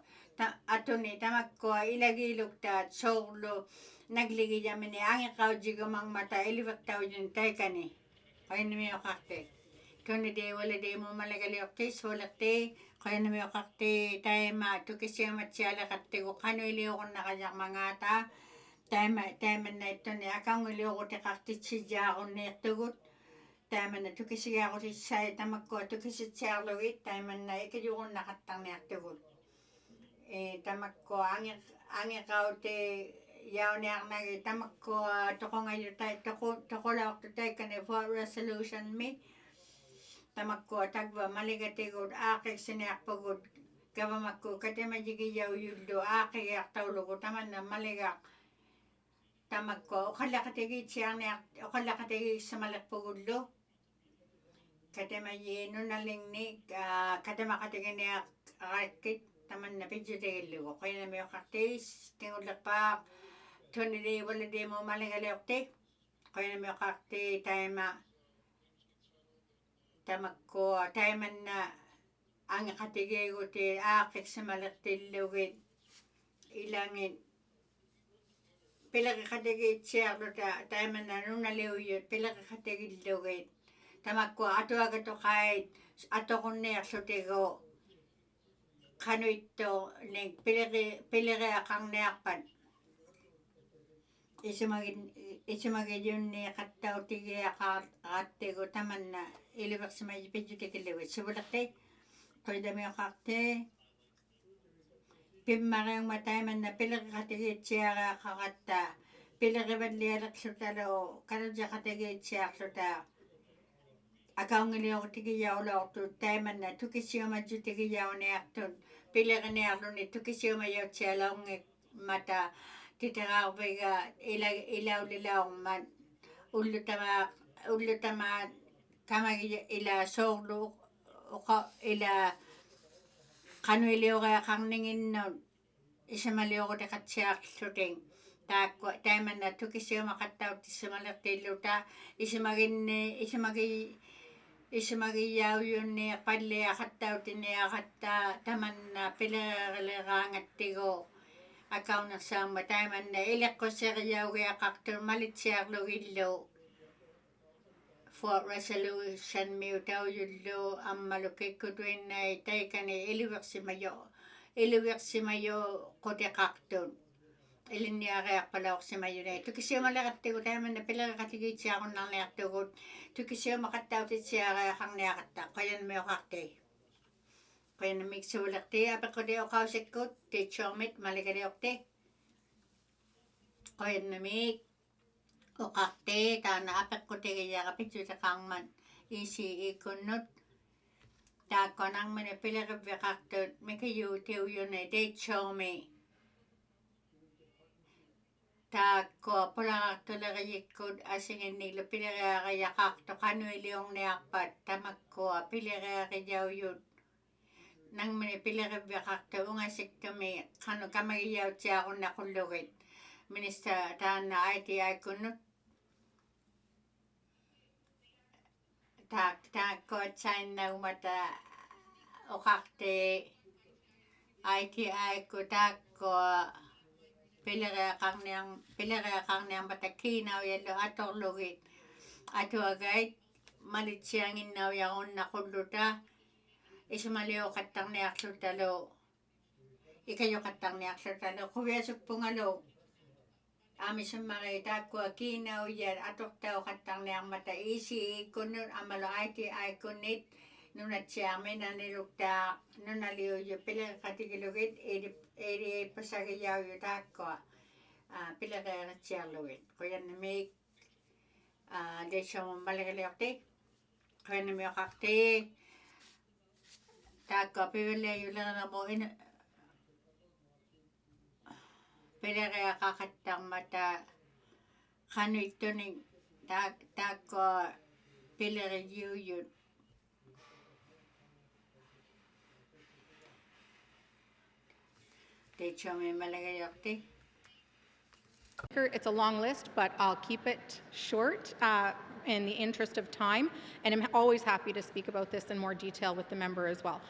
ato ni tamak ko ilagilog ta solo nagligi jamin ni ang ikaw jigumang mata ilibak tao yun tayo kani kaya nami okakte kuni de wala de mo malagalakte solakte kaya nami okakte tayo tukisya matsiyala kate ko kano iliyo ko nakayak mga ta tayo na ito ni akang iliyo ko tikakte siya ako na itugot tayo na tukisya ako sa tamak ko tukisya siya lawit tayo na ikayo ko nakatang na itugot tamak ko ang ikaw te yaw niya nagi tamak ko toko ngayon tayo toko lawak tayo kani Fort Resolution me tamak ko tagwa maligati ko akik siniyak pagod kabamak ko kati majigi yaw yuldo akik yak tawlo ko taman na maligak tamak ko ukala katigi siyang niyak ukala katigi sa malak pagod lo kati majigi nunaling ni kati makatigi niyak akit taman na pijutigil ko kaya na may kaktis tingulak pa tunili walide mo maligalakte kaya na may kakti tayo tamak ko tayo man na ang katigay ko ti akik sa malaktilugit ilangin pilag katigay siya tayo man na nung naliwiyot pilag katigay lugit tamak ko ato agato kahit ato ko niya sutigo kano ito pilag akang niyakpan isimagin yun ni kataw tigi akate ko taman na ilibak sa may pijutikilawit subulakte kaya dami akakte pimarang matay man na pilagkatigit siya kakata pilagibad liyalak sa talo kano dya katigit siya sa akaw ngiliyo ko tigiyaw law to tayo man na tukisiyo madyo tigiyaw ni akton pilagan ni akton ni tukisiyo mayaw siya law mata titiraw biga ilaw man ulo tama kamag ila solo ila Kanuilioga karningin no isimaliogo de katsiak shooting. Taakwa taimana tukisio makattau tisimalaktiluta isimagi yauyunni palle akattautinni akatta tamanna pilerelerangattigo akaunassaamma taimanna ileqquseriaugiaqartu malitsiarlugillu for resolution miutaujullu ammalukikkutuinnai taikani iliversimayo qotiqartun ilinniarearpalauqsimayunai tukisiumalaqattigu taimanna pilereqatigiitsiaqunnerniartugut tukisiumaqattautitsiareaqarniaqatta qayanmiuqarti qayanmiksuulerti apeqqutioqausikkut tiitsuarmit malikaliorti qayanmik oqarti taana apeqqutigiaqapitsuteqarman ikunnut taakkonarmani pilerivviqartut mikiyuutiujuni tiitsuarmi taakko pularartuleriyikkut asinginnilu pileriariaqartu qanuiliorniarpat tamakkua pileriariyaujut nangmani pilerivviqartu ungasiktumi qanu kamagiyautiaqunnaqullugut minister taana ITI kunnut taakkoatsainnaumata oqarti ITI ku taakko pilereaqarniarmata kiinaujallu atorlugit atuagait malitsianginnaujarunnaqulluta isimalioqattarniarlutalu ikayoqattarniarlutalu quviasuppungalu aamisammari taakkua kiinaujat atortauqattarniarmata ikkunnut amalu ITI kunnit nunatsiarmi naniluktaa nunaliuju pilereqatigilugit pasagiyauju taakkua pilereeritsiarlugit quyannamik deissamun maligaliorti quyannamioqarti taakkua pivillaajuleramu pileriaqaqattarmata qanuittuning taakkua pileriyuujut deissami maligaliorti. It's a long list, but I'll keep it short in the interest of time, and I'm always happy to speak about this in more detail with the member as well.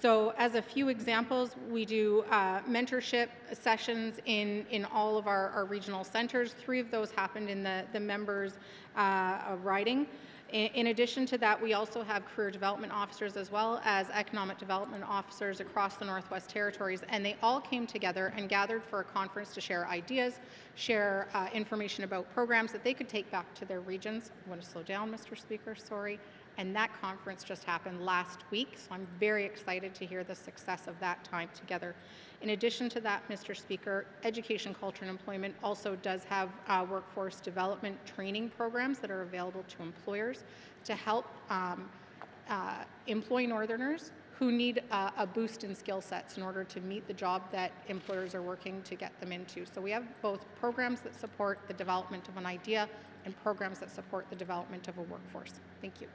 So as a few examples, we do mentorship sessions in all of our regional centres. 3 of those happened in the members' riding. In addition to that, we also have career development officers as well as economic development officers across the Northwest Territories, and they all came together and gathered for a conference to share ideas, share information about programs that they could take back to their regions. I want to slow down, Mr. Speaker, sorry. And that conference just happened last week, so I'm very excited to hear the success of that time together. In addition to that, Mr. Speaker, Education, Culture and Employment also does have workforce development training programs that are available to employers to help employ Northerners who need a boost in skill sets in order to meet the job that employers are working to get them into. So we have both programs that support the development of an idea and programs that support the development of a workforce. Thank you.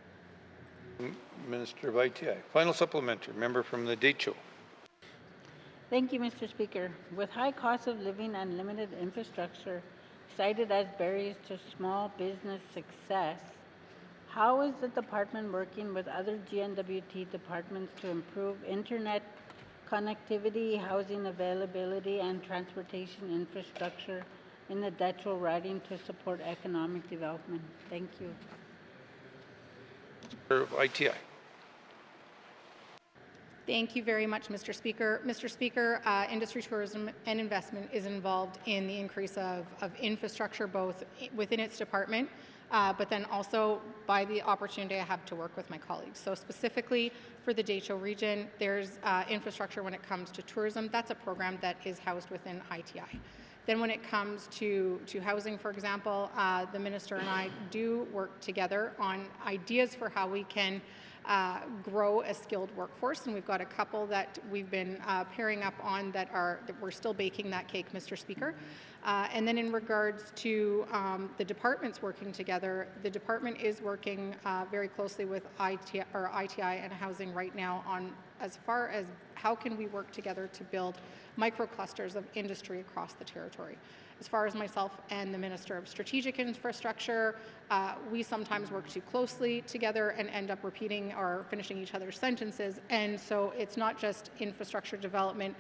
Minister of ITI. Final supplementary. Member from the Decho. Thank you, Mr. Speaker. With high cost of living and limited infrastructure cited as barriers to small business success, how is the department working with other GNWT departments to improve internet connectivity, housing availability, and transportation infrastructure in the Decho riding to support economic development? Thank you. Of ITI. Thank you very much, Mr. Speaker. Mr. Speaker, industry, tourism, and investment is involved in the increase of infrastructure both within its department, but then also by the opportunity I have to work with my colleagues. So specifically for the Decho region, there's infrastructure when it comes to tourism. That's a program that is housed within ITI. Then when it comes to housing, for example, the minister and I do work together on ideas for how we can grow a skilled workforce, and we've got a couple that we've been pairing up on that we're still baking that cake, Mr. Speaker. And then in regards to the departments working together, the department is working very closely with ITI and Housing right now on as far as how can we work together to build microclusters of industry across the territory. As far as myself and the Minister of Strategic Infrastructure, we sometimes work too closely together and end up repeating or finishing each other's sentences. And so it's not just infrastructure development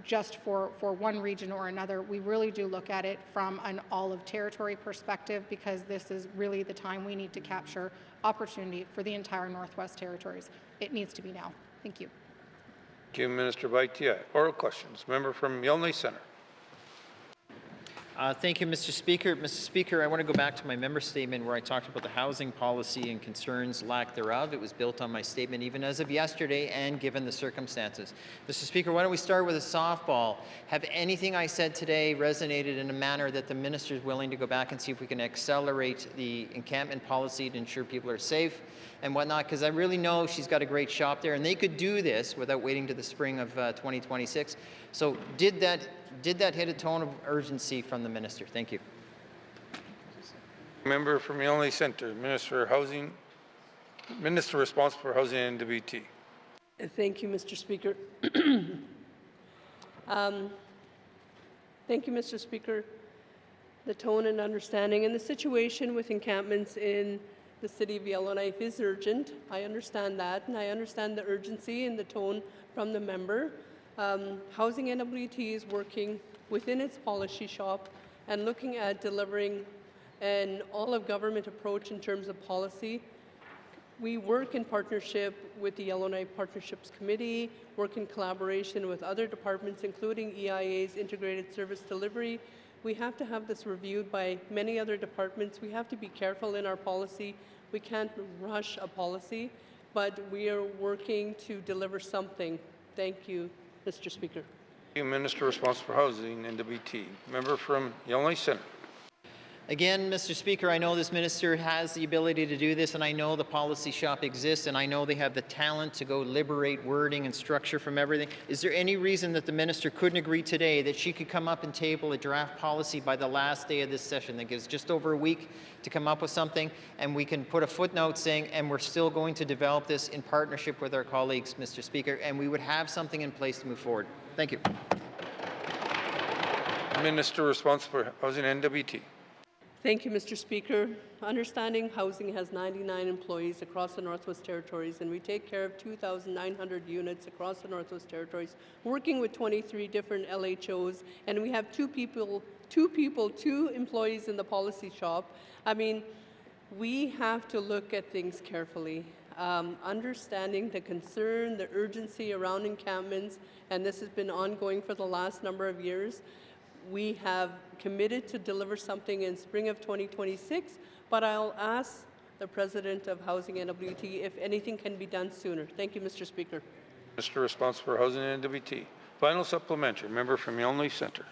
just for one region or another. We really do look at it from an all of territory perspective, because this is really the time we need to capture opportunity for the entire Northwest Territories. It needs to be now. Thank you. Thank you, Minister of ITI. Oral questions. Member from Yellowknife Centre. Thank you, Mr. Speaker. Mr. Speaker, I want to go back to my member statement where I talked about the housing policy and concerns lack thereof. It was built on my statement even as of yesterday and given the circumstances. Mr. Speaker, why don't we start with a softball? Have anything I said today resonated in a manner that the minister is willing to go back and see if we can accelerate the encampment policy to ensure people are safe and whatnot? Because I really know she's got a great shop there, and they could do this without waiting to the spring of 2026. So did that hit a tone of urgency from the minister? Thank you. Member from Yellowknife Centre, Minister of Housing, Minister responsible for housing and NWT. Thank you, Mr. Speaker. Thank you, Mr. Speaker. The tone and understanding and the situation with encampments in the city of Yellowknife is urgent. I understand that, and I understand the urgency and the tone from the member. Housing NWT is working within its policy shop and looking at delivering an all-of-government approach in terms of policy. We work in partnership with the Yellowknife Partnerships Committee, work in collaboration with other departments, including EIA's Integrated Service Delivery. We have to have this reviewed by many other departments. We have to be careful in our policy. We can't rush a policy, but we are working to deliver something. Thank you, Mr. Speaker. Thank you, Minister responsible for housing and NWT. Member from Yellowknife Centre. Again, Mr. Speaker, I know this minister has the ability to do this, and I know the policy shop exists, and I know they have the talent to go liberate wording and structure from everything. Is there any reason that the minister couldn't agree today that she could come up and table a draft policy by the last day of this session that gives just over a week to come up with something, and we can put a footnote saying, and we're still going to develop this in partnership with our colleagues, Mr. Speaker, and we would have something in place to move forward? Thank you. Minister responsible for housing and NWT. Thank you, Mr. Speaker. Understanding Housing has 99 employees across the Northwest Territories, and we take care of 2,900 units across the Northwest Territories, working with 23 different LHOs, and we have two employees in the policy shop. I mean, we have to look at things carefully. Understanding the concern, the urgency around encampments, and this has been ongoing for the last number of years. We have committed to deliver something in spring of 2026, but I'll ask the President of Housing NWT if anything can be done sooner. Thank you, Mr. Speaker. Minister responsible for housing and NWT. Final supplementary. Member from Yellowknife Centre.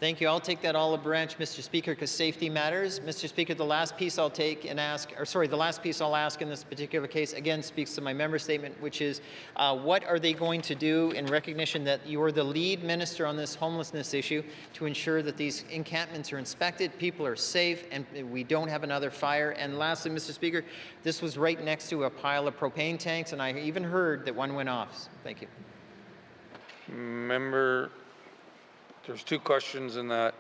Thank you. I'll take that olive branch, Mr. Speaker, because safety matters. Mr. Speaker, the last piece I'll take and ask, or sorry, the last piece I'll ask in this particular case, again, speaks to my member statement, which is what are they going to do in recognition that you're the lead minister on this homelessness issue to ensure that these encampments are inspected, people are safe, and we don't have another fire? And lastly, Mr. Speaker, this was right next to a pile of propane tanks, and I even heard that one went off. Thank you. Member, there's two questions in that,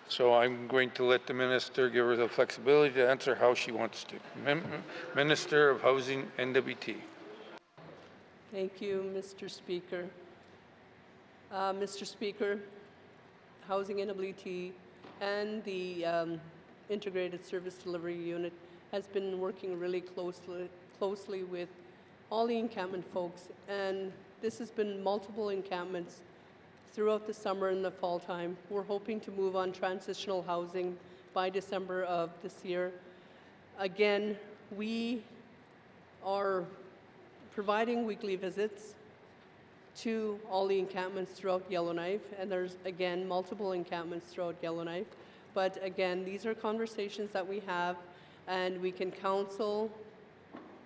so I'm going to let the minister give her the flexibility to answer how she wants to. Minister of Housing, NWT. Thank you, Mr. Speaker. Mr. Speaker, Housing NWT and the Integrated Service Delivery Unit has been working really closely with all the encampment folks, and this has been multiple encampments throughout the summer and the fall time. We're hoping to move on transitional housing by December of this year. Again, we are providing weekly visits to all the encampments throughout Yellowknife, and there's, again, multiple encampments throughout Yellowknife. But again, these are conversations that we have, and we can counsel,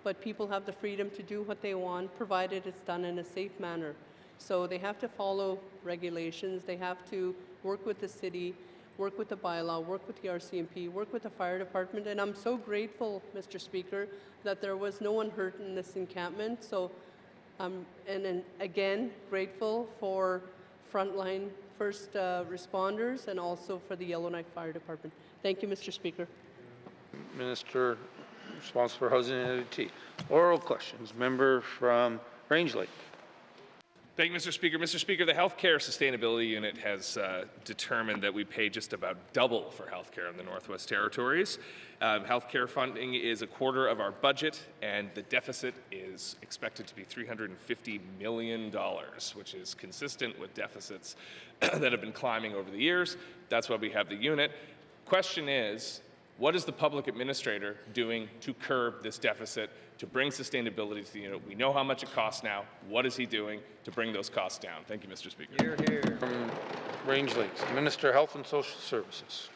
but people have the freedom to do what they want, provided it's done in a safe manner. So they have to follow regulations, they have to work with the city, work with the bylaw, work with the RCMP, work with the fire department, and I'm so grateful, Mr. Speaker, that there was no one hurt in this encampment. So, and then again, grateful for frontline first responders and also for the Yellowknife Fire Department. Thank you, Mr. Speaker. Minister responsible for housing and IDT. Oral questions. Member from Range Lake. Thank you, Mr. Speaker. Mr. Speaker, the Healthcare Sustainability Unit has determined that we pay just about double for healthcare in the Northwest Territories. Healthcare funding is a quarter of our budget, and the deficit is expected to be $350 million, which is consistent with deficits that have been climbing over the years. That's why we have the unit. Question is, what is the public administrator doing to curb this deficit, to bring sustainability to the unit? We know how much it costs now. What is he doing to bring those costs down? Thank you, Mr. Speaker. Hear, hear. From Range Lakes, Minister of Health and Social Services.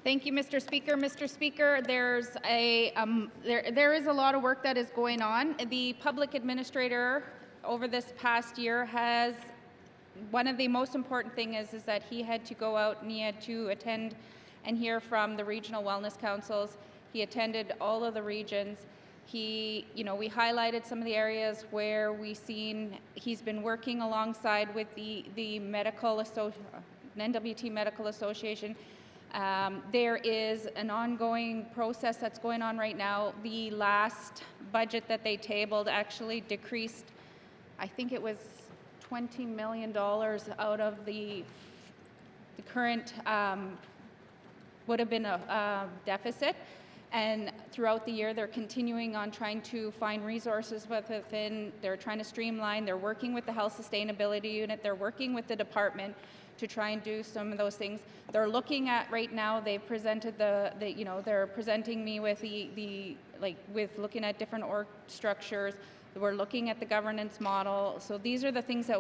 Thank you, Mr. Speaker. Mr. Speaker, there is a lot of work that is going on. The public administrator over this past year has, one of the most important things is that he had to go out and he had to attend and hear from the regional wellness councils. He attended all of the regions. We highlighted some of the areas where he's been working alongside with the NWT Medical Association. There is an ongoing process that's going on right now. The last budget that they tabled actually decreased, I think it was $20 million out of the current would have been a deficit, and throughout the year they're continuing on trying to find resources within, they're trying to streamline, they're working with the Health Sustainability Unit, they're working with the department to try and do some of those things. They're looking at right now, they've presented they're presenting me with with looking at different org structures. We're looking at the governance model. So these are the things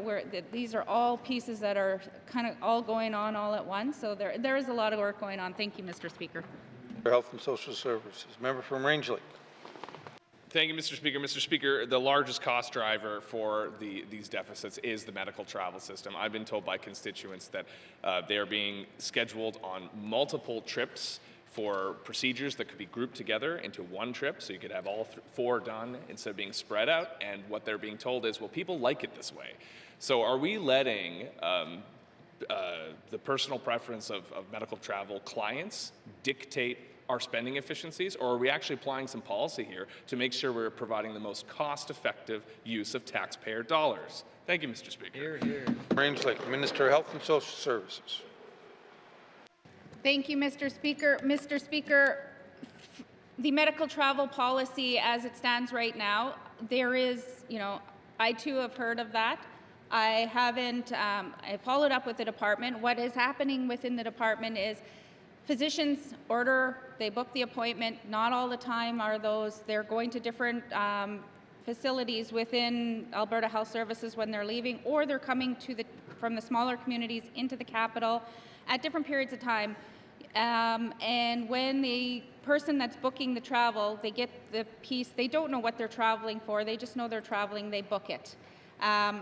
these are all pieces that are kind of all going on all at once. So there is a lot of work going on. Thank you, Mr. Speaker. For Health and Social Services. Member from Range Lake. Thank you, Mr. Speaker. Mr. Speaker, the largest cost driver for these deficits is the medical travel system. I've been told by constituents that they are being scheduled on multiple trips for procedures that could be grouped together into one trip, so you could have all four done instead of being spread out. And what they're being told is, well, people like it this way. So are we letting the personal preference of medical travel clients dictate our spending efficiencies, or are we actually applying some policy here to make sure we're providing the most cost-effective use of taxpayer dollars? Thank you, Mr. Speaker. Hear, hear. Range Lake, Minister of Health and Social Services. Thank you, Mr. Speaker. Mr. Speaker, the medical travel policy as it stands right now, there is, I too have heard of that. I haven't, I followed up with the department. What is happening within the department is physicians order, they book the appointment. Not all the time are they're going to different facilities within Alberta Health Services when they're leaving, or they're coming from the smaller communities into the capital at different periods of time. And when the person that's booking the travel, they get the piece, they don't know what they're traveling for, they just know they're traveling, they book it. I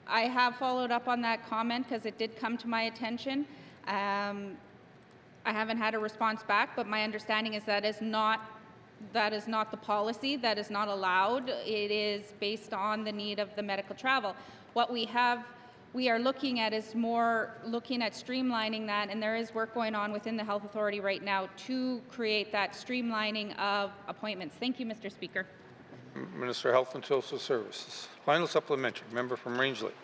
have followed up on that comment because it did come to my attention. I haven't had a response back, but my understanding is that is not the policy, that is not allowed. It is based on the need of the medical travel. What we are looking at is more looking at streamlining that, and there is work going on within the Health Authority right now to create that streamlining of appointments. Thank you, Mr. Speaker. Minister of Health and Social Services. Final supplementary. Member from Range Lake.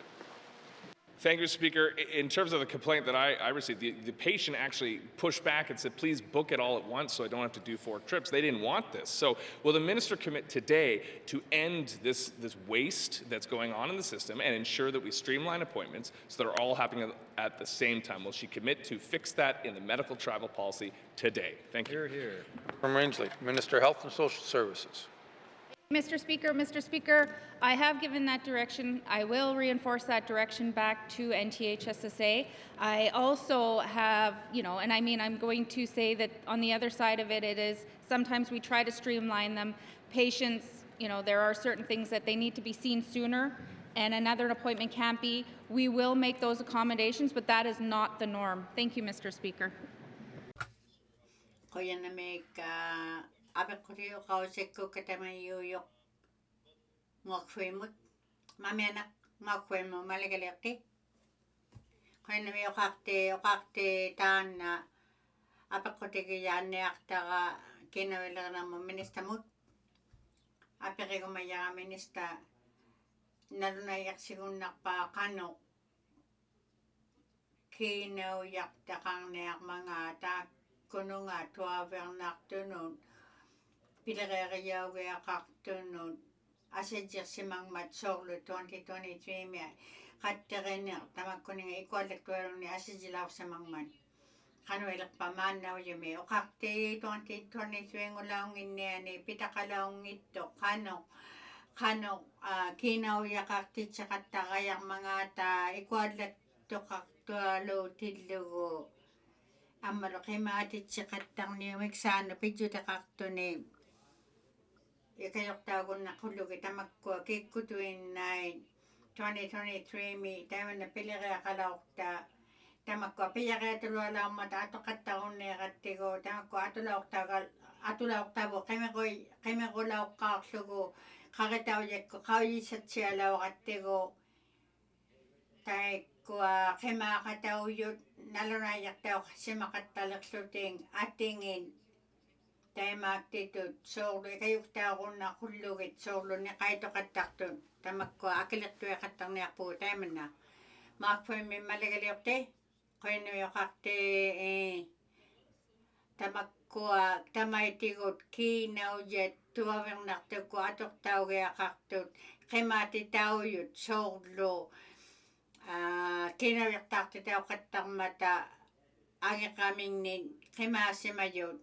Thank you, Speaker. In terms of the complaint that I received, the patient actually pushed back and said, please book it all at once so I don't have to do 4 trips. They didn't want this. So will the minister commit today to end this waste that's going on in the system and ensure that we streamline appointments so they're all happening at the same time? Will she commit to fix that in the medical travel policy today? Thank you. Hear, hear. From Range Lake, Minister of Health and Social Services. Mr. Speaker, I have given that direction. I will reinforce that direction back to NTHSSA. I also have, and I mean, I'm going to say that on the other side of it, it is sometimes we try to streamline them. Patients, there are certain things that they need to be seen sooner, and another appointment can't be. We will make those accommodations, but that is not the norm. Thank you, Mr. Speaker. Kuya na may abek ko rin kausik ko katamayuyok ngakfimut. Mami anak ngakfimo malagalakti. Kuya na may okakte taan na abek ko tigiyan ni akta ka kinawila na mo minista mut. Abek ko maya minista nalunayak sigun nakpa kanok. Kinawiyak takang niyak mga tak kuno nga tuwaver naktunod. Pilagagayaw gaya kaktunod. Asadyak si Mang Matsoglo 2023 miya. Katterener tamag kuning ikolik tuwarong ni asadjilaw sa Mang Man. Kano ilak pamanaw yumi. O kakte 2023 ngulaong inni pitakalaong ito. Kano kinawiyak kakte tsakatagayak mga ta ikolik to kaktualo tilugo. Amalo kay maatit siya katang niya magsano pidyo ta kaktone. Ikayok tagon na kulog ita magkwa kikutuin na 2023 mi tayo na pilira kalawak ta magkwa piya kaya tulwa lang mata ato kataon na katigo ta magkwa atulawak tabo kaya ko lawak kaksugo kakitaw yak ko kawin sa siya lawak katigo tayo kaya makataw yun nalurayak tayo kasi makatalak suting atingin tayo Inuktitut solo ikayok tayo na kulugit solo ni kahit o katakton tamak ko akilat tuya katang niya po tayo man na makapun may malagaliyok te kaya niyo kakte tamak ko tamay tigot kinaw jet tuwawang nakto ko atok tayo kaya kaktot kay mati tayo yun solo kinawiyak takti tayo katang mata ang kaming nin kimasi mayon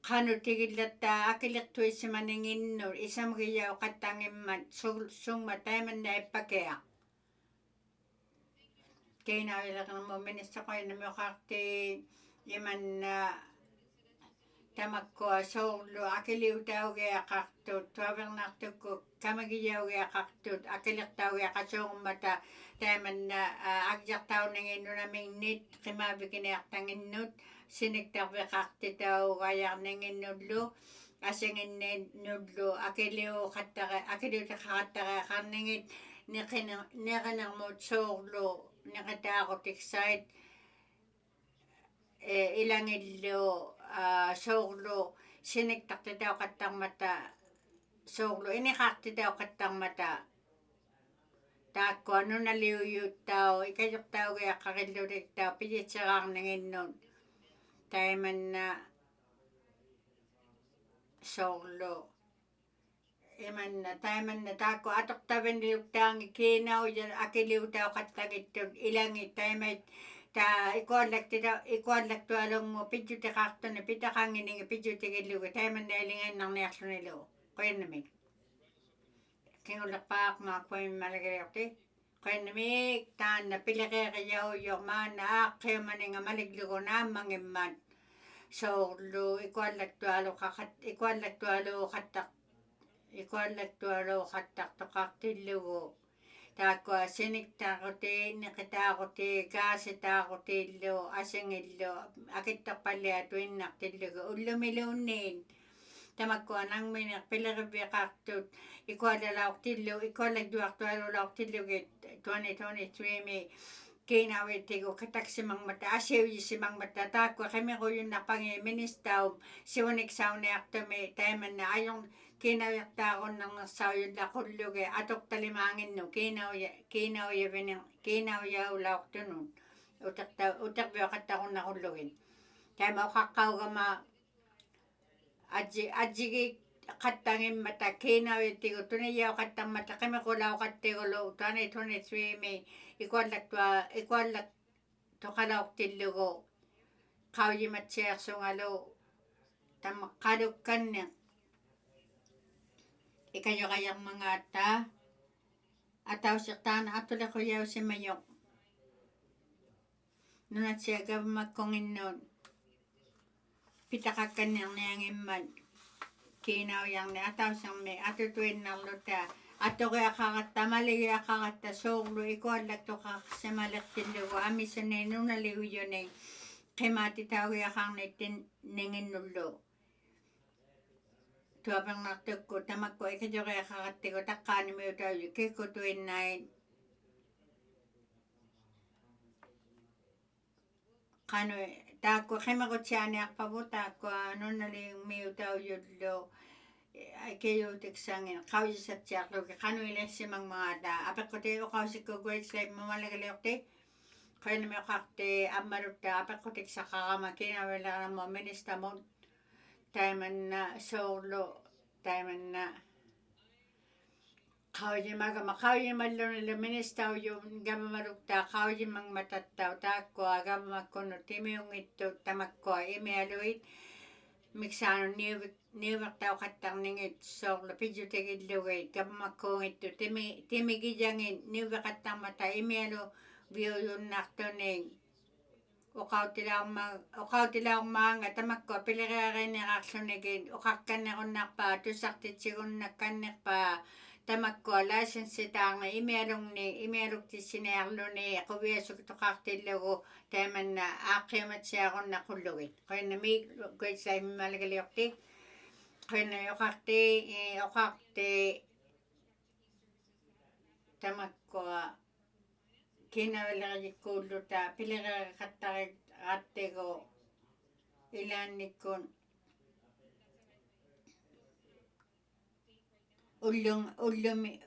kano tigilat akilat tuwi si maningin no isang giyaw katang iman sung matay man na ipakaya kinawiyak ng mo minista ko yun mo kakti iman na tamak ko solo akiliw tayo kaya kaktot tuwabang nakto ko kamagiyaw kaya kaktot akilat tayo kaya kasong mata tayo man na agyak tayo ng ino naming nit kimabi kinayak tangin nut siniktak kakti tayo kaya ng inudlo asing inudlo akiliw ta kakataka kaningit nikanang mo solo nikatakot excited ilang ilo solo siniktak tayo katang mata solo inikakti tayo katang mata tako ano naliuyut tayo ikayok tayo kaya kakilurik tayo pijit sa kang nanginon tayo man na solo iman na tayo man na tako atok tayo niluk tayo ikinaw akiliw tayo katang ito ilangit tayo may ta ikuadlak to along mo pidyo ti kakto na pita kangining pidyo ti gilugo tayo man nailingan ng niyakso nilo kaya namin kingulak pa mga kuya malagayok ti kaya namin taan na pila kaya kayaw yung mga naak kaya maning maliglugo na mangiman so lo ikuadlak to alo katak to kaktilugo tako sinik takote nakitakote kasi takote lo asingilo akit pali atuin naktilugo ulumilunin tamag ko anang minak pilarabi kaktot ikuadalawak tilo ikualag to alawak tilugit 2023 mi kinawit tigo katak simang mata asiw simang mata tako kami ko yung napangi ministaw siwanik saw ni aktome tayaman na ayong kinawyak tako ng sayo na kulluge atok talimangin no kinawya ulawak to nun utak biyo katako na kullugin kaya mo kakaw ka ma aji katangin mata kinawit tigo tunayaw katang mata kami kulaw katigo lo 2023 may ikuadlak to kalawak tilugo kawyi matsiyak sungalo tamak kalukan niya ikayo kayang mga ata, ataw siktan atula ko yaw si mayok. Nunat siya gabmat kong inon, pitakakan yang iman, kinaw yang ni ataw siyang may atutuin ng luta. Ato kaya kakata, mali kaya kakata, soglo, ikaw alat to kakasimalak siluwa, amisan na nung naliw yun eh, kimati tao kaya kang ningin nulo. Tuwapang naktuk ko, tamak ko, ikaw kaya kakati ko, takani mo yung tao, kiko tuwin na kano, tako, kima ko tiyani akpabuta ko, ano naliw mo yung tao yun lo, ay kayo tiksangin kau sa tiyak lo kanu ile simang mga da apa ko te ko si ko grade slave mamalagali okte kaya na may kakte amaruta apa ko tiksa kakamakin wala na mo minista mo time na solo time na kau ji malo na minista yung gama marukta kau ji mang matataw ta ko agama makono timi yung ito tamak ko ime aloit miksano niwak tao katang ningit sok la pidyo tegid lugay kapag makongit to timi gijangin niwak katang mata imialo biyo yun nakto ning ukaw tilang mga tamak ko pilirarin ni aksunigin ukakkan na kung nakpa tusak titsigun nakkanik pa tamak ko lasin sitang imialong tisinarlo ni kuwesok to kaktilago taman na akimat siya akong nakulugit kaya na may grade sa malagali okti kaya na okakti tamak ko kinawala ka kulo ta pilira katakit ate ko ilan ni kun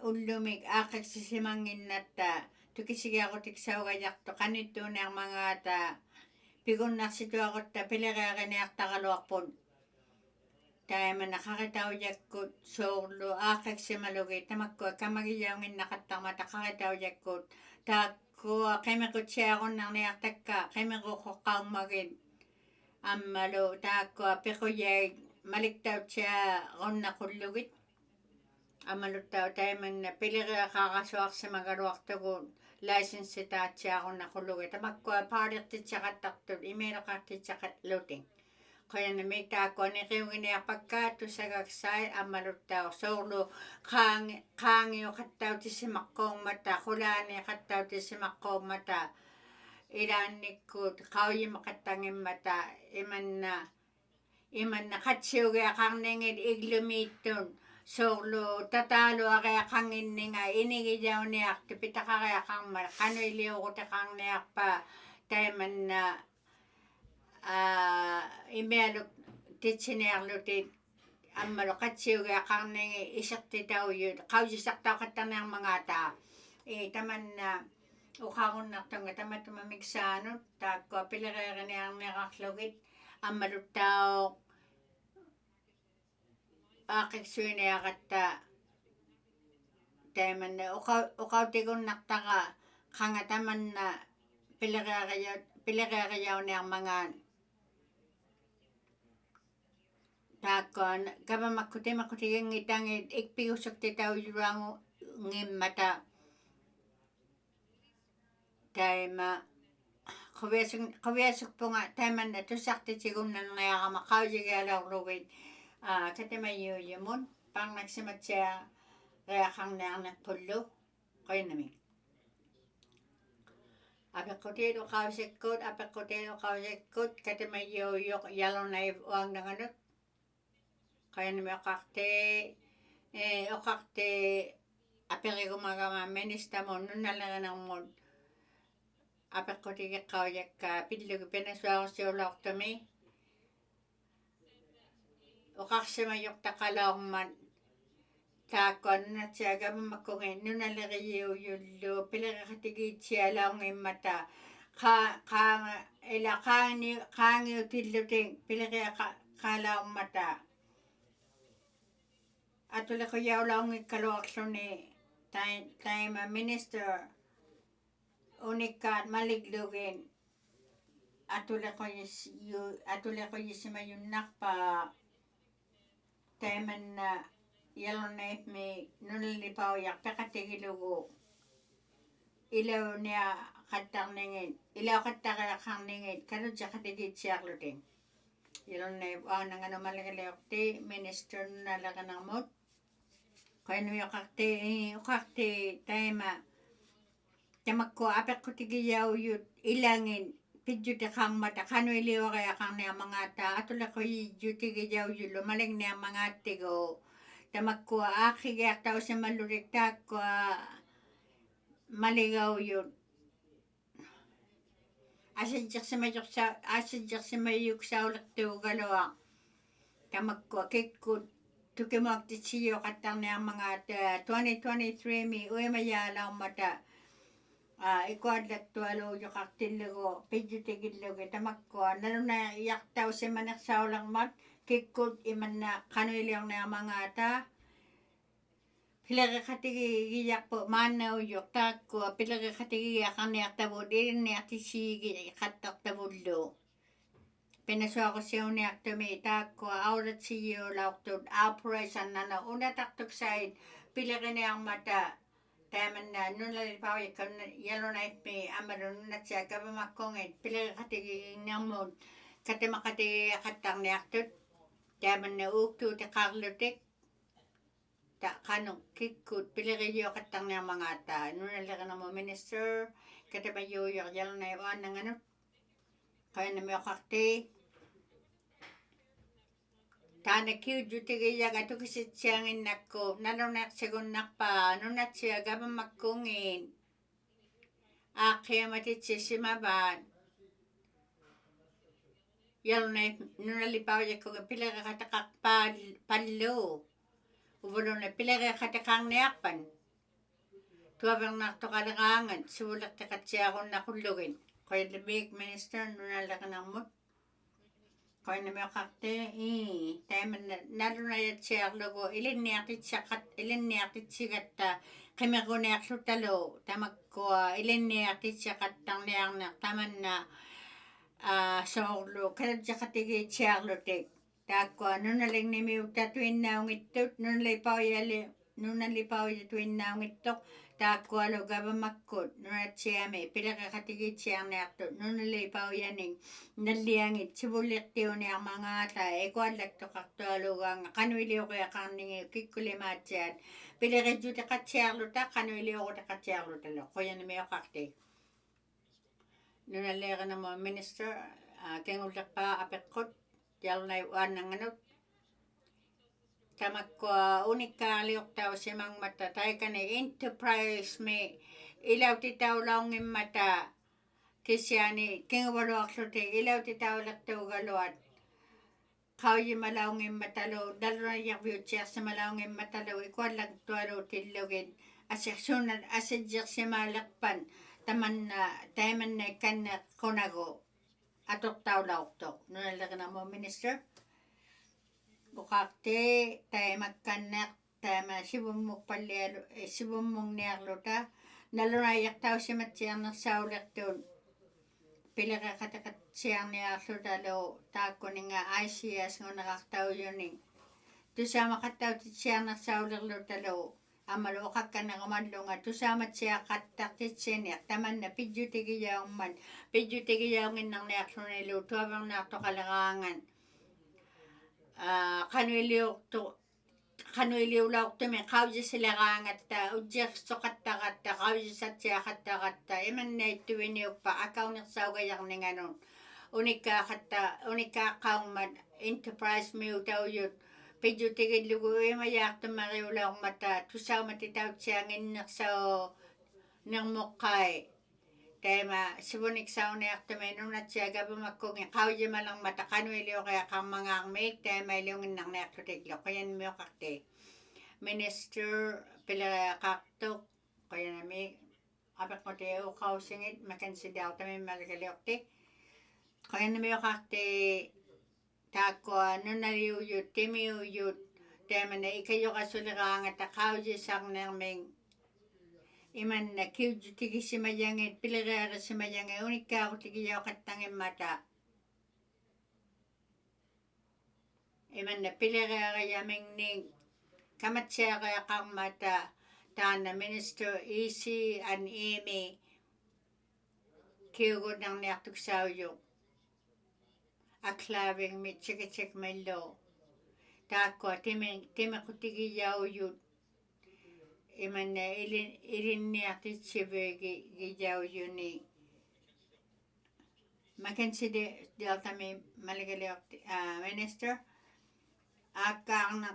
ulumik akak sisimangin na ta tukisigi ako tiksaw kayak to kanito na mga ta pigon na sito ako ta pilira ka niyak takalwakpon tayo man nakakataw yakot solo akak simalugay tamak ko kamagiyawin nakatama takakataw yakot ko kaya ko siya ako nang niyak ka kaya ko kakang magin amalo ko peko yay maliktaw siya ako nakulugit amalo tayo man na pilira kakaswak sa magarwak to ko license ta siya ako nakulugit tamak ko parik ti siya kataktol imero ka ti siya katluting kaya na may tako ni kayo ginapagka to sa gagsay amalo tayo solo kangiyo kataw ti si makong mata kulani kataw ti si makong mata ilan ni ko kawin makatangin mata iman na katsiw kaya kang ningid iglumiton solo tatalo kaya kang ininga inigidaw niyak tipita ka kaya kang kano iliw ko ta kang niyak pa tayo man na imelo titsinarlo tit amalo katsiw kaya kang ningi isak titaw yun kawjisak taw katang ng mga ta taman na ukakon naktong taman tumamigsano tako pilirera niyang nakaklugit amalo taw akiksuy niya kata tayo man na ukaw tigon naktaka kanga taman na pilirera yaw niyang mga takon kaba makuti yung itang ikpiusok titaw yung ngim mata tayo kawesok po nga tayo man na tusak titigon na nga kamakaw yung alaw rugit kati mayo yun pang nagsimat siya kaya kang nagpulo kaya namin apakotero kawsikot kati mayo yalaw na iwang na ganot kaya namin okakte apere gumagama minista mo nun nalang ng mod apakotero kawyak ka pidlo pinaswa ko siya ulak tumi okaksemayok takalaw man takon na siya gama makungin nun nalariyo yulo pila katigid siya lang ng mata kangi utiluting pila kalaw mata atula ko yaw lang ikalwakso ni time minister unikat maliglugin atula ko yisimayun nakpa time na yalunay me nunalipaw yak pekatigilugo ilaw niya katarningin ilaw katarningin kanu jakatigit siyakluding yalunay nang ano malagaliyokti minister nalakanamot kanu yakakti ukakti taima tamakko apekko tigiyaw yut ilangin pidyo te kang mata kanu iliwa kaya kang niya mga ta atula ko yuti giyaw yulo maling niya mga tigo tamakko akigayak tao sa malurikta ko maligaw yun asadyak sa mayuk sa ulit tiyo galawa tamakko kikut tukimok tisiyo katang niya mga 2023 mi uy mayalaw mata ikuadlat tualo yung kaktilugo, pedyo tigilugo, tamakko, nalo na yaktaw si manaksaw lang mat, kikod iman na kanuilyong na mga ata, pilaga katigi giyak po, manaw yung tako, pilaga katigi giyak ang niyaktabod, irin niyaktisi kataktabod lo. Pinaswa ko siya niyaktume, tako, aurat siyo lauktod, operation na na, una taktok side, pilaga niyang mata, Taman na nunalipaw ikan yalo na ipme amaron na siya kabamakongit pila katigi ngamod katamakati katang niaktut taman na uktu te karlutik ta kanong kikut pila kayo katang niya mga ta nunalika na mo minister katabayo yung yalo na iwan ng ano kaya na mo kakti Tana kiu jutigi yaga tu kisit siyangin nako nalonak segun nakpa nunat siya gaba makungin ake matit sisimaban yalunay nunalipaw yako pila ka katakak palo ubalo na pila ka katakang niyakpan tuwabang naktukalakangan suulak takat siya akong nakulugin kaya labig minister nunalaka ng mut Kaya na mga kakte, tayo nalo na yung siya logo, ilin niyatit sigat kami ko niyak sutalo, tamag ko, ilin niyatit siya katang niyang na, taman na sa ulo, kada siya katigi siya lotek. Tako, nunaling ni miyo tatuin na inuktitut, nunalipaw yung tuwin na inuktitut, tako alo gaba makot, nunat siya may, pila ka katigi siya niyakto, nunalipaw yaning, naliyangit, sibulik tiyo niya mga ata, ekuadlak to kakto alo gang, kanuiliyo kaya kaningi, kikulimat siya, pila ka juta katsiyarlo ta, kanuiliyo ko ta katsiyarlo talo, kaya na miyo kakte. Nunalika na mo minister, kengulak pa apekot, yalo na iwan ng ano, tamak ko unika liok tao si mang mata, tayo ka na enterprise me, ilaw ti tao lang ng mata, kisyani, kengwalo aksote, ilaw ti tao lang tao galuat, kau yi malaw ng matalo, dalo na yak view sa malaw ng matalo, ikuan lang tuwalo tilogin, asadyak si malakpan, taman na ikan na konago, atok tao lauktok, nunalaka na mo minister, bukakte, tayo magkanak, tayo sibumok palyalo, sibumok niyarlo ta, nalonayak tao si matsiyang nagsawlak doon, pila ka katakat siyang niyarlo talo, tako ni nga ICS nga nakaktaw yun eh. Tusama kataw siyang nagsawlak lo talo, amalo ka na kamadlo nga, tusama siya kataktit siya taman na pidyo tigiyaw man, pidyo tigiyaw ng niyarlo nilo, tuwabang nakto kalakangan. Kanuiliw lauk to me kauji sila kangata ujek sokata kata kauji satya kata iman na ituwiniw pa akaw naksaw gayak ning anon unika kaung man enterprise mi utaw yun pedyo tigid lugo mayak to mariw lauk mata tusaw matitaw siyangin naksaw ng mukay Kaya sibunik sa unayak tuminong na siya gabo magkong kauji malang matakano iliyo kaya kang mga angmik tayo may iliyong nang nayak tutiglo. Kaya namiyo kakte. Minister pila kaktok. Kaya nami apat mo tayo kausingit makansidaw tayo malagaliyokti. Kaya namiyo kakte tako nunaliyuyut timiyuyut tayo na ikayo kasulikangat kauji sang naming iman na kiu tigi simayangit pilagara simayangit unika ako tigi yaw katangin mata iman na pilagara yaming ning kamatsiaqaqarmata taana Minister Easy and Amy kiugunarniartuksauju aklaving mitsikitsik mallo taakkua timequtigiyaujut imanna ilinniartitsivuigi gijaujuni Mackenzie deltami maligaliorti Minister akkaarna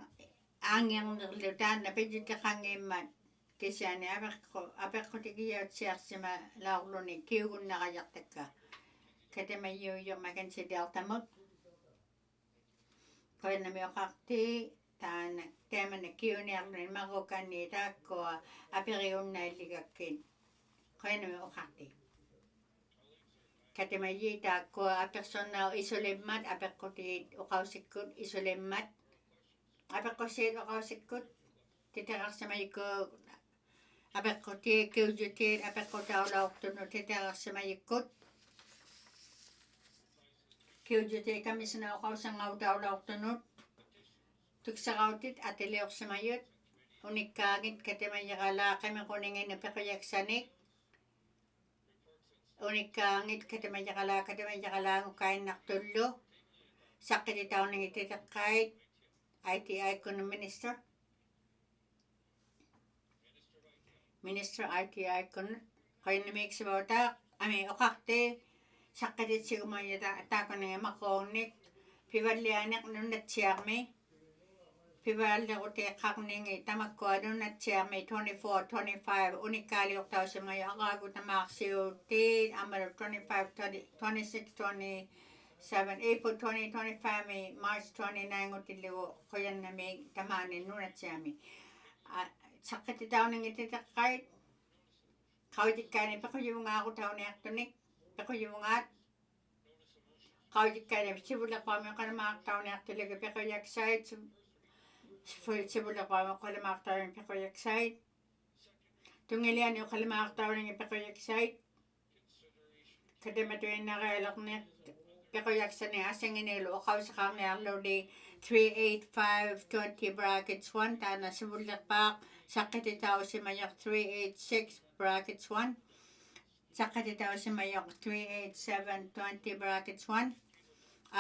aangiarnerlu taanna pijutiqangiimmat kisiani apeqqutigiyautiarsima laorluni kiugunnaqajartakka katamayiuyo Mackenzie deltamut qoyannami oqarti taana taamana kiuniarluni marukani taakkua aperiunnaalligakkit qoyannami oqarti katamayi taakkua apersonnau isulimmat apeqqutigit oqausikkut isulimmat apeqqusiit oqausikkut titeqarsimayikku apeqqutiit kiujutiit apeqqutaulaortunu titeqarsimayikkut kiujutii kamisna oqausangautaulaortunut tuksaqautit atiliorsimayut unikkaagit katamayiqalaa qimiquninginu pequjaksanik unikkaangit katamayiqalaangukkainnartullu saqqititaunigi titeqqait ITI kunu Minister ITI kunu qoyannamiiksivuutaaq oqarti saqqititsigumayata taakunigi maqoonnik pivallianiq nunnatsiarmi pivalliqutiiqqarningi tamakkua nunnatsiarmi 24 25 unikkaaliortausimayu aqaagu tamaarsiuutiit amalu 25 26 27 April 2025 mi March 29 utilligu qoyannami tamaani nunnatsiami saqqititauningi titeqqait qaujikkaani pequjuvungaaqutauniartunik pequjuvungaat qaujikkaani sivulleqpaami qalamaaqtauniartuligi pequjaksait sivulleqpaami qalamaaqtauni pequjaksait tungiliani qalamaaqtauningi pequjaksait katamatuinnareelerniq pequjaksani asinginilu oqausiqarniarluli 38520 brackets 1 taana sivulleqpaaq saqqititausimayoq 386 brackets 1 saqqititausimayoq 38720 brackets 1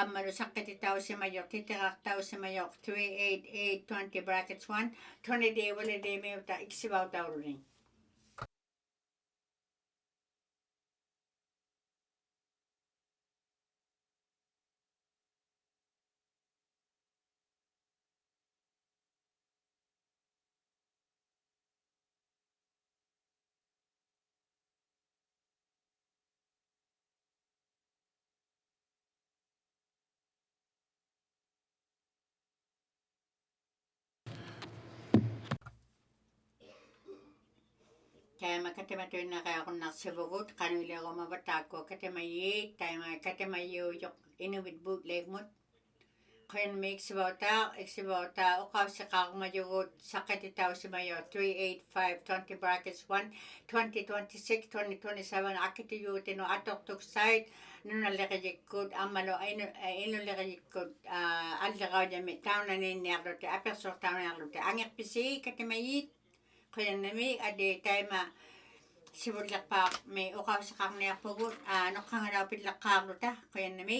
ammalu saqqititausimayoq titeqartausimayoq 38820 brackets 1 20-day holiday miuta iksivautauruni Taima katamatuinnaqaaqunarsivugut qanuiliarumavat taakkua katamayiit taima katamayiujoq Inuktitut leegmut qoyannamiiksivuutaaq oqausiqaarmayugut saqqititausimayo 38520 brackets 1 2026 2027 akkitiyuutinu atortuksait nunalleqiyikkut ammalu inulleqiyikkut alleqaujami taunaniinniarluti apersortauniarluti angerpisi katamayiit qoyannami adi taima sivulleqpaaq mi oqausiqarniarpugut noqqangalaupillaqqaarluta qoyannami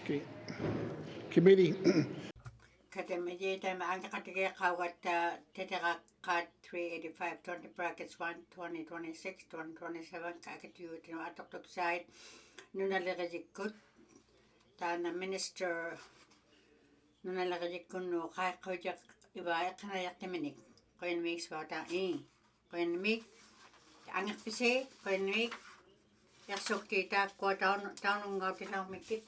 Okay. Committee. Katamaji tama ang katige kawat tetera kat 385 20 brackets 1 2026 2027 kakatiyu tino atok side nunalagajikut tana minister nunalagajikun no kai kojak iba kana yakiminik koin mix wata koin mix angak pise koin mix yaksok kita ko taun ngau tinang mikit.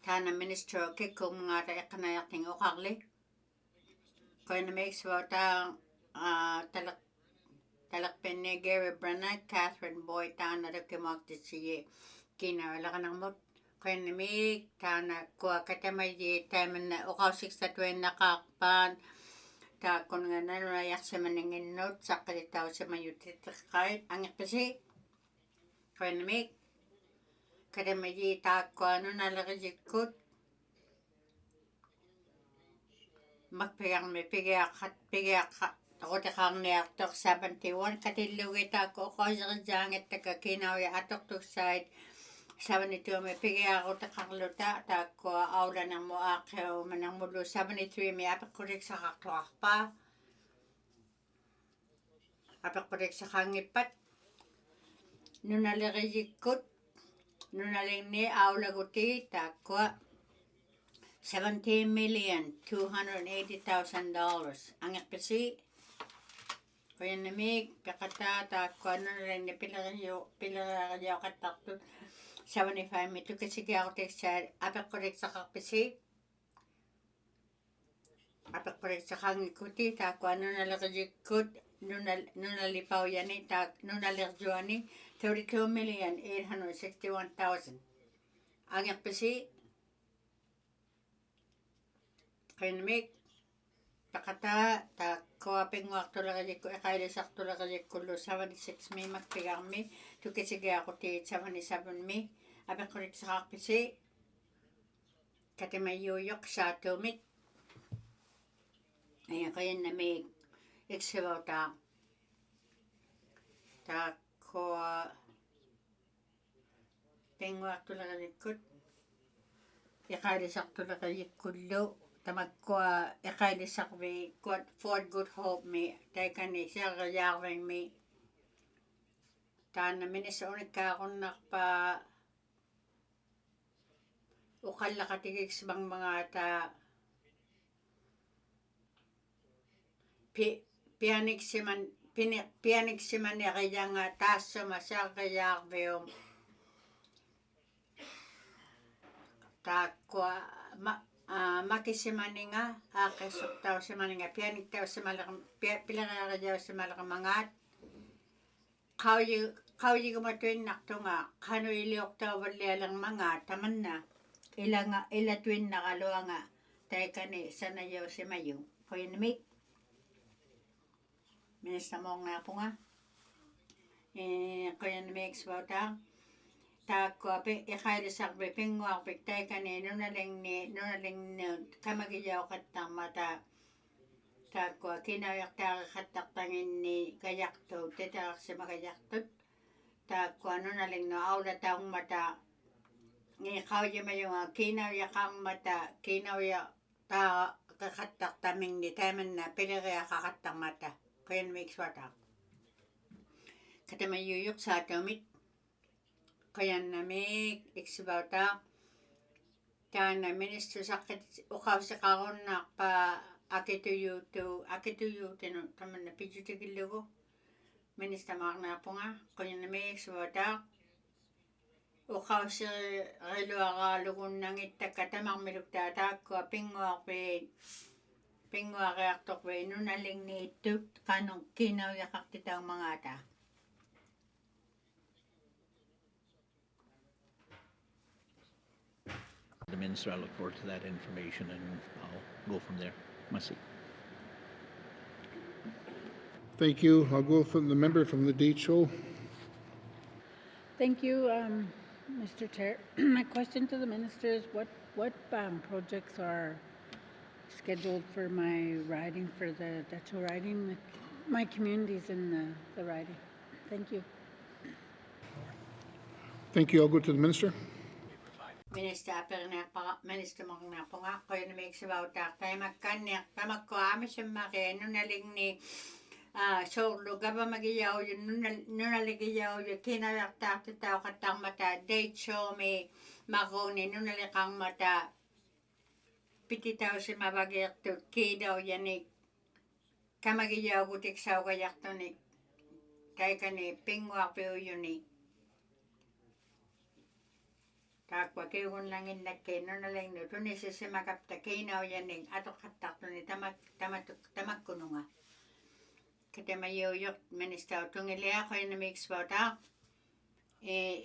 Tana minister ke kung nga ta kana yaking ukagli ko na make wata talak penne Gary Brennan Catherine Boy tana da kemak siye kina wala kanang mot ko na make tana ko katamay di tamen na ukaw 6 tatwen nakakpan ta kun nga na yak sa maningin note sa kalitaw sa mayutit kahit ang kasi ko na make katamay di ta ko ano nalagajikut magpigang may pigiyak ako takang niaktok 71 katilugit ako ko sa jangit taka kinawi atok to side 72 may pigiyak ako takang luta tako aula ng muakaw manang mulo 73 may apakurik sa kaktuak pa apakurik sa kangipat nunalagayikot nunaling ni aula guti tako $17,280,000 ang ekpesi kaya namig kakatata ko ano rin ni pilarayo katakto 75 ito kasi kaya ako teksa apak korek sa kakpesi apak korek sa kangikuti tako ano nalakajikot nunalipaw yan nunalakjuan ni $32,861,000 ang ekpesi Kanmik takata ta ko apeng waktu lagi ko kaile sakto lagi ko 76 may magpigang mi to kasi ako ti 77 mi apa ko rin sa kapisi kati may yuyok sa tumit ayan kaya na may iksibaw ta ko peng waktu lagi ko kaile sakto lagi ko tamag ko kaili sakwe for good hope me teka ni siya kayaweng me tana minisoni ka akong nakpa ukal lakatigig sa mga ta pianik siman ya kaya nga taso masya kayaweng takwa makisimani nga akasok tao simani nga pianik tao sa malakang pilangaraw sa malakang mangat kauji kumatuin nakto nga kano iliok tao walialang mga taman na ila tuin nakaloa nga tayo kani sanayaw si mayo kaya namik minista mo nga po nga kaya namik swata tako ape ikaili sakbe pingwa pektai kane nunaling kamagiyaw katang mata tako kinayak ta katak tangin ni kayakto tetak si makayaktot tako nunaling no aula taong mata ni kauya mayo nga kinayak ang mata kinayak ta kakatak taming ni taman na pilagaya kakatang mata kaya namik swata katamayuyok sa atomit kaya namik iksibawta kana minister sakit ukaw sa kaon na pa akituyu no taman na pijutigilo ko minister makna po nga kaya namik iksibawta ukausi riluaqaalugun nangittaka tamarmiluktaa taakkua pinguaqiartorpi nunalingniittut qanun kiinauyaqartitaumangata. The Minister, I look forward to that information and I'll go from there. Merci. Thank you. I'll go from the member from the DHO. Thank you, Mr. Chair. My question to the minister is what projects are scheduled for my riding, for the Dutch riding, my communities in the riding? Thank you. Thank you. I'll go to the minister. Minister magnapunga koy makes about that time tamakko amisemmake nunalingni sourlu gaba magiyaw nunaligiyaw kinayartaartitau qattarmata date maguni nunaliqarmata pititausimavagiirtut kiidauyanik kamagiyaugutiksaugajartunik taikani pinguarpiuyuni taakwa kiugunlanginnakke nunalingnu tunisisimakapta kiinauyanik atoqattartuni tamakkununga katamayiuyuq minister tungiliaqoynamiksvautaa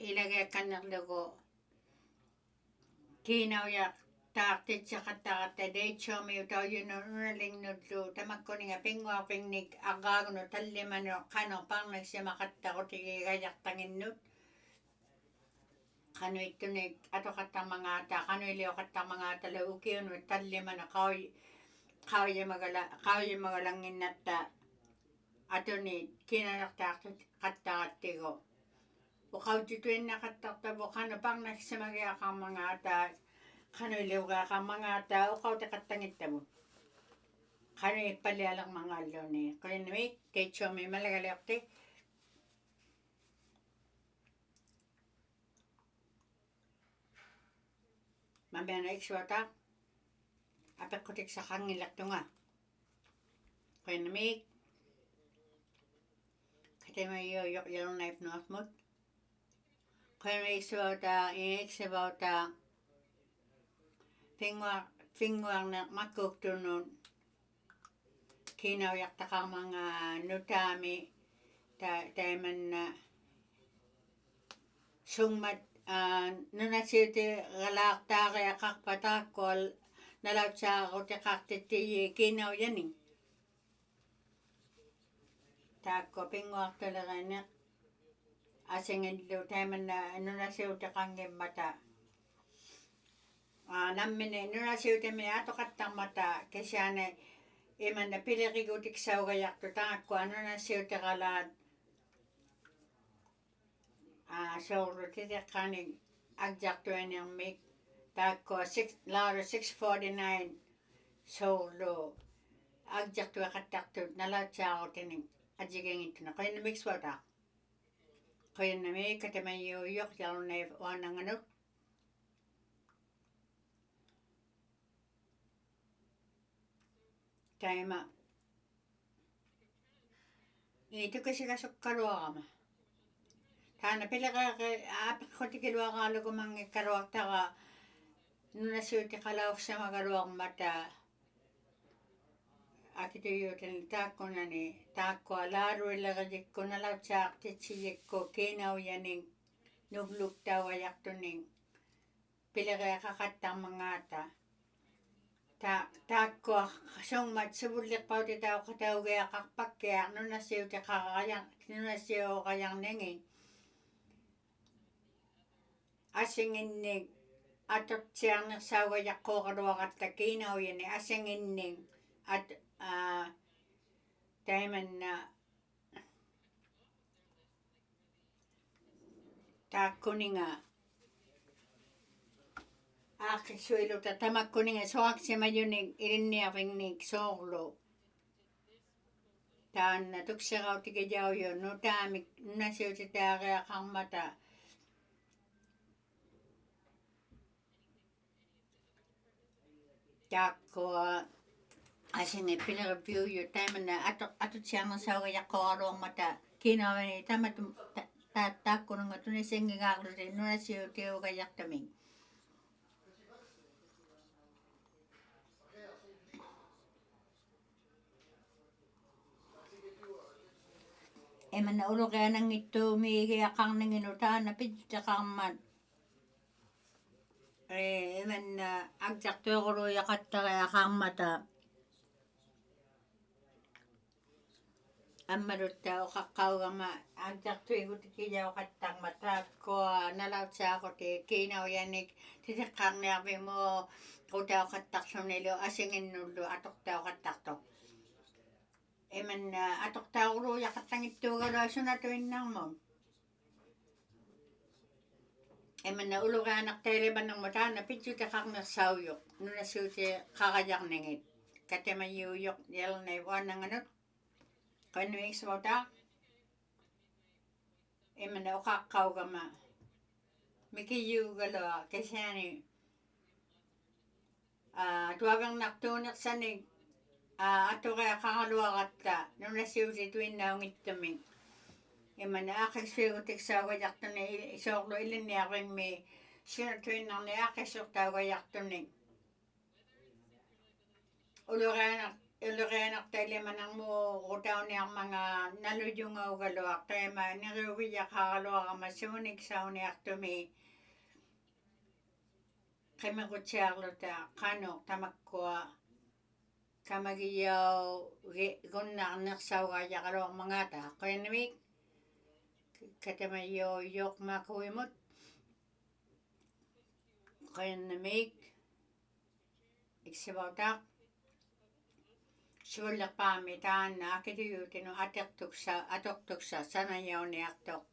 ilagiakkannerlugu kiinauyaq taartitsiqattaqatta deitsomiu tauyununalignullu tamakkuninga pinguarpingnik aqaagunu tallimanu qanorparnaksimaqattarutigigayartanginnut qanuittunik atoqattarmangaata qanuiliuqattarmangaatala ukiunut tallimanu qauyimagalanginnatta atuni kinayartaartut qattarattigu uqautituinnaqattartavu qanu parnaksimagiaqarmangaata qanuiliuqaaqarmangaata uqautiqattangittavu qanu ippalialermangaalluni qinnamik teitsomi malagaliorti mabena iksuata apeqqutiksaqangilertunga qinnamik katamayiuyuq yalunnaipnuarmut qinnamiksuata iiksivauta finguarneq makkuuktunun kiinauyartaqarmanga nutaami taimanna summat nunasiuti galaaqtaariaqarpataakkual nalautsaaruteqartittiyi kiinauyaning taakkua pinguartulerineq asingillu taimanna nunasiuteqangimmata nammini nunasiutimi atoqattarmata kisiane imanna pilirigutiksaugajartu taakkua nunasiuteqalaat sourlu titeqqanik agjartuaniarmik taakkua 6:49 sourlu agjartuaqattartut nalautsaaruutinik ajigingittuna qinnamiksuata qinnamik katamayiuyuq yalunnaip uananganut taima iitukasikasukkaluarama taana pileqeeqi apeqqutikiluaqaalugumanngikkaluartara nunasiutiqalaurssamagaluarmata akituyuutani taakkunani taakkua laaruilerijikku nalautsaartitsiyikku kiinauyaning nugluktauajartuning pileqeeqaqattarmangaata taakkua summat sivulliqpautitauqataugiaqarpakkiaq nunasiuqajarningi asinginnik atortsiarnersaugajaqqooqaluaqatta kiinauyani asinginning taimanna taakkuninga aaqiksuiluta tamakkuninga soaqsimayunik ilinniarvingnik soorlu taanna tukserautigijaujun nutaamik nunasiutitaagiaqarmata taakkua asingi pileripiuyu taimanna atutsiarnersaugajaqqooqaluarmata kiinauvani tatakkununga tunisingigaqluti nunasiutiugajaqtaming. Emana uluqianangittuumiigiaqarninginutaan pitutaqarmat emanna aqjartuuquluiaqattariaqarmata аммалутта оқаққаугама aqjartuigutikijaoqattarma taakkua nalautiaqути kiinauyanik titiqqaarniarvimu qutaoqattarlunilu asinginnullu atortaoqattartoq imanna atortaaruuyaqattangittuugaluasunatuinnarmum imanna uluqianartailimannermu taana pitsuteqarnersaujuq nunassuuti qarajarningit katamayiujoq yalnai vuannanganut qannuiksuvata imanna oqaqqaugama mikiyuugalua kasiani tuavernartuunersanik atuqiaqaraluaqatta nunasiuti tuinnaungittumik imanna aaqissuigutiksaugajaqtuni isoorlu ilinniarvimmi sunatuinnarni aaqissuurtaugajartunik Uluqianartailimanarmu qutauniarmanga nalujungaugaluaq taima niriugijaqaraluaqama suuniksauniartumi qimequtsiarluta qanuq tamakkua kamagiyau gunnarnersaugaajaqaluarmangata qinnimik katamayo yoqmaquimut qinnimik iksivauta Suullerpaami taanna akituyutinu atortuksa sanajauniartoq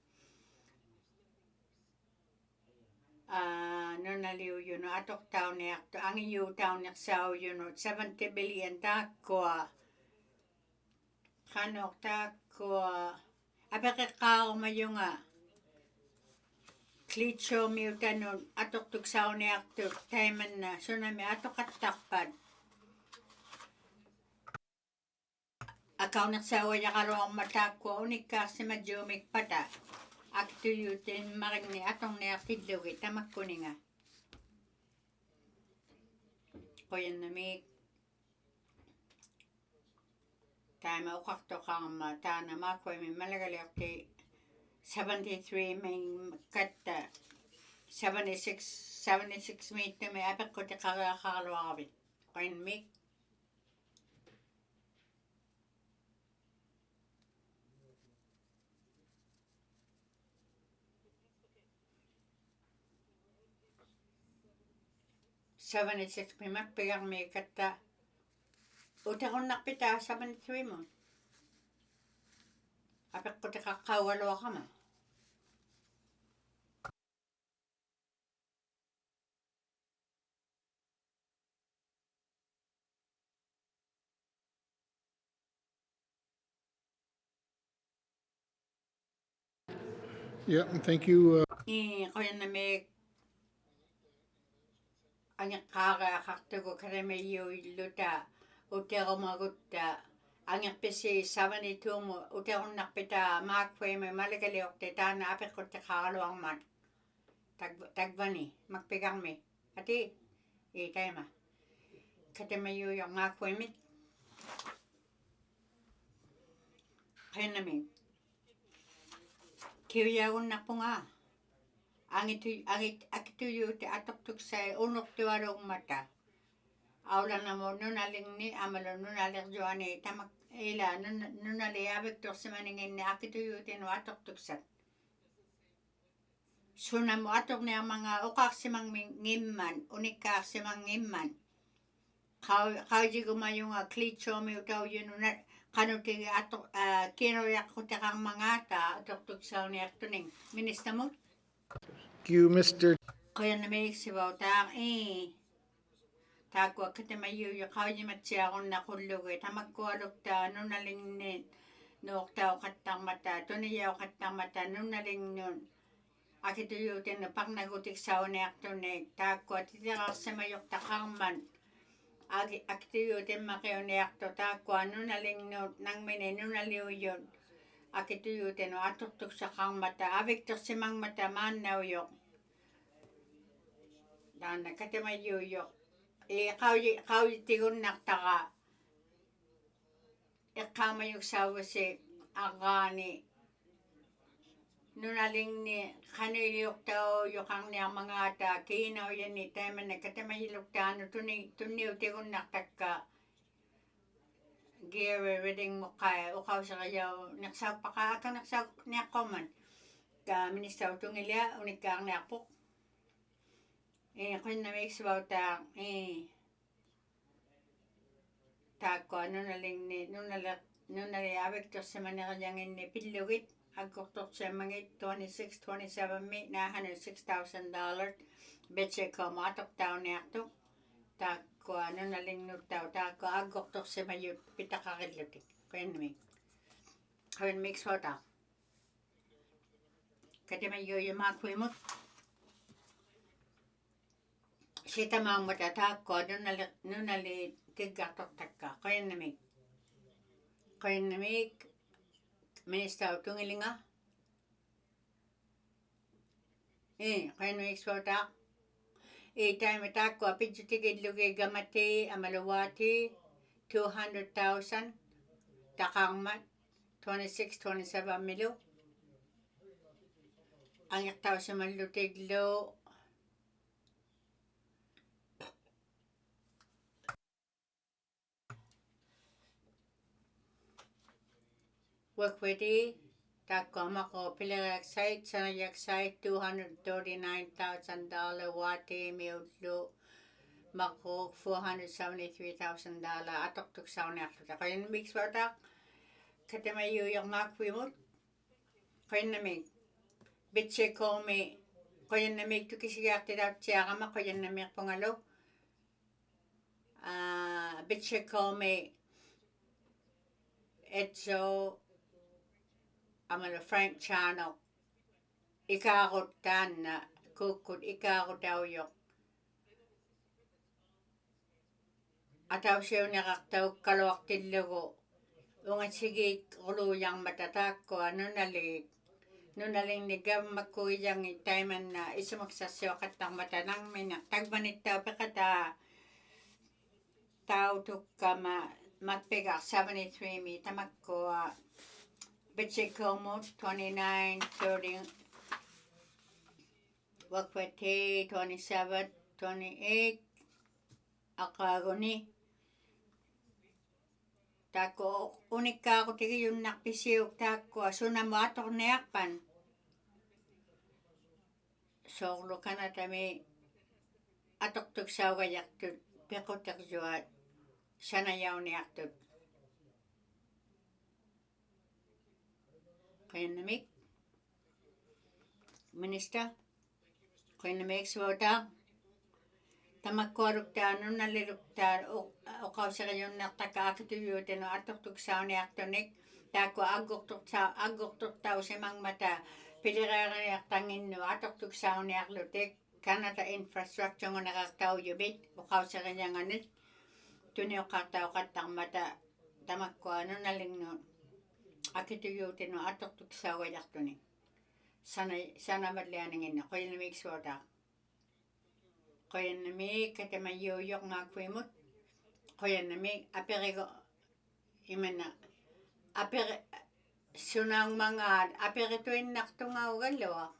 nunaliujunu atortauniartu angiyuutaunersaujunu 70 billion taakkua qanuq taakkua apeqeqqaarumajunga klitsuumiutanun atortuksauniartu taimanna sunami atoqattarpat Akaunersauajaqaluarma taakkua unikkaarsimatjuumikpata akituyuutinmarinni atorniartillugi tamakkuninga quyannamik taima uqartoqarma taana maakuimi malagaliorti 73 ming katta 76 miittumi apeqqutiqariaqaraluaravit quyannamik 76 pimakpigarmi katta utaqunnarpita 73 mun apeqqutiqaqqaugaluaqama Yeah, thank you. Quyannamik angeqqaariaqartugu karamiyiuilluta uterumagutta angerpisi 72mu uterunnarpita maakkuimi malagaliorti taana apeqqutiqaraluarmat tagvani makpigarmi ati taima katamayuujoq maakkuimit qinnami kiuyagunnarpunga akituyuuti atortuksai unertualuummata aulanamu nunalingni amalu nunalirjuani tamak ila nunali aviktorsimaninginni akituyuutinu atortuksat sunamu atorniarmanga uqaarsimangimman unikkaarsimangimman qaujigumayunga klitsuumiutaujunu qanutigi kiinuyaqqutiqarmangaata atortuksauniartuning ministermut Thank you, Mr. Quyannamiiksivautaa taakkua katamayiuju qaujimatsiaqunnaqullugi tamakkualukta nunalinni nuuqtauqattarmata tuniyauqattarmata nunalinnun akituyuutinu parnagutiksauniartunik taakkua titiqarsimajuqtaqarman akituyuutimmaqiuniartu taakkua nunalinnuut nangmini nunaliujut akituyuten atuktuksakang mata aviktorsimang mata maannauyok daana katamayuyok qaujitigunnaqqtaqa iqqaamayuk saavasi aqaani nunalingni qanuyuqtauyoqarniarmangaata kiinauyani taimanna katamayiluktaanu tunniutigunnartakka Gary Reading muqai uqausaqayau niqsauppaqa akaniqsauqniaqqorman ka minister utungilia unikkaarniarpoq qinnamiiksuautaa taakkua nunali aviktorsimaniqyanginni pillugit aggortorsiamangit 26-27 naahanu $6,000 betsekoma atoqtauniartuq taakkua nunalinnuttau taakkua aggortorsimayut pitaqarillutik qinnamik suataa katimayuyumaakkuimut sitamaangmata taakkua nunali tiggartortakka qinnamik minister utungilinga qinnamik suataa taima taakkua pitsutigillugi gamati amaluwaati 200,000 taqaarmat 26-27 milu angiqtausimallutiglu Wakweti taakkua maqo pileriaksait sanayaksait $239,000 waati miullu maqo $473,000 atoqtuksauniarluta qinnamik suataa katamayuyorngaakkuimut qinnamik bitsekomi qinnamik tukisigaartilautsiaqama qinnamiqpungalu bitsekomi Etso amalu Frank Chano ikaarutaanna kuukkut ikaarutauyoq atausiuniaqartaukkaluartillugu ungatsigiik uluujarmata taakkua nunalingni gavmakkuiyangi taimanna isimaksarsiuaqattarmata nangmina tagmanittau peqataa tautukkama makpigar 73 mi tamakkua bitsekomut 29-30 Wakweti 27-28 aqaaguni taakku unikkaaqutigiyunnarpisiuk taakkua sunamu atorniarpan soorlu kanatami atoqtuksaugajartut pequteqsuat sanayauniartut qinnamik minister qinnamik suataa tamakkualuktaa nunaliluktaa uqausiqiyunnertakka akituyuutinu atoqtuksauniartunik taakkua agguqturtausimangmata pilireeriartanginnu atoqtuksauniarlutik Canada infrastructure nguneqartaujubit uqausiqiyanganit tuniuqqartauqattarmata tamakkua nunalingnu akituyuutinu atoqtuksaugajartuni sanamallianinginna qinnamik suataa qinnamik katamayuuyorngaakkuimut qinnamik aperigo imana aperi sunaangmangaat aperituinnartungaugalluaq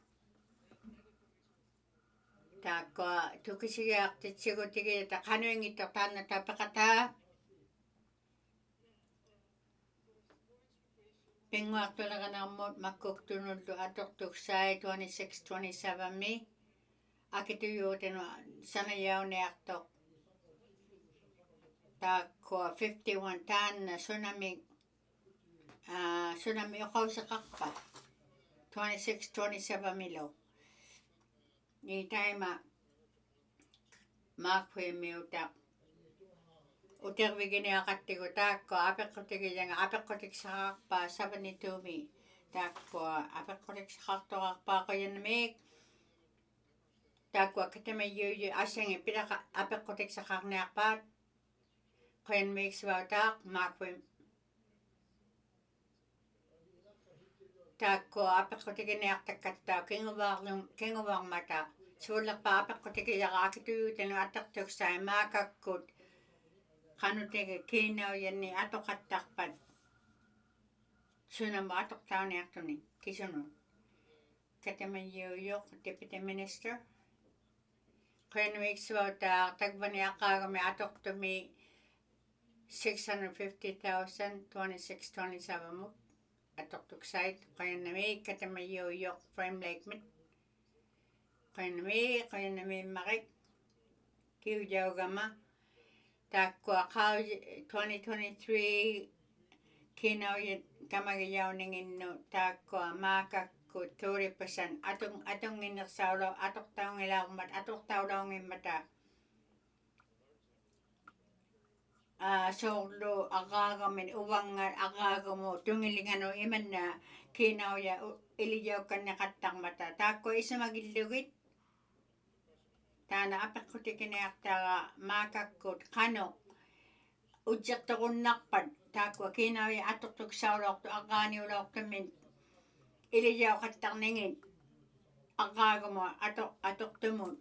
taakkua tukisigiartitsigutigiita qanuingittortaannata peqataa pinguartuleqanarmut makkuktunullu atoqtuksai 26-27 mi akituyuutinu sanayauniartoq taakkua 51 taanna sunami uqausiqarpa 26-27 milu taima maakkuimiutaq uterviginiaqattigu taakkua apeqqutigiyaanga apeqqutiksaqarpa 72 mi taakkua apeqqutiksaqartoqarpaa qinnamik taakkua katamayuuyu assangi pilaqa apeqqutiksaqarniarpaat qinnamik suataaq maakkuim Taakko apekkotikiniartakkattaa kinguvaarmata suullerpa apekkotikiyaqaakituyutanu attartuksaa maakakkut qanutigi kiinauyanni atoqattarpat sunama atoqtauniartuni kisunu katamayyuuyoq Deputy Minister qannuiksuutaa tagvaniaqqaagami atoqtumi 650,000 26-27 mut atoqtuksait qanami katamayyuuyoq Frame Lake mit qanami maqik kiujaugama taakkua 2023 kiinauyat kamagiyauninginnu taakkua maakakku 30% atunginnersaulo atoqtaungilaarmat atoqtaulaungimmata soorlu aqaagamin uvanga aqaagamu tungilinganu imanna kiinauya ilijaukkanneqattarmata taakkua isamagillugit taana apeqqutikiniartara maakakkut qanu utsertorunnarpat taakkua kiinauya atoqtuksaulortu aqaaniulortumin ilijauqattarningit aqaagamu atoqtumut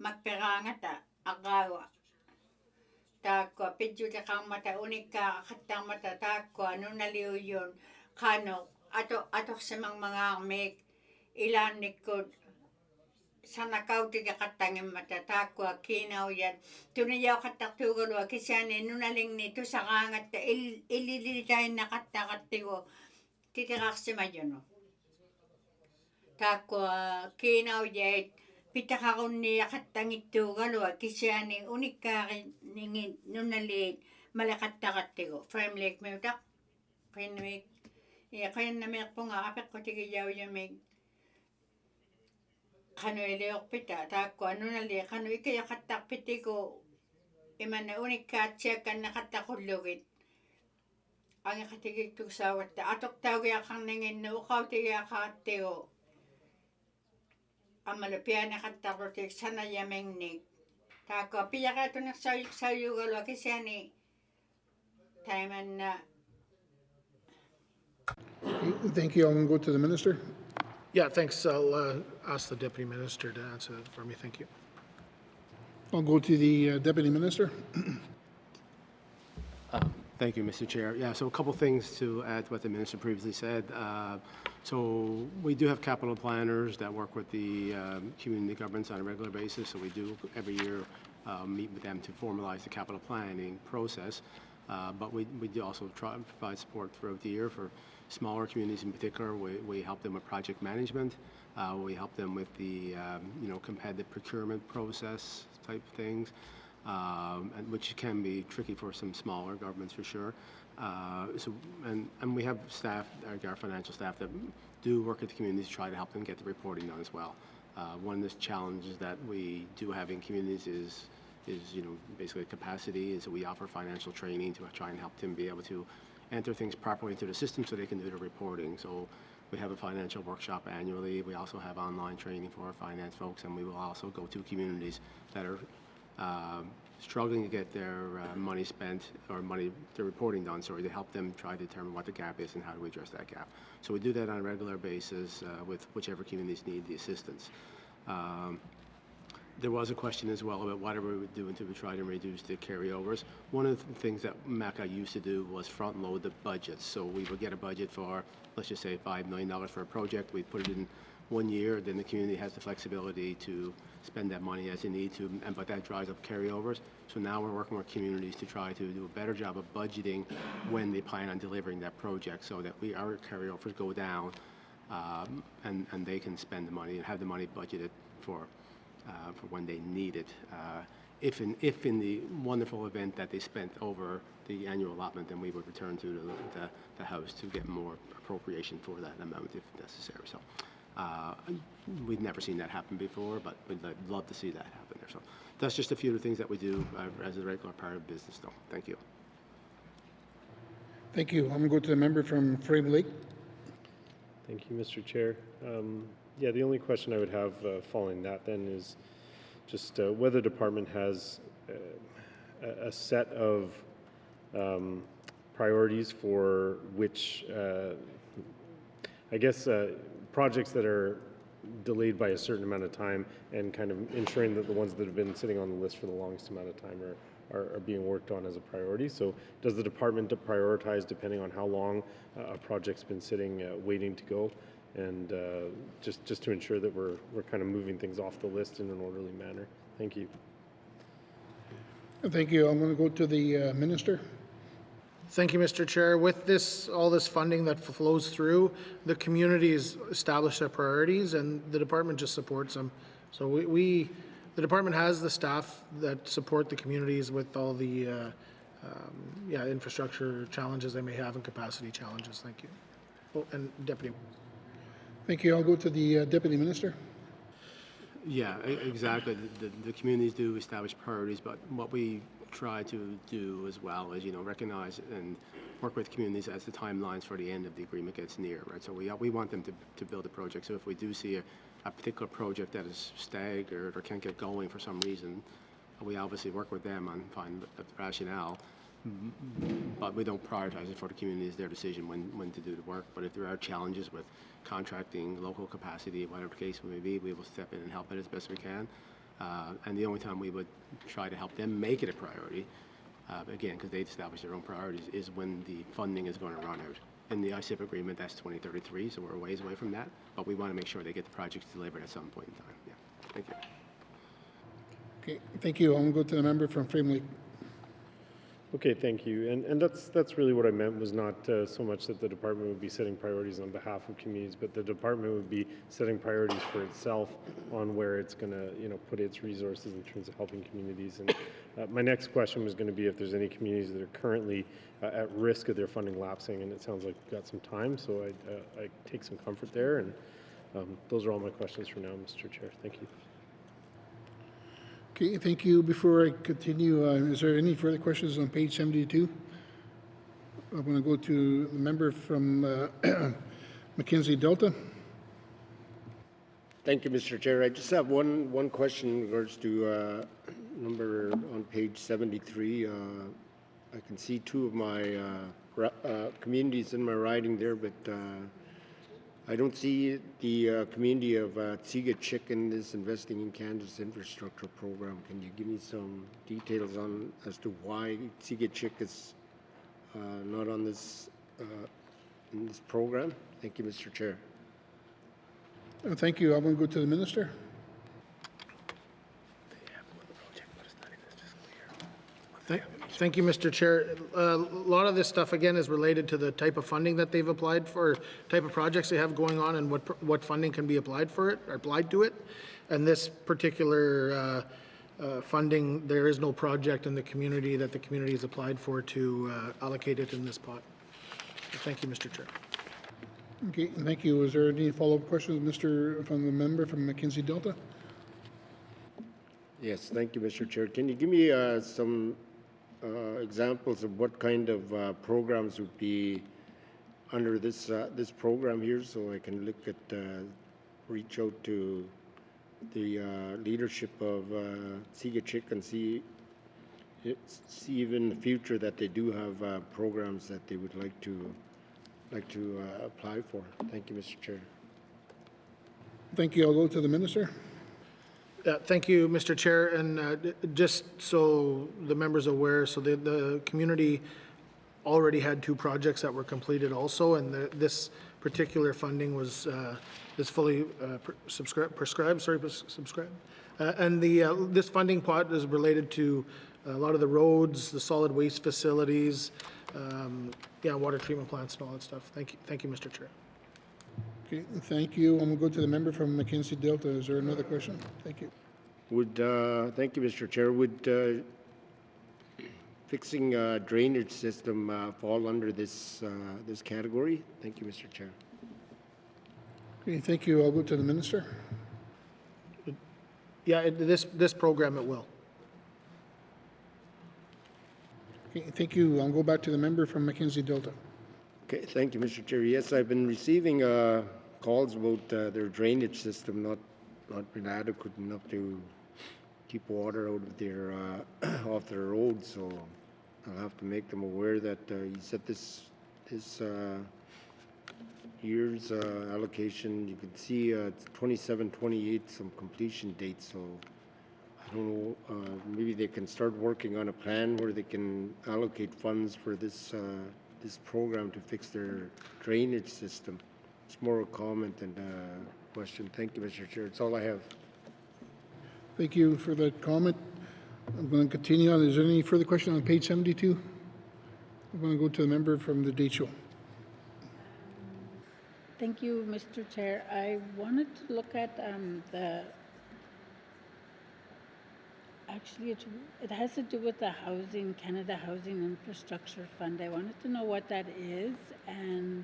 makperaangata aqaagua taakkua pidjutiqarmata unikkaaqattarmata taakkua nunaliuyuun qanu atoqsimangmangaarmiik ilaannikkut sanakautigeqattangimmata taakkua kiinauyat tunijauqattartuugalua kisiani nunalingni tusaraangatta illilitainnaqattaqattigu titiqarsimayunu taakkua kiinauyait pitaqarunniaqattangittuugalua kisiani unikkaariningit nunaliit maleqattaqattigu Frame Lake miutaq qinnamik qinnamiiqpunga apeqqutigiyauyamik qanu iliorpita taakkua nunali qanu ikayaqattarpitigu imanna unikkaatsiakkanneqattaqullugit angeqatigiktuksaugatta atoqtaugiaqarninginnu uqautigiaqarattigu amalu pianeqattarrutik sanayamingnik taakkua piyaqaatunersauyugalua kisiani taimanna. Thank you. I'm going to go to the Minister. Yeah, thanks. I'll ask the Deputy Minister to answer that for me. Thank you. I'll go to the Deputy Minister. Thank you, Mr. Chair. Yeah, so a couple things to add to what the Minister previously said. So we do have capital planners that work with the community governments on a regular basis. So we do every year meet with them to formalize the capital planning process. But we do also try and provide support throughout the year for smaller communities in particular. We help them with project management. We help them with the competitive procurement process type things. And which can be tricky for some smaller governments for sure. And we have staff, our financial staff, that do work at the communities to try to help them get the reporting done as well. One of the challenges that we do have in communities is basically capacity, is that we offer financial training to try and help them be able to enter things properly into the system so they can do the reporting. So we have a financial workshop annually. We also have online training for our finance folks, and we will also go to communities that are struggling to get their money spent or their reporting done, to help them try to determine what the gap is and how do we address that gap. So we do that on a regular basis with whichever communities need the assistance. There was a question as well about what are we doing to try to reduce the carryovers. One of the things that MACA used to do was front load the budgets. So we would get a budget for, let's just say $5 million for a project. We'd put it in 1 year, then the community has the flexibility to spend that money as they need to, but that drives up carryovers. So now we're working with communities to try to do a better job of budgeting when they plan on delivering that project, so that our carryovers go down and they can spend the money and have the money budgeted for when they need it. If in the wonderful event that they spent over the annual allotment, then we would return to the House to get more appropriation for that amount if necessary. So. We've never seen that happen before, but we'd love to see that happen there. So that's just a few of the things that we do as a regular part of business, though. Thank you. Thank you. I'm going to go to the member from Frame Lake. Thank you, Mr. Chair. Yeah, the only question I would have following that then is just whether the department has a set of priorities for which I guess projects that are delayed by a certain amount of time and kind of ensuring that the ones that have been sitting on the list for the longest amount of time are being worked on as a priority. So does the department prioritize depending on how long a project's been sitting waiting to go? And just to ensure that we're kind of moving things off the list in an orderly manner. Thank you. Thank you. I'm going to go to the Minister. Thank you, Mr. Chair. With all this funding that flows through, the communities establish their priorities and the department just supports them. So the department has the staff that support the communities with all the infrastructure challenges they may have and capacity challenges. Thank you. Oh, and Deputy. Thank you. I'll go to the Deputy Minister. Yeah, exactly. The communities do establish priorities, but what we try to do as well is, recognize and work with communities as the timelines for the end of the agreement gets near, right? So we want them to build a project. So if we do see a particular project that is staggered or can't get going for some reason, we obviously work with them on find the rationale, but we don't prioritize it for the community. It's their decision when to do the work. But if there are challenges with contracting, local capacity, whatever the case may be, we will step in and help it as best we can. And the only time we would try to help them make it a priority, again, because they've established their own priorities, is when the funding is going to run out. In the ICIP agreement, that's 2033, so we're a ways away from that. But we want to make sure they get the projects delivered at some point in time. Yeah, thank you. Okay, thank you. I'm going to go to the member from Frame Lake. Okay, thank you. And that's really what I meant, was not so much that the department would be setting priorities on behalf of communities, but the department would be setting priorities for itself on where it's going to, put its resources in terms of helping communities. And my next question was going to be if there's any communities that are currently at risk of their funding lapsing, and it sounds like we've got some time, so I take some comfort there. And those are all my questions for now, Mr. Chair. Thank you. Okay, thank you. Before I continue, is there any further questions on page 72? I'm going to go to the member from Mackenzie Delta. Thank you, Mr. Chair. I just have one question in regards to number on page 73. I can see two of my communities in my riding there, but I don't see the community of Tsiga is investing in Canada's infrastructure program. Can you give me some details on as to why Tsiga is not on this in this program? Thank you, Mr. Chair. Thank you. I'm going to go to the Minister. Thank you, Mr. Chair. A lot of this stuff, again, is related to the type of funding that they've applied for, type of projects they have going on, and what funding can be applied for it, or applied to it. And this particular funding, there is no project in the community that the community has applied for to allocate it in this pot. Thank you, Mr. Chair. Okay, thank you. Is there any follow-up questions, from the member from Mackenzie Delta? Yes, thank you, Mr. Chair. Can you give me some examples of what kind of programs would be under this this program here, so I can look at reach out to the leadership of Tsiga and see even in the future that they do have programs that they would like to apply for. Thank you, Mr. Chair. Thank you. I'll go to the Minister. Thank you, Mr. Chair. And just so the members are aware, so the community already had two projects that were completed also, and this particular funding was is fully prescribed. And this funding pot is related to a lot of the roads, the solid waste facilities, water treatment plants and all that stuff. Thank you, Mr. Chair. Okay, thank you. I'm going to go to the member from Mackenzie Delta. Is there another question? Thank you. Thank you, Mr. Chair. Would fixing a drainage system fall under this this category? Thank you, Mr. Chair. Okay, thank you. I'll go to the Minister. Yeah, this program it will. Okay, thank you. I'll go back to the member from Mackenzie Delta. Okay, thank you, Mr. Chair. Yes, I've been receiving calls about their drainage system not being adequate enough to keep water out of their off their roads. So I'll have to make them aware that you said this year's allocation, you can see it's 27, 28, some completion dates. So I don't know, maybe they can start working on a plan where they can allocate funds for this this program to fix their drainage system. It's more a comment than a question. Thank you, Mr. Chair. That's all I have. Thank you for that comment. I'm going to continue on. Is there any further question on page 72? I'm going to go to the member from the date show. Thank you, Mr. Chair. I wanted to look at actually it has to do with the Canada Housing Infrastructure Fund. I wanted to know what that is, and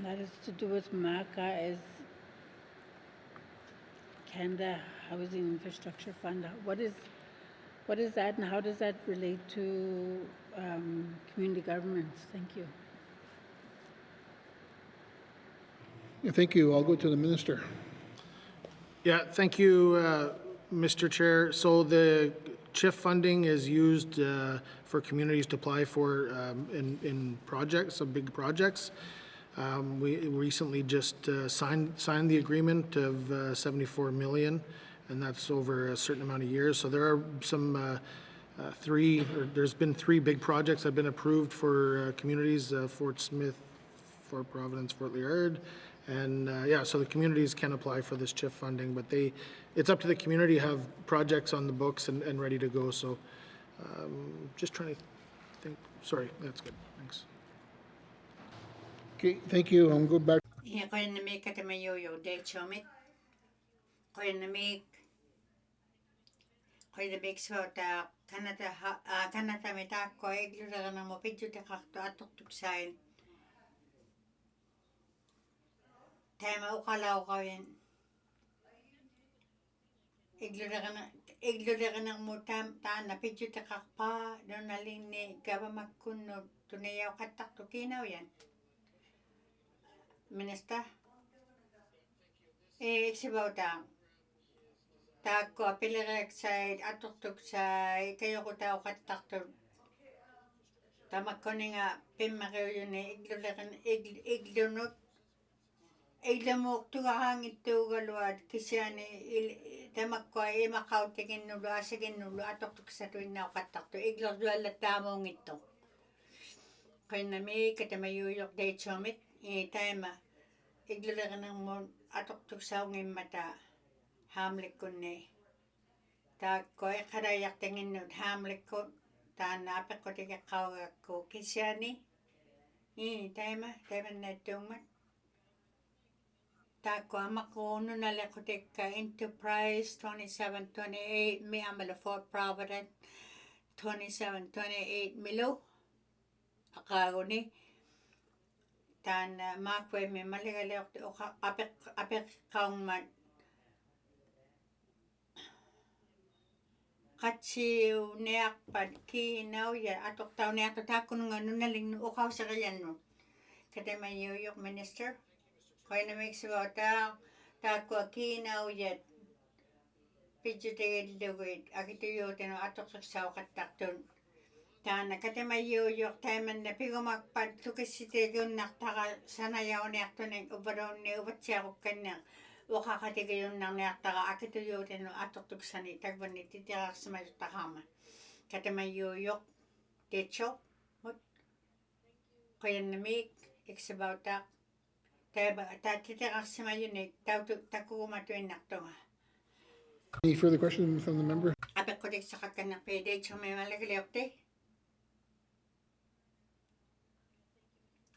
that is to do with MACA as Canada Housing Infrastructure Fund. What is that, and how does that relate to community governments? Thank you. Yeah, thank you. I'll go to the minister. Yeah, thank you, Mr. Chair. So the CHIF funding is used for communities to apply for in projects, some big projects. We recently just signed the agreement of 74 million, and that's over a certain amount of years. So there are some there's been three big projects that have been approved for communities: Fort Smith, Fort Providence, Fort Liard. And yeah, so the communities can apply for this CHIF funding, but it's up to the community to have projects on the books and ready to go. So just trying to think. Sorry, that's good. Thanks. Okay, thank you. I'm going back. Ja, kun ne mikä tämä jo date chomit. Kun ne svota Kanada me taakko eglurana mo pidjuta kahto atuktuksain. Tämä uqalauqavin. Eglurana mo taana pidjuta kahpa donalinni gavamakkunnu tuniyau qattaqtu kinauyan. Minister? Eksibauta. Taakko apilireksai atuktuksai kayokutau qattaqtu. Tamakkoninga pimmariuyuni iglunut. Iglamuqtugahaangittuugaluat kisiani tamakkoa imaqautiginnulu asiginnulu atuktuksatuinnau qattaqtu iglorduallattaamuungittu. Qinnami katamayuyuq deitsomit taima igluleqanermun atuktuksaungimmata haamlikkunni taakko iqarayartanginnut haamlikku taanna apeqqutigeqqaugakku kisiani taimannaattuungmat taakko amaqquunnunalequtikka Enterprise 2728 miamala Fort Providence 2728 milu aqaaguni taanna maaqquimi maligaleortu apeqqaungmat qatsiuniarpat kiinauya atoqtauniartu taakkununga nunalinnu uqauseriannut katamayuyuq minister qoinamiksivuata taakkua kiinauyat pidjutigillugit agituyuutinu atoqsiksauqattartun taana katamayuyuq taimanna pigumakpat tukissitigiunnartaqa sanajauniartunik uvaluunni uvatsiarukkannaq uqaqatigiyunnarniartaqa akituyuutinu atoqtuksani tagvanni titiqarsimayuttaqaarma katamayuyuq techo mut qoyannamik iksibauta titiqarsimayunik takugumatuinnartunga. Any further questions from the member? Apeqqutiksaqakkannerpi deitsumimalagiliorti.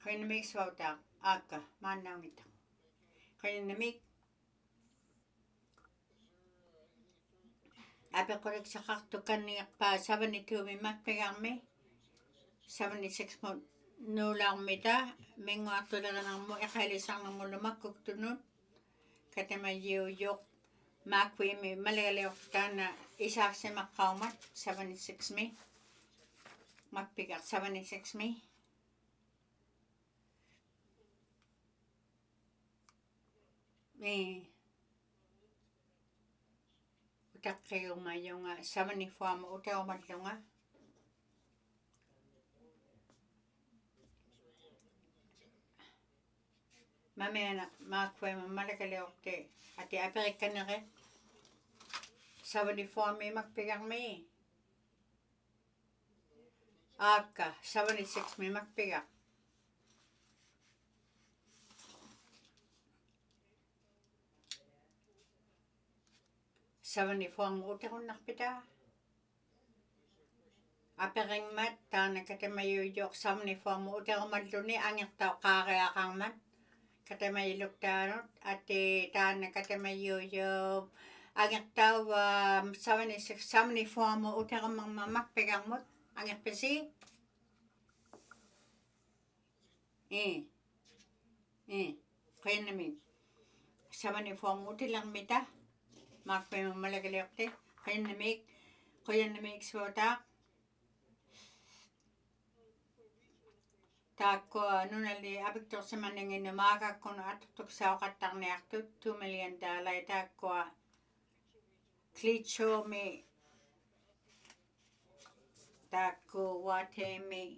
Qoyannamik suautaa aakka maannaungitta. Qoyannamik apeqqutiksaqartukkanniarpaa 72 makpigaarmi 76 mut nuulaarmita minguartuleqanarmu iqalisarnermulumakkuktunut katamayuyuq maakkuimi maligaliortaana isaarsimaqqaumat 76 mi makpigar 76 mi utaqqiyumayunga 74 ma utaumatlunga Mamena makwe malakaleokte ati aperikanere. 74 mi makpigang mi. Aka 76 mi makpigang. Sabani fuang utakon nakpita. Apering mat tana katamayuyok sabani fuang utakon maluni angyak tau kare akang mat. Katamayulok tanot ati tana katamayuyok angyak tau sabani fuang utakon mamak pegang mut angyak pesi. Kaya namin. Sabani fuang utilang mita. Makpe malagaliokte. Kaya namik swota. Tako nunali abiktor sa maningin na makakon atutok sa katang niaktut $2 million. Tako klitso mi. Tako wate mi.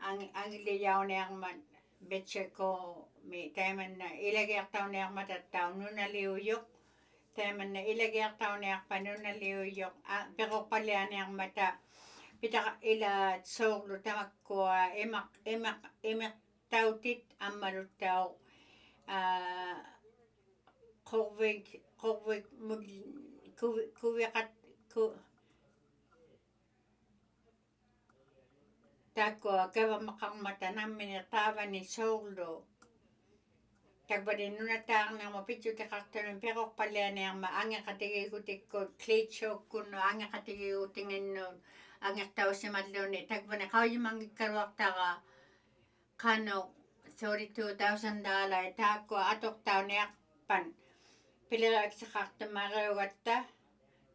Ang liyaw niyang man. Betche ko mi. Taman na ilagyak tao niyang matataw. Nunali uyok. Taman na ilagyak tao niyang panunali uyok. Pero pala niyang mata. Pitaka ila tsoglo tamak ko emak tautit amalut tau kuvikat tako kava makang mata namin tawa ni tsoglo tagbadi nunatang na mo pityo takaktanon pero pala niyang maanga katigi kutikot klitso kuno anga katigi kutingin nun angyak tao si Madlone, tagpa na kao yung mga karwakta kano $32,000 tako atok tao niyakpan. Pila sa kakta marawata,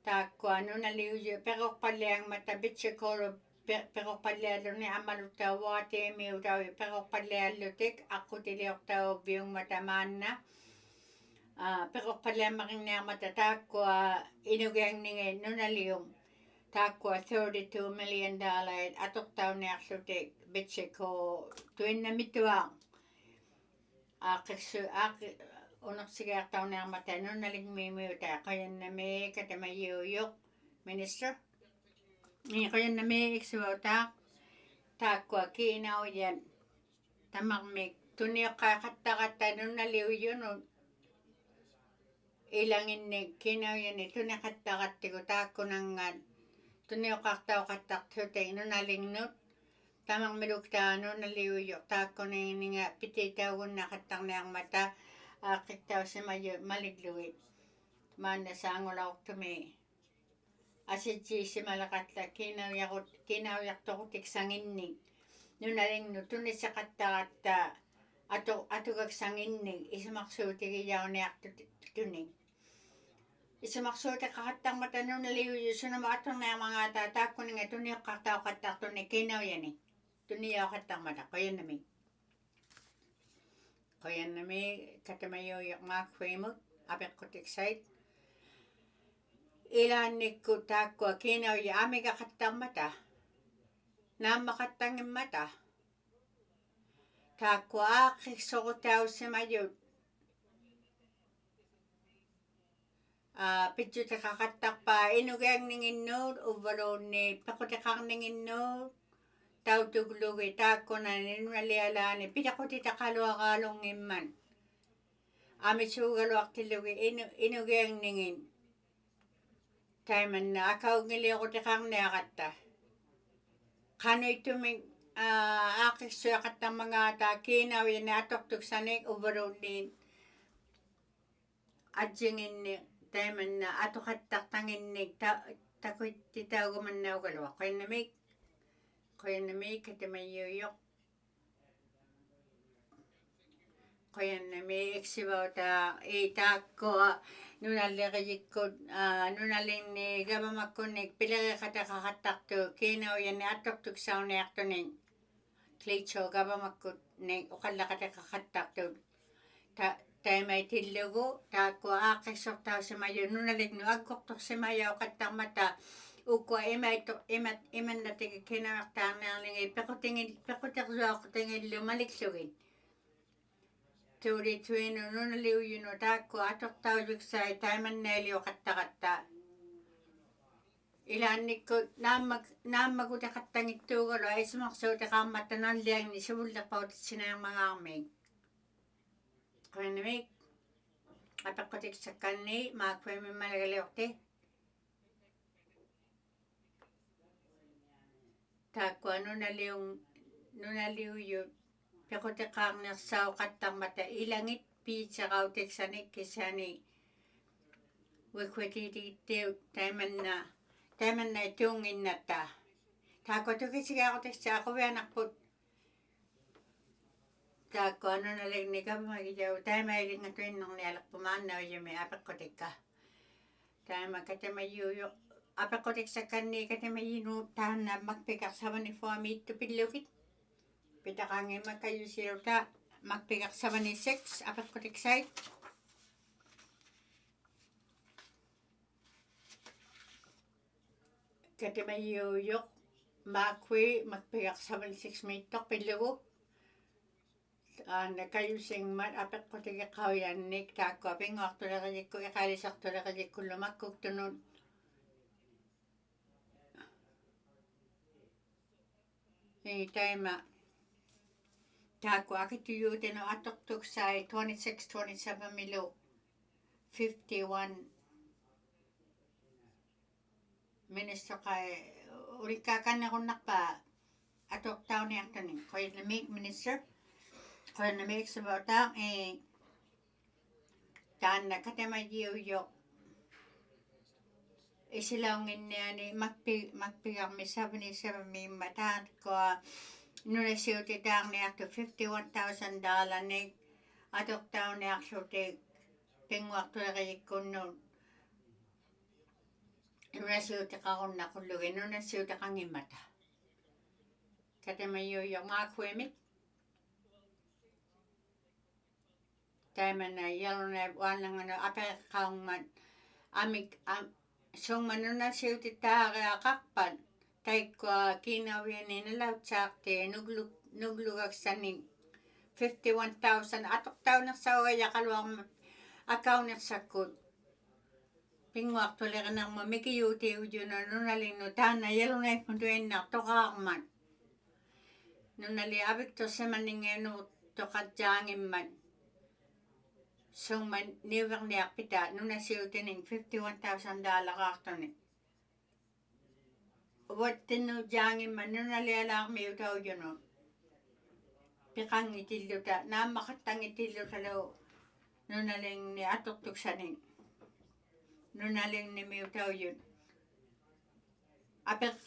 tako ano naliw pero palyang matabit siya koro pero palyalo ni amalut tao wate miw tao pero palyalo tik ako tiliok tao biyong mataman na. Pero palyang making niya matatako inugang ningin nunaliyong. Tako $32 million atok tao ni aksutik bitse ko tuin na mituang unak sigar tao ni amata no naling mimiuta kaya na may katamayuyok minister kaya na may iksuwata tako kinaw yan tamak may tuniyok kakata-kata no naliw yun ilangin ni kinaw yan ito nakata-kata ko tako nangan tunyo kaktaw katak tutay no nalingnut tamang milukta no naliuyok tako na nga pititaw na katang na ang mata kaktaw si maligluit man na sa angulaw tumi asidji si malakatla kinawiyak to kutik sanginnig no nalingnut tunay sa katakata atugag sanginnig isamaksuti kiyaw niyak tuning Isamaksuot kakatang matanong naliw yuso na makatong na mga tata ko nga tunyo kakataw katak to ni kinaw yan tunyo katang mata kaya nami katamayo yung mga kwemot apek ko tiksait ilan ni kutak ko kinaw yung amig kakatang mata na makatang mata takwa kisotaw si mayot pityo takakatak pa inugang ningin no ubalo ni pakutakang ningin no tau tuglugi tako na ninunaliala ni pitakuti takalo-akalong iman amit sugalwak tilugi inugang ningin taiman na akaw ngili ako takang niakata kano ito may akisuyakat ng mga takinaw yan atok tuksanik ubalo ni adjingin ni Taiman na ato katakangin ni takoy titago man na ugalwa. Kaya namig katamayuyok. Kaya namig iksibaw ta itako nunalagayik ko nunaling ni gabamakunik pilagay katakakatak to kinaw yan ni atok tuksaw ni akto ning klitso gabamakut ning ukala katakakatak to tayo may tilugo, tako akisok tao si mayo, nunalig no agkoktok si mayo katang mata, ukwa iman na tingin kinamaktang na lingay, pekotak zuwa ko tingin lumalik sugin. tuuri tuinu nunaliuyunu taakku atoqtaujuksai taimannaliuqattaqatta ilaannikku naammakutaqattangittuugalu aisumaqsuutiqaarmatta nalliagni sivullerpautitsinaarmagaarmiik qanamik apeqqutiksakkanni maakkuimimmalagaliorti taakkua nunaliuyut pequtiqaarniarsauqattarmata ilangit piitseqautiksanik kisani wikwatiitigittiut taimanna ituunginnatta taakkua tukisigaaqutiksi aquvianarput taakkua nunaligni kavmagijau taimailinngatuinnernialerpumaannauijumi apeqqutikka taima katamayyuuyoq apeqqutiksakkanni katamayinu taanna makpiqarsavanifuamiittu pillugit pitaqaangimmakkayusiluta makpiqarsavaniseks apeqqutiksait katamayyuuyoq maakwi makpiqarsavaniseks miittoq pillugu nakayusingmat apeqqutigeqqauyannik taakkua pinguartuleqijikku iqaalisartuleqijikkullumakkuktunut taima taakkua akituyuutinu atoqtuksai 26-27 milu 51 ministerqai ulikkaaqannerunnarpaa atoqtauniartuni qoyillamik minister qoyillamik sabautaa taanna katamayyuuyoq isilaunginniani makpigarmi 77 miimma taakkua nunasiutitaarniartu $51,000 nik atoqtauniarlutik pinguartuleqijikkunnuut nunasiutiqarunnaqullugi nunasiutiqangimmata katamayyuuyoq maakhuimik taimanna yalunai uallanganu apeqqaungmat amik sungma nunasiutitaaqiaqarpat taikkua kiinaviani nalautsaaqti nuglugaksanik 51,000 atoqtaunersauagajaqaluarma akauniarsakkut pinguartuleqanerma mikiyuutiujunu nunalinnu taanna yalunaipuntuinnar toqaarmat nunali aviktorsimaningianuut toqatjaangimmat sungma niuverniarpita nunasiutining $51,000 aartuni uattinu jaangimma nunalialaarmiutaujunu piqangitilluta naammaqattangitillutalu nunalingni atoqtuksanik nunalignimiutaujut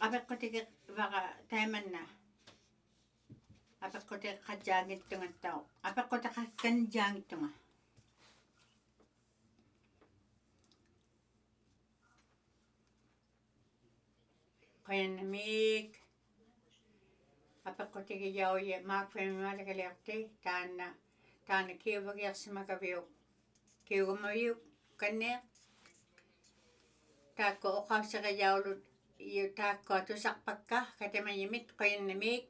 apeqqutigeqvaqa taimanna apeqqutigeqqatjaangittungattau apeqqutiqakkanjaangittunga qoyannamik apeqqutigiyaui maakkuimimmalagaliorti taanna kiuvagiarsimakaviuk kiugumaviuk kanniaq taakkua uqausiqijaulut taakkua tusarpakka katamayimit qoyannamik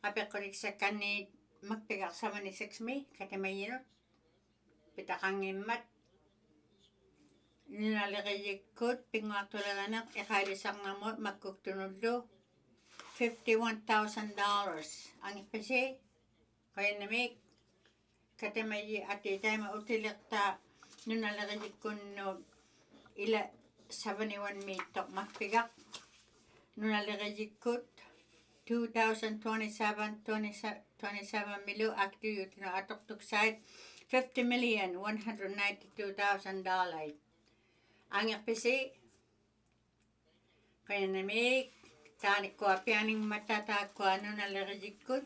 apeqqutiksakkanniit makpiqarsavaniseks katamayinut pitaqangimmat nunaliqiyikkut pinguartuleqaneq iqaalisarnarmut makkuktunullu $51,000 angipasi qoyannamik katamayi ati taima utiliqta nunaliqiyikkunnuut ila 71 miittoq makpigaq nunaliqiyikkut 2027 milu aktuyutinu atoqtuksait $50,192,000 angipasi qoyannamik taanikua pianingmatta taakkua nunaliqiyikkut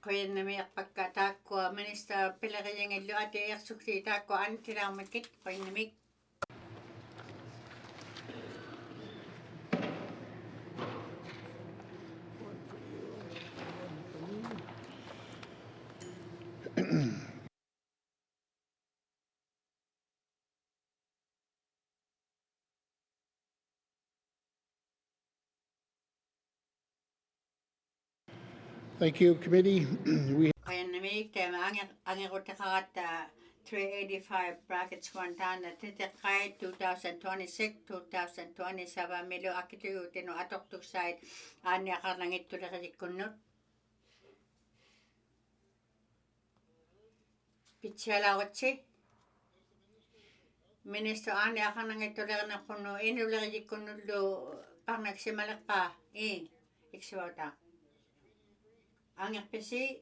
qoyannamiarpakka taakkua minister pileqiyangillu atiiqsuksi taakkua antilaarmakit qoyannamik Thank you, committee. We Koyanamik, Angerutakarat 385 brackets 1 tana Titikai 2026 2027 Milo Akitu Tino Atok side Anya Karangit to the Rikunut Pichela Wachi Minister Anya Karangit to the Nakuno Inulari Kunulo Panaximalaka in Ixwata Anger Pesi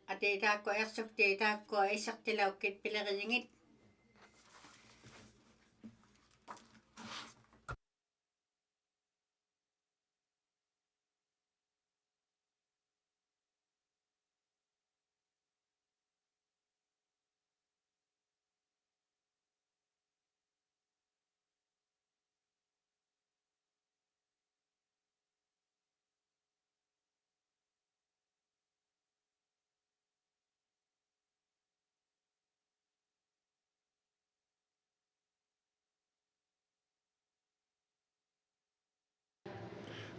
Atita ko except data ko isak tilaw kit pilaringit.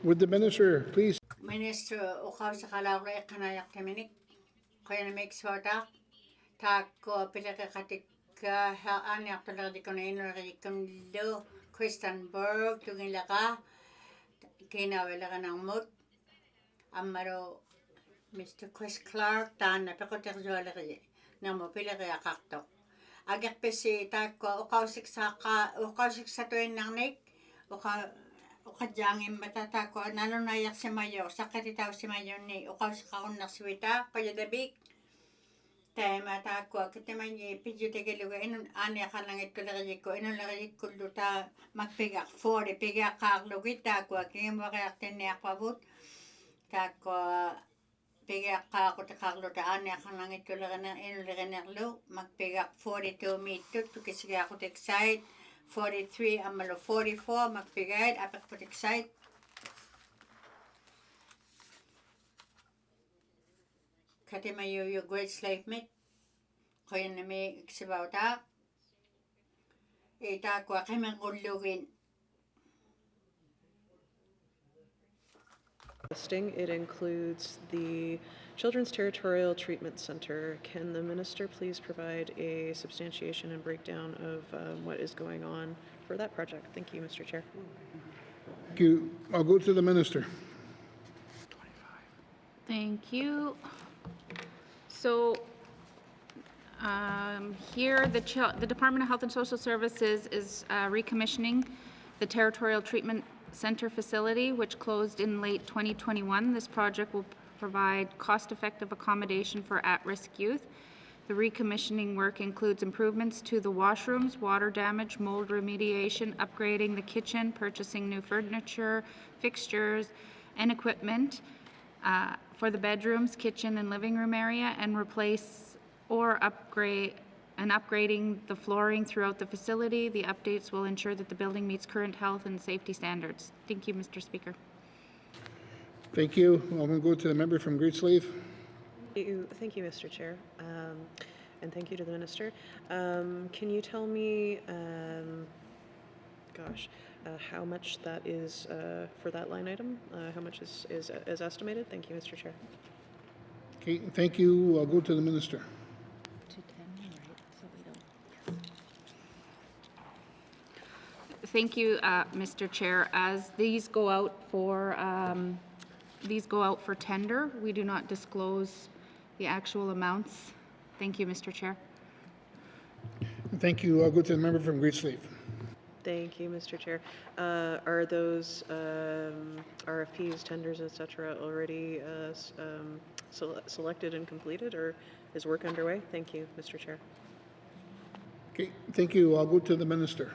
Would the minister please? Minister ukaw sa kalawra kanayak timinik. Kaya na make swata. Tako pilakakatik haan yak tulad ko na inurikon lo Christianburg tungin laka. Kinawala ka ng mut. Amaro Mr. Chris Clark tan na pakotek zola kaya. Namo pilakaya kakto. Agak pesi tako ukaw sa tuwin ng nik. Ukajangin matata ko nayak si Mayo sakatitaw si Mayo ni ukaw sa kakon nakswita payadabik tayo mata ko kitiman ni pidyo tegeluga inun anya ka lang ito lagi ko inun lagi ko luta magpigak 40 pigak kaklugita ko kim wakayak tiniyak pabut tako pigak ka ko takluta anya ka lang ito lagi na inun lagi naklo magpigak 42 meter to kisiga ko excited 43 amalo 44 magpigay apat po excited kati mayo yung great slave mate kaya na may iksibaw ta ita ko kami ngulugin Listing. It includes the Children's Territorial Treatment Center. Can the minister please provide a substantiation and breakdown of what is going on for that project? Thank you, Mr. Chair. Thank you. I'll go to the minister. Thank you. So here, the Department of Health and Social Services is recommissioning the Territorial Treatment Center facility, which closed in late 2021. This project will provide cost-effective accommodation for at-risk youth. The recommissioning work includes improvements to the washrooms, water damage, mold remediation, upgrading the kitchen, purchasing new furniture, fixtures, and equipment for the bedrooms, kitchen, and living room area, and upgrading the flooring throughout the facility. The updates will ensure that the building meets current health and safety standards. Thank you, Mr. Speaker. Thank you. I'm going to go to the member from Great Slave. Thank you, Mr. Chair, and thank you to the minister. Can you tell me, how much that is for that line item? How much is estimated? Thank you, Mr. Chair. Okay, thank you. I'll go to the minister. Thank you, Mr. Chair. As these go out for tender, we do not disclose the actual amounts. Thank you, Mr. Chair. Thank you. I'll go to the member from Great Slave. Thank you, Mr. Chair. Are those RFPs, tenders, etc., already selected and completed, or is work underway? Thank you, Mr. Chair. Okay, thank you. I'll go to the minister.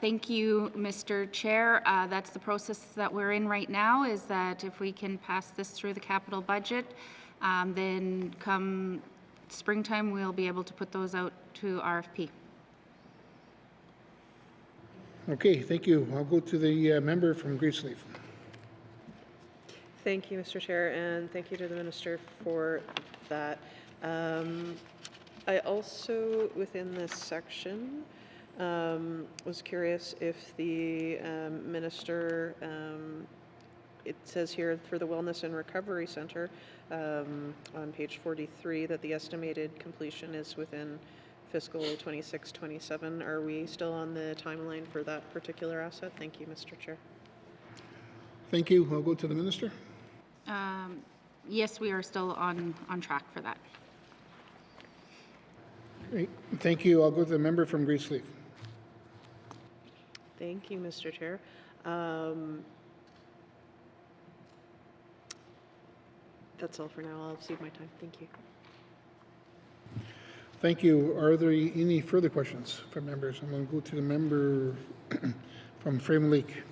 Thank you, Mr. Chair. That's the process that we're in right now, is that if we can pass this through the capital budget, then come springtime, we'll be able to put those out to RFP. Okay, thank you. I'll go to the member from Great Slave. Thank you, Mr. Chair, and thank you to the minister for that. I also, within this section, was curious if the minister it says here for the Wellness and Recovery Center on page 43 that the estimated completion is within fiscal 26-27. Are we still on the timeline for that particular asset? Thank you, Mr. Chair. Thank you. I'll go to the Minister. Yes, we are still on track for that. Great. Thank you. I'll go to the member from Graceleaf. Thank you, Mr. Chair. That's all for now. I'll cede my time. Thank you. Thank you. Are there any further questions from members? I'm going to go to the member from Frame Lake.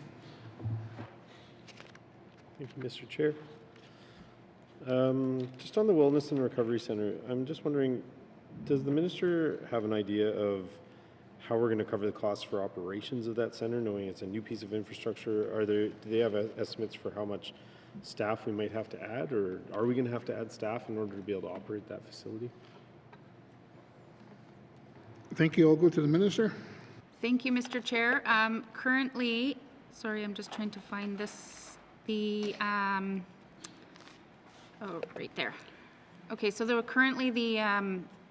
Thank you, Mr. Chair. Just on the Wellness and Recovery Center, I'm just wondering, does the minister have an idea of how we're going to cover the costs for operations of that center, knowing it's a new piece of infrastructure? Do they have estimates for how much staff we might have to add, or are we going to have to add staff in order to be able to operate that facility? Thank you. I'll go to the Minister. Thank you, Mr. Chair. Currently, sorry, I'm just trying to find this, oh, right there. Okay, so currently the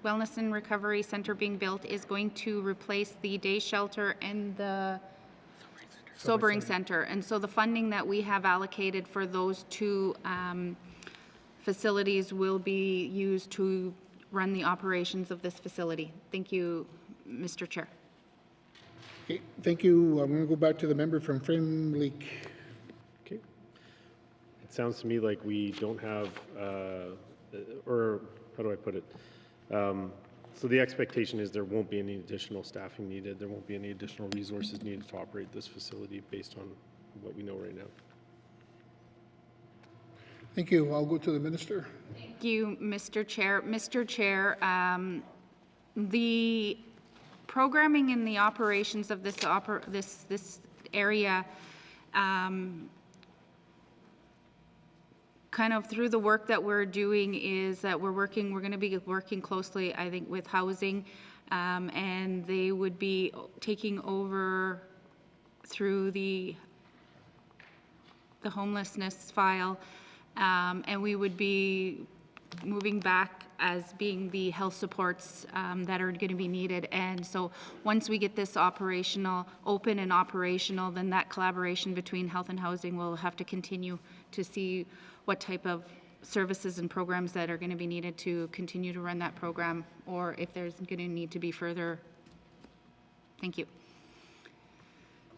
Wellness and Recovery Center being built is going to replace the day shelter and the sobering center. And so the funding that we have allocated for those two facilities will be used to run the operations of this facility. Thank you, Mr. Chair. Okay, thank you. I'm going to go back to the member from Frame Lake. Okay. It sounds to me like we don't have, or how do I put it? So the expectation is there won't be any additional staffing needed. There won't be any additional resources needed to operate this facility based on what we know right now. Thank you. I'll go to the Minister. Thank you, Mr. Chair. Mr. Chair, the programming and the operations of this area, kind of through the work that we're doing, is that we're going to be working closely, I think, with housing, and they would be taking over through the homelessness file, and we would be moving back as being the health supports that are going to be needed. And so once we get this open and operational, then that collaboration between health and housing will have to continue to see what type of services and programs that are going to be needed to continue to run that program, or if there's going to need to be further. Thank you.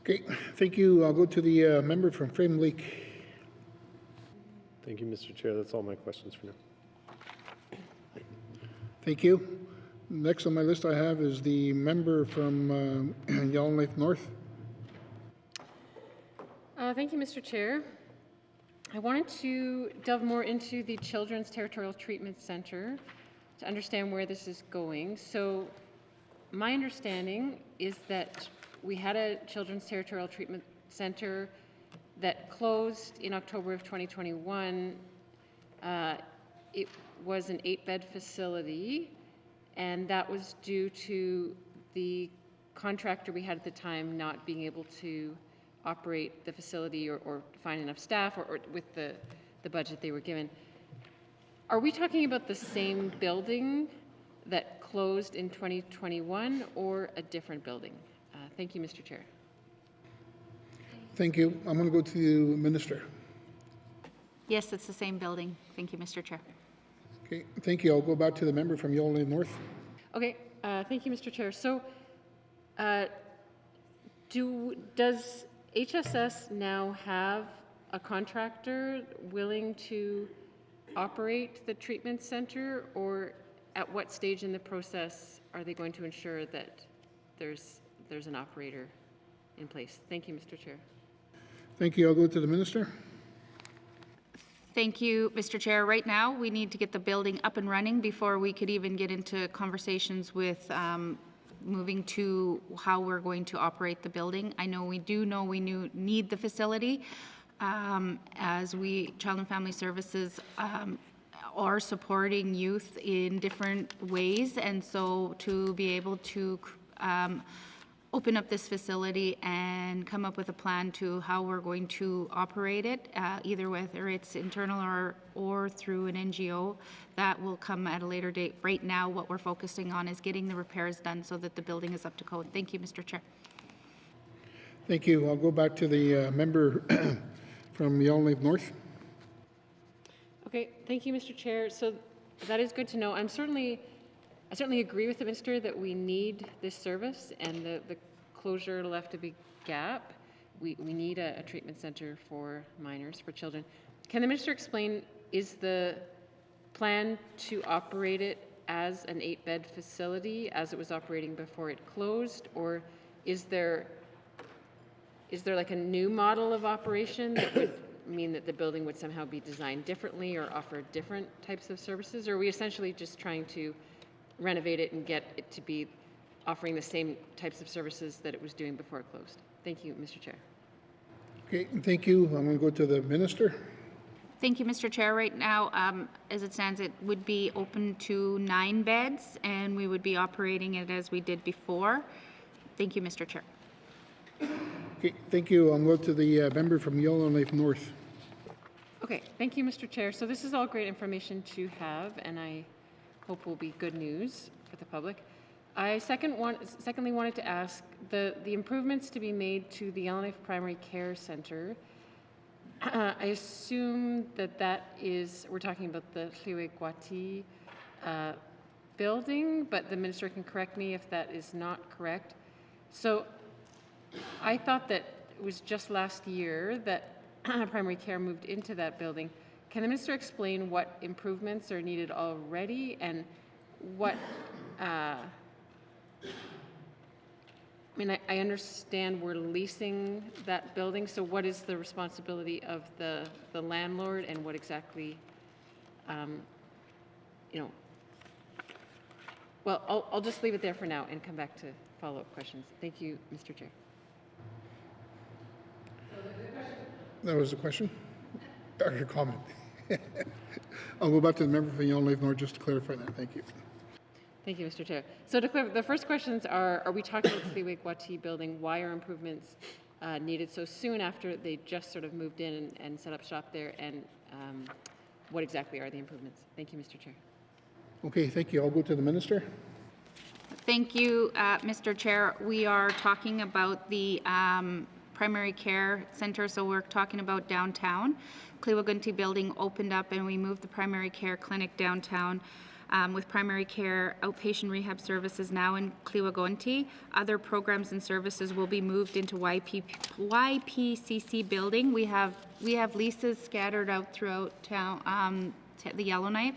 Okay, thank you. I'll go to the member from Frame Lake. Thank you, Mr. Chair. That's all my questions for now. Thank you. Next on my list I have is the member from Yellowknife North. Thank you, Mr. Chair. I wanted to delve more into the Children's Territorial Treatment Center to understand where this is going. So my understanding is that we had a Children's Territorial Treatment Center that closed in October of 2021. It was an 8-bed facility, and that was due to the contractor we had at the time not being able to operate the facility or find enough staff or with the budget they were given. Are we talking about the same building that closed in 2021 or a different building? Thank you, Mr. Chair. Thank you. I'm going to go to the Minister. Yes, it's the same building. Thank you, Mr. Chair. Okay, thank you. I'll go back to the member from Yellowknife North. Okay, thank you, Mr. Chair. So does HSS now have a contractor willing to operate the treatment center, or at what stage in the process are they going to ensure that there's an operator in place? Thank you, Mr. Chair. Thank you. I'll go to the Minister. Thank you, Mr. Chair. Right now, we need to get the building up and running before we could even get into conversations with moving to how we're going to operate the building. I know we need the facility, as Child and Family Services are supporting youth in different ways, and so to be able to open up this facility and come up with a plan to how we're going to operate it, either whether it's internal or through an NGO. That will come at a later date. Right now, what we're focusing on is getting the repairs done so that the building is up to code. Thank you, Mr. Chair. Thank you. I'll go back to the member from Yellowknife North. Okay, thank you, Mr. Chair. So that is good to know. I certainly agree with the minister that we need this service, and the closure left a big gap. We need a treatment center for minors, for children. Can the minister explain, is the plan to operate it as an 8-bed facility as it was operating before it closed, or is there like a new model of operation that would mean that the building would somehow be designed differently or offer different types of services? Or are we essentially just trying to renovate it and get it to be offering the same types of services that it was doing before it closed? Thank you, Mr. Chair. Okay, thank you. I'm going to go to the minister. Thank you, Mr. Chair. Right now, as it stands, it would be open to 9 beds, and we would be operating it as we did before. Thank you, Mr. Chair. Okay, thank you. I'll go to the member from Yellowknife North. Okay, thank you, Mr. Chair. So this is all great information to have, and I hope will be good news for the public. I secondly wanted to ask the improvements to be made to the Yellowknife Primary Care Centre. I assume that is, we're talking about the ïnuktitut building, but the minister can correct me if that is not correct. So I thought that it was just last year that primary care moved into that building. Can the minister explain what improvements are needed already and what, I mean, I understand we're leasing that building, so what is the responsibility of the landlord and what exactly, well, I'll just leave it there for now and come back to follow-up questions. Thank you, Mr. Chair. That was the question? Or your comment? I'll go back to the member from Yellowknife North just to clarify that. Thank you. Thank you, Mr. Chair. So to clarify, the first questions are we talking about the ïnuktitut building? Why are improvements needed so soon after they just sort of moved in and set up shop there? And what exactly are the improvements? Thank you, Mr. Chair. Okay, thank you. I'll go to the minister. Thank you, Mr. Chair. We are talking about the primary care center, so we're talking about downtown. Kliwa-Gunti building opened up and we moved the primary care clinic downtown with primary care outpatient rehab services now in Kliwa-Gunti. Other programs and services will be moved into YPCC building. We have leases scattered out throughout town, the Yellowknife,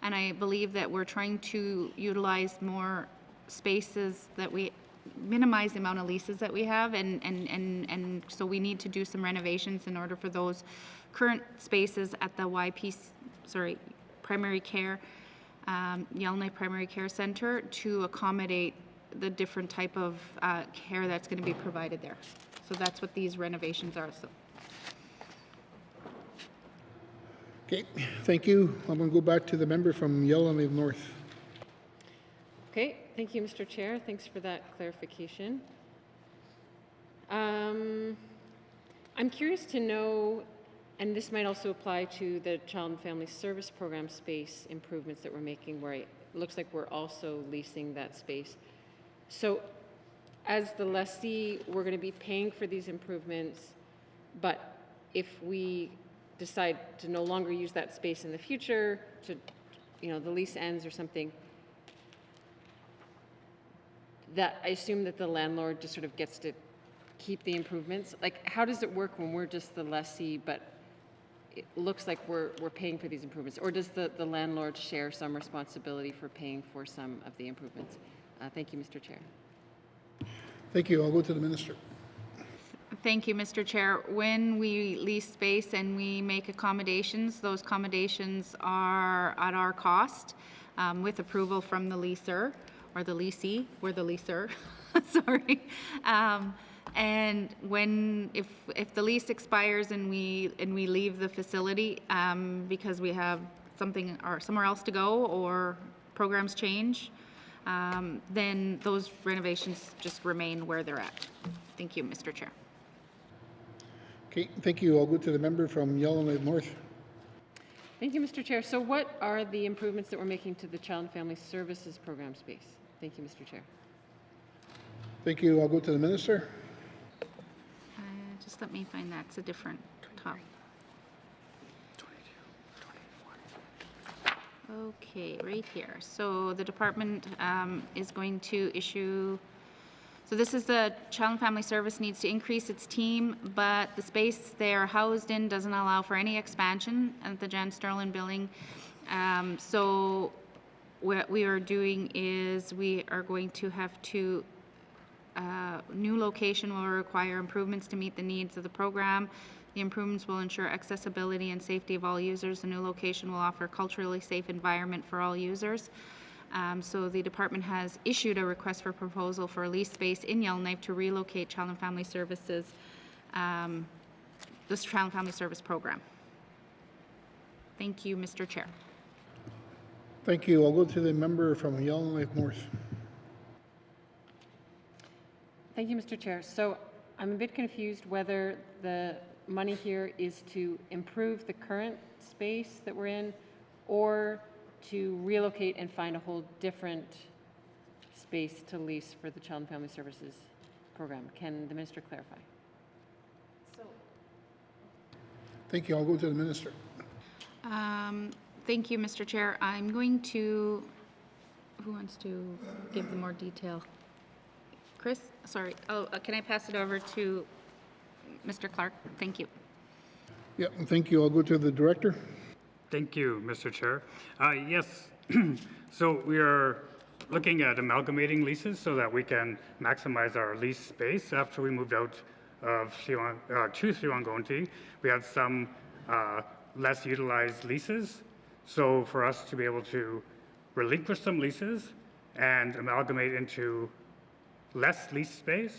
and I believe that we're trying to utilize more spaces that we minimize the amount of leases that we have, and so we need to do some renovations in order for those current spaces at the primary care, Yellowknife Primary Care Center to accommodate the different type of care that's going to be provided there. So that's what these renovations are. So. Okay, thank you. I'm going to go back to the member from Yellowknife North. Okay, thank you, Mr. Chair. Thanks for that clarification. I'm curious to know, and this might also apply to the Child and Family Service Program space improvements that we're making, where it looks like we're also leasing that space. So as the lessee, we're going to be paying for these improvements, but if we decide to no longer use that space in the future, to, the lease ends or something, that I assume that the landlord just sort of gets to keep the improvements. Like, how does it work when we're just the lessee, but it looks like we're paying for these improvements? Or does the landlord share some responsibility for paying for some of the improvements? Thank you, Mr. Chair. Thank you. I'll go to the minister. Thank you, Mr. Chair. When we lease space and we make accommodations, those accommodations are at our cost with approval from the leaser. Or the leasee, we're the leaser, sorry. And if the lease expires and we leave the facility because we have something or somewhere else to go or programs change, then those renovations just remain where they're at. Thank you, Mr. Chair. Okay, thank you. I'll go to the member from Yellowknife North. Thank you, Mr. Chair. So what are the improvements that we're making to the Child and Family Services program space? Thank you, Mr. Chair. Thank you. I'll go to the minister. Just let me find that. It's a different top. Okay, right here. So the department is going to issue, so this is the Child and Family Service needs to increase its team, but the space they are housed in doesn't allow for any expansion at the Jan Sterling building. So what we are doing is we are going to have to new location will require improvements to meet the needs of the program. The improvements will ensure accessibility and safety of all users. The new location will offer a culturally safe environment for all users. So the department has issued a request for proposal for a lease space in Yellowknife to relocate Child and Family Services, this Child and Family Service program. Thank you, Mr. Chair. Thank you. I'll go to the member from Yellowknife North. Thank you, Mr. Chair. So I'm a bit confused whether the money here is to improve the current space that we're in or to relocate and find a whole different space to lease for the Child and Family Services program. Can the minister clarify? Thank you. I'll go to the minister. Thank you, Mr. Chair. I'm going to, who wants to give the more detail? Chris? Sorry. Oh, can I pass it over to Mr. Clark? Thank you. Yeah, thank you. I'll go to the director. Thank you, Mr. Chair. Yes, so we are looking at amalgamating leases so that we can maximize our lease space after we moved out of to Siwangonti. We have some less utilized leases. So for us to be able to relinquish some leases and amalgamate into less lease space,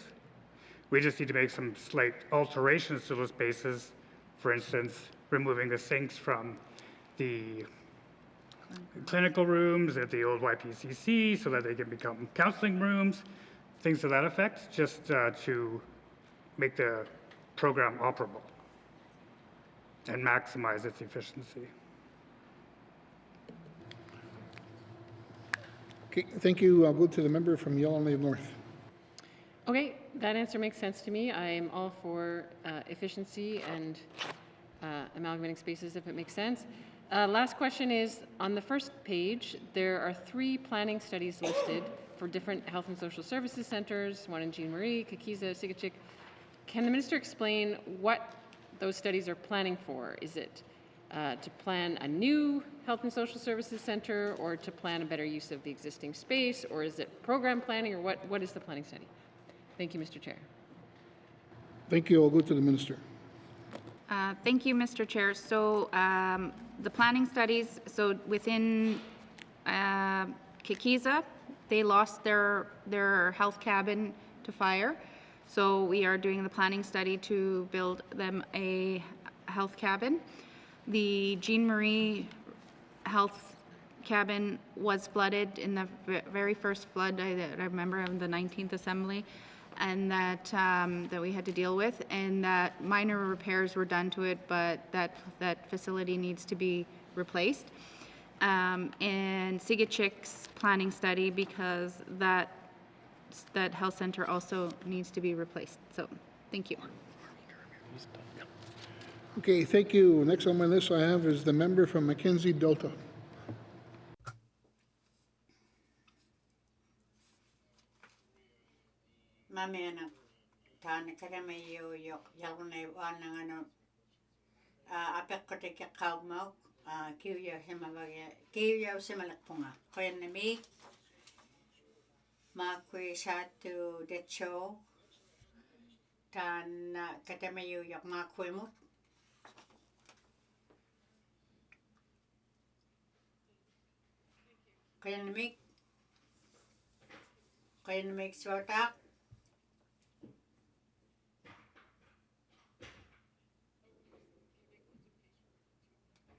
we just need to make some slight alterations to those spaces. For instance, removing the sinks from the clinical rooms at the old YPCC so that they can become counseling rooms, things to that effect, just to make the program operable and maximize its efficiency. Okay, thank you. I'll go to the member from Yellowknife North. Okay, that answer makes sense to me. I am all for efficiency and amalgamating spaces if it makes sense. Last question is, on the first page, there are 3 planning studies listed for different health and social services centers, one in Jean Marie, Kikiza, Sigachik. Can the minister explain what those studies are planning for? Is it to plan a new health and social services center, or to plan a better use of the existing space, or is it program planning, or what is the planning study? Thank you, Mr. Chair. Thank you. I'll go to the minister. Thank you, Mr. Chair. So the planning studies, so within Kikiza, they lost their health cabin to fire. So we are doing the planning study to build them a health cabin. The Jean Marie health cabin was flooded in the very first flood I remember of the 19th Assembly, and that we had to deal with, and that minor repairs were done to it, but that facility needs to be replaced. And Sigachik's planning study, because that health center also needs to be replaced. So, thank you. Okay, thank you. Next on my list I have is the member from Mackenzie Delta. Mami anak tana kada may yok Yellowknife anang ano apek ko te kaug mo kiyo simalakpunga koyan nami makui satu decho tan kada may yok makui mo koyan nami sotak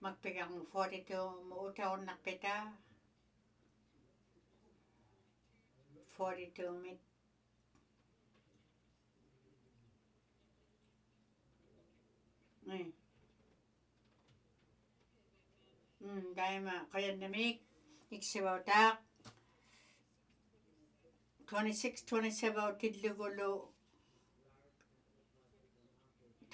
magpegang 42 mo utaw nakpita 42 mit. Daima kaya namik iksibautak 26, 27 tidlugulu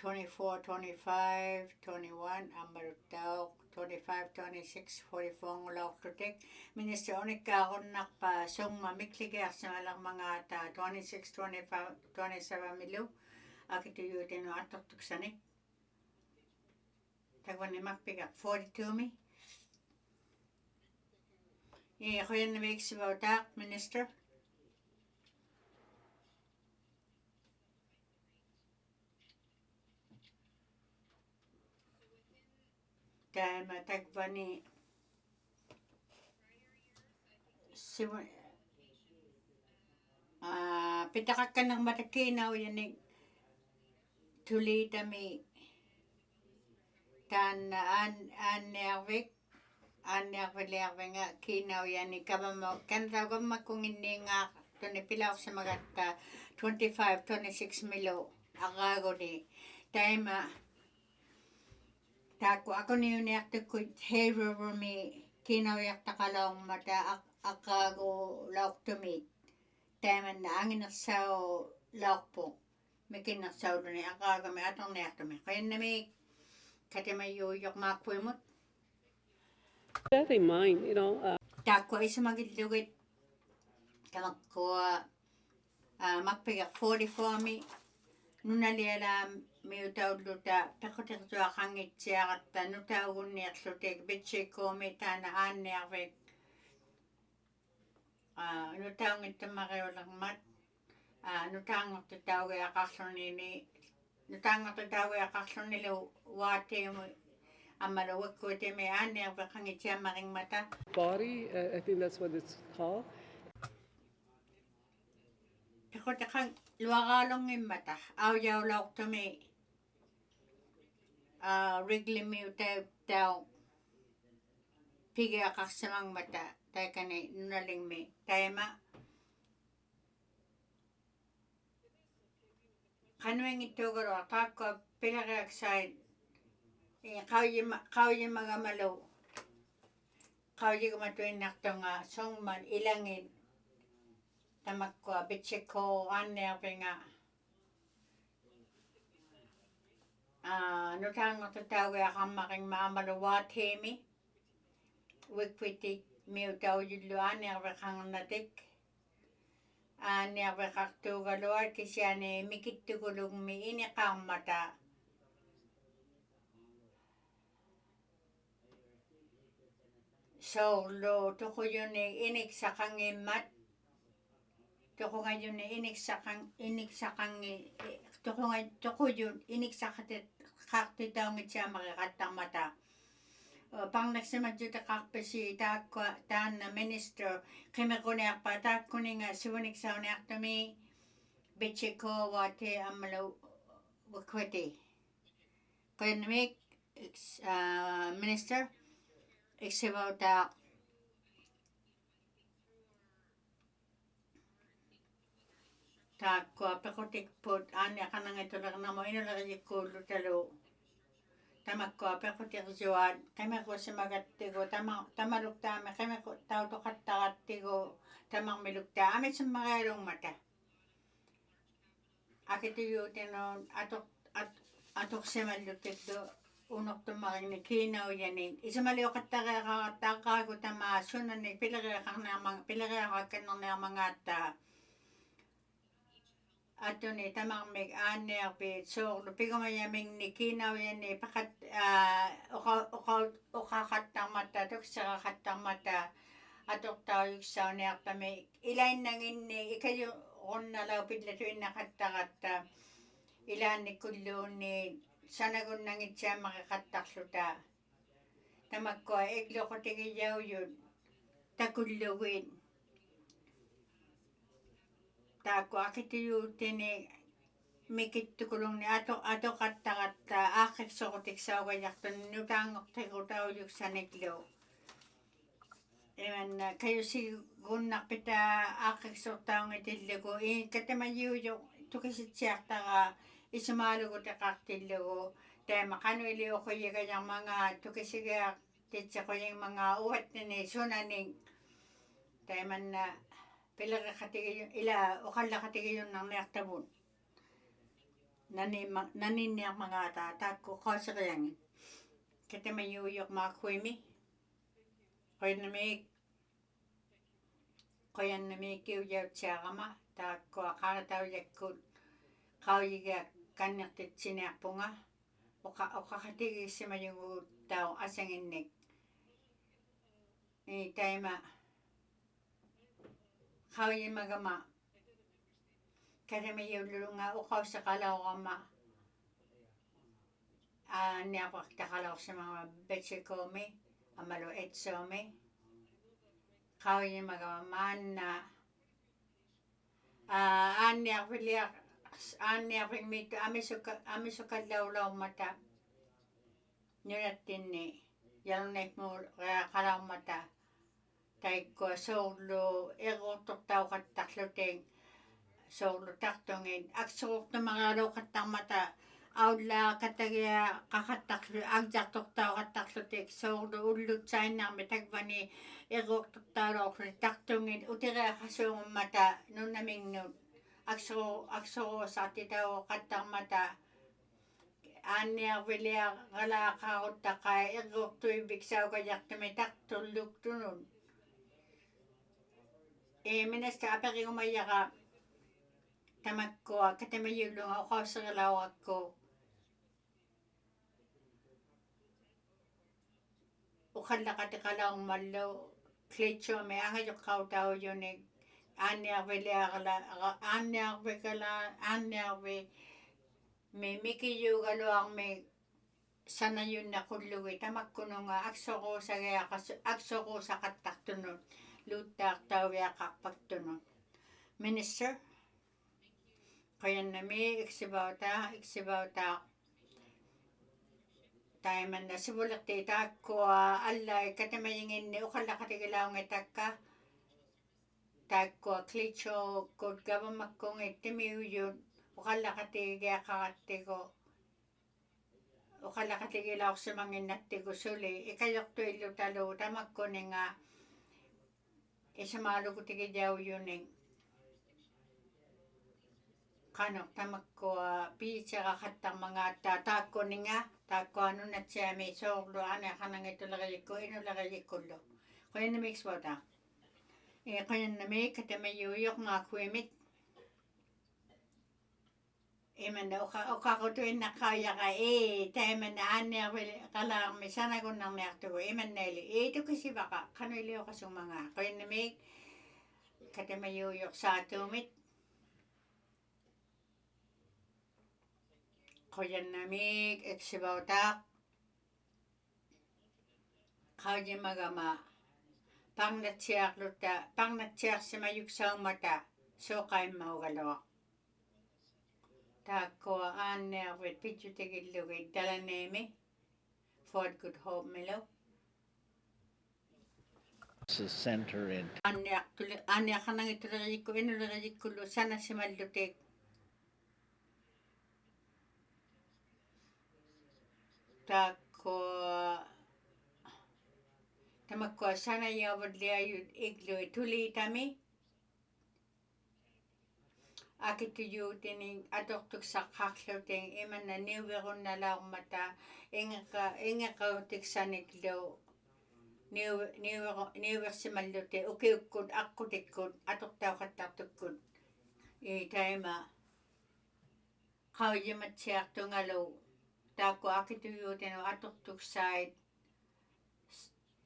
24, 25, 21 amarutaw 25, 26, 44 ngulaututik Minister onikkaaqunnak pa summa mikligiarsimalaq mangaata 26, 25, 27 milu akituyutinu attortuksanik tagvani makpigaq 42 mi qoyanna iksibautak Minister Daima tagvani pitaqakkanaq matakkiinau yanik tulitami taanna aanniarviliarvinga kiinau yani kavama kanataugammakkunginniingaaq tuni pilauqsimagatta 25 26 milu aqaaguni taima taakku akuniuniartukkut heirurumi kiinauiartaqalaormata aqaagu laortumit taimanna anginersau laorpu mikinnersauluni aqaagami atorniartumi qoyannami katimayuujoqmaaqpuimut That in mind, taakku isamagillugit tamakkua makpigaq 44 mi nunalialaam miutaulluta pequtiqtuaqangitsiaqatta nutaugunniarlutik bitsikkuumi taana aanniarvik nutaungittamariulermat nutaangortutaugiaqarlunili waatiimu ammalawakkuutimi aanniarveqangitsiamaringmata body, I think that's what it's called. Pequtiqan luaqaalungimmata aujaulaortumi riglimiutau pigiaqarsamangmata taikani nunalingmi taima qanuingittuugalua qaakkua pilariaksait qaujimagamalu qaujigumatuinnartunga songman ilangin tamakkua bitsikku aanniarvinga nutaangortutaugiaqarmaringma amaluwaatiimi wikwitik miutaujullu aanniarveqangernatik aanniarveqartuugalua kisiani mikittukulugmi iniqaarmata soorlu tuquyuni iniksaqangimmat tuqungajuni tuquyun iniksaqartitaungitsiamariqattarmata pangnaksimatjutiqarpisi taakkua taanna minister qimequniarpa taakkuninga sivuniksauniartumi bitsikkuawaati ammalu wikwati qoyannamik minister iksivautaa taakkua pequtikput aanniaqanangitulernermu inuleriyikkuullutalu tamakkua pequtiqsuat qimequsimagattigu tamaluktaami qimequ tautoqattaqattigu tamarmiluktaa amitsimmarialungmata akituyuutinuun atoqsimallutikku unortummaringni kiinaujani isamaliuqattariaqarattaaqaagu tamaa sunnanik pileriaqakkannerniarmangaatta atuni tamarmik aanniarpiit soorlu pigumayamingni kiinaujani paqat uqaqattarmata tukseriqattarmata atortaujuksauniartami ilainnanginni ikayu qunnalau pillatuinnaqattaqatta ilaannikulluunni sanagunnangitsiamariqattarluta tamakkua ikluqutigiyaujut takulluguit taakku akituyuutini mikittukulungni atoqattaqatta aaqqiksoqutiksaugajartun nutaangortiqutaujuksaniklu Iman kayo si gunnak pita akiksortaong itillugu. Katamayuyo tukisitsiartaga isumalugu taqartillugu. Taima kanuili uquyga yang mga tukisiga titsakoyang mga uwatnini sunaning. Taiman na pilaga katigayon ila ukalla katigayon ng nertabun. Naninyak mga tatakko kosirayangin. Katamayuyok mga kuimi. Koyan nami kiu yaw tiagama ta ko akara yakul kauyiga kanyak titsinerpunga okakatigi simayungu tao asanginnik taima kauyi magama kadamiyulunga ukausakalaugama niapaktakalaw sa mga betsikomi amalo etsomi kauyi magaman na anya mito amisuka law mata nyuratinni yalnek mo kalaw mata tay ko solo egotok tao katakluteng solo taktongin aksok na mga law katang mata Aula katagya kakataklu agjaktok tao kataklutek solo ulut sain na metagvani egok taro taktungin utira kasung mata nun naming nun akso sa titaw katang mata anya wilia gala kaot takay egok tuy biksaw kayak tumitak tuluk tunun minasta apari umayaka tamak ko katamayulong ako sa galawak ko ukalla katikalaong malo klecho me angayok kautaw yunig anya me mikiyu galoang me sana yun na kullugi tamak kuno nga aksoko sa kataktunod lutak tawya kakpagtunod Minister kaya nami iksibawta Taiman na sibulak tita ko alay katamayingin ni ukala katigilaw ng itakka. Tako klicho kod gabang makong itimiw yun. Ukala katigya kakatigo. Ukala katigilaw sa mga natigo suli. Ikayok to ilo talo tamak ko nga isamalo ko tigidyaw yun kanok tamak ko pizza kakatang mga tatako nga tako ano na siya may soklo ana kanang ito lagay ko ino lagay ko lo kaya na mix wata kaya na may katamayuyok nga kuimit man na ukakutuin na kaya ka tayo man na anya kalang may sana ko nang nakto ko man neli ito kasi baka kanili o kasong mga kaya na may katamayuyok sa atumit Koyan namig eksibawtak kauji magama pangnatsiak sa mayuksang mata so kain maugalawak tako anya with pitchu tigilugay dalanemi Ford Good Hope Milo Center in anya kanang itulari ko inulari ko sana si Maldutek Tako tamakko sana yawad liya yun iglo tuli tami akitu yu tining adoktuk sa kakloting iman na niweron na lang mata inga ka tiksan iglo niwer si malute ukiukod akutikod atok tao katatukod taima kauji matsiak tungalo Tako akitu yu tino atuk side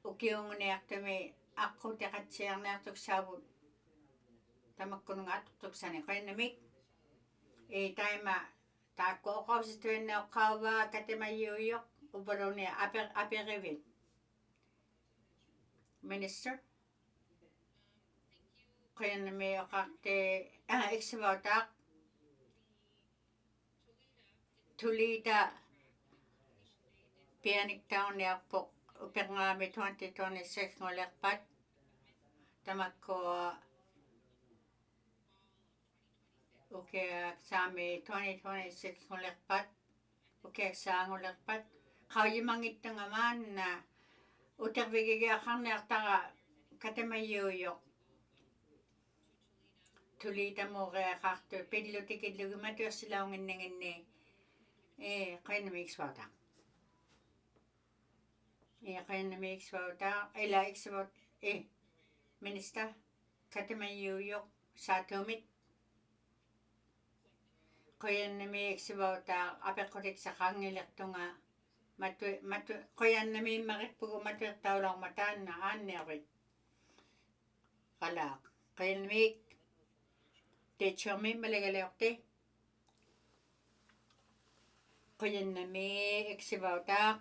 ukiung niak tumi ako tikatsiyang natuk sabut tamak kunung atuk sani kaya namik taima tako ako sa tuwin na kawa katimayuyok ubaro niya apirivit Minister kaya nami akakte iksibawtak tulita Pianik taon niya po upang 2026 ngolekpat tamakko sami 2026 nguliqpat saanguliqpat qauyimangittungamaan na utervigigiaqarniartaqa katamayuuyoq tulitamuuqiaqartu pillutikillugimatuersilaunginninginni qainamiiksvautaq qainamiiksvautaq ila iksvaut minister katamayuuyoq saatumit qoyannamiiksvautaq apeqqutiksaqaangiliqtunga qoyannamiimmaqippugu matuiqtaulormataanna aanniarvik qalaaq qoyannamiik teachermi maligaliorti qoyannami iksivautaq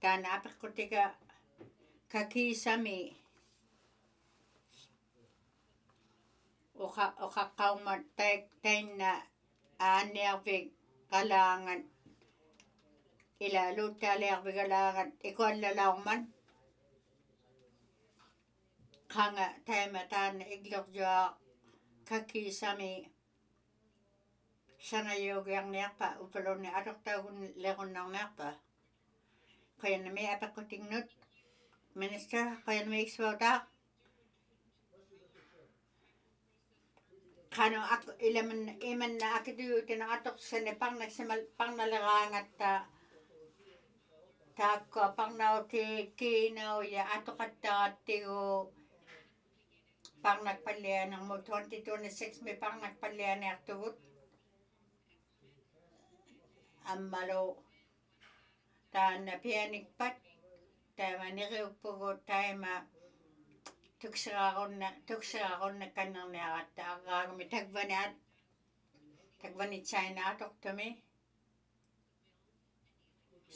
taana apeqqutika kakiisami uqaqqaumat tainna aanniarvik qalaangat ila luuttaaliarvigalaagat ikuallalaorman qanga taima taana iglorjuaq kakiisami sanayuugiarniarpa upaluni atortaugun lequnnarniarpa qoyannami apeqqutignut minister qoyannami iksvautaq qanu imanna akituyuutina atoqsani parnaleraangatta taakkua parnauti kiinauya atoqattaqattigu parnakpallianermu 2026 mi parnakpallianiartugut ammalu taana pianikpat taima niriuppugut taima tuksiraqunna kannerniaqatta aqraagumi takvanitsaina atortumi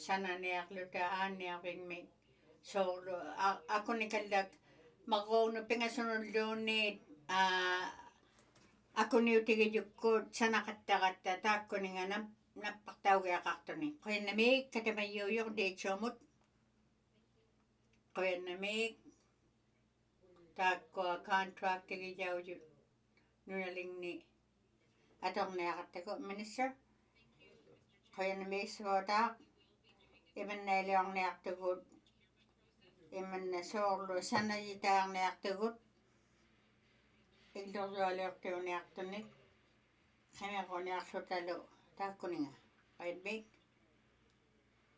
sananiarluta aanniarvigmi soorlu akunikallak marruunu pingasunulluunniit akuniutigijukkuut sanaqattaqatta taakkuninga nappartaugiaqartuni qoyannamiik katamayuuyoq diitsuumut qoyannamiik taakkua contractigijauju nunalingni atorniaqattaku minister qoyannamiiksvautaq imannailiorniartugut imanna soorlu sanajitaarniartugut illorlualiortiuniartunik qimiquniarlutalu taakkuninga qainmik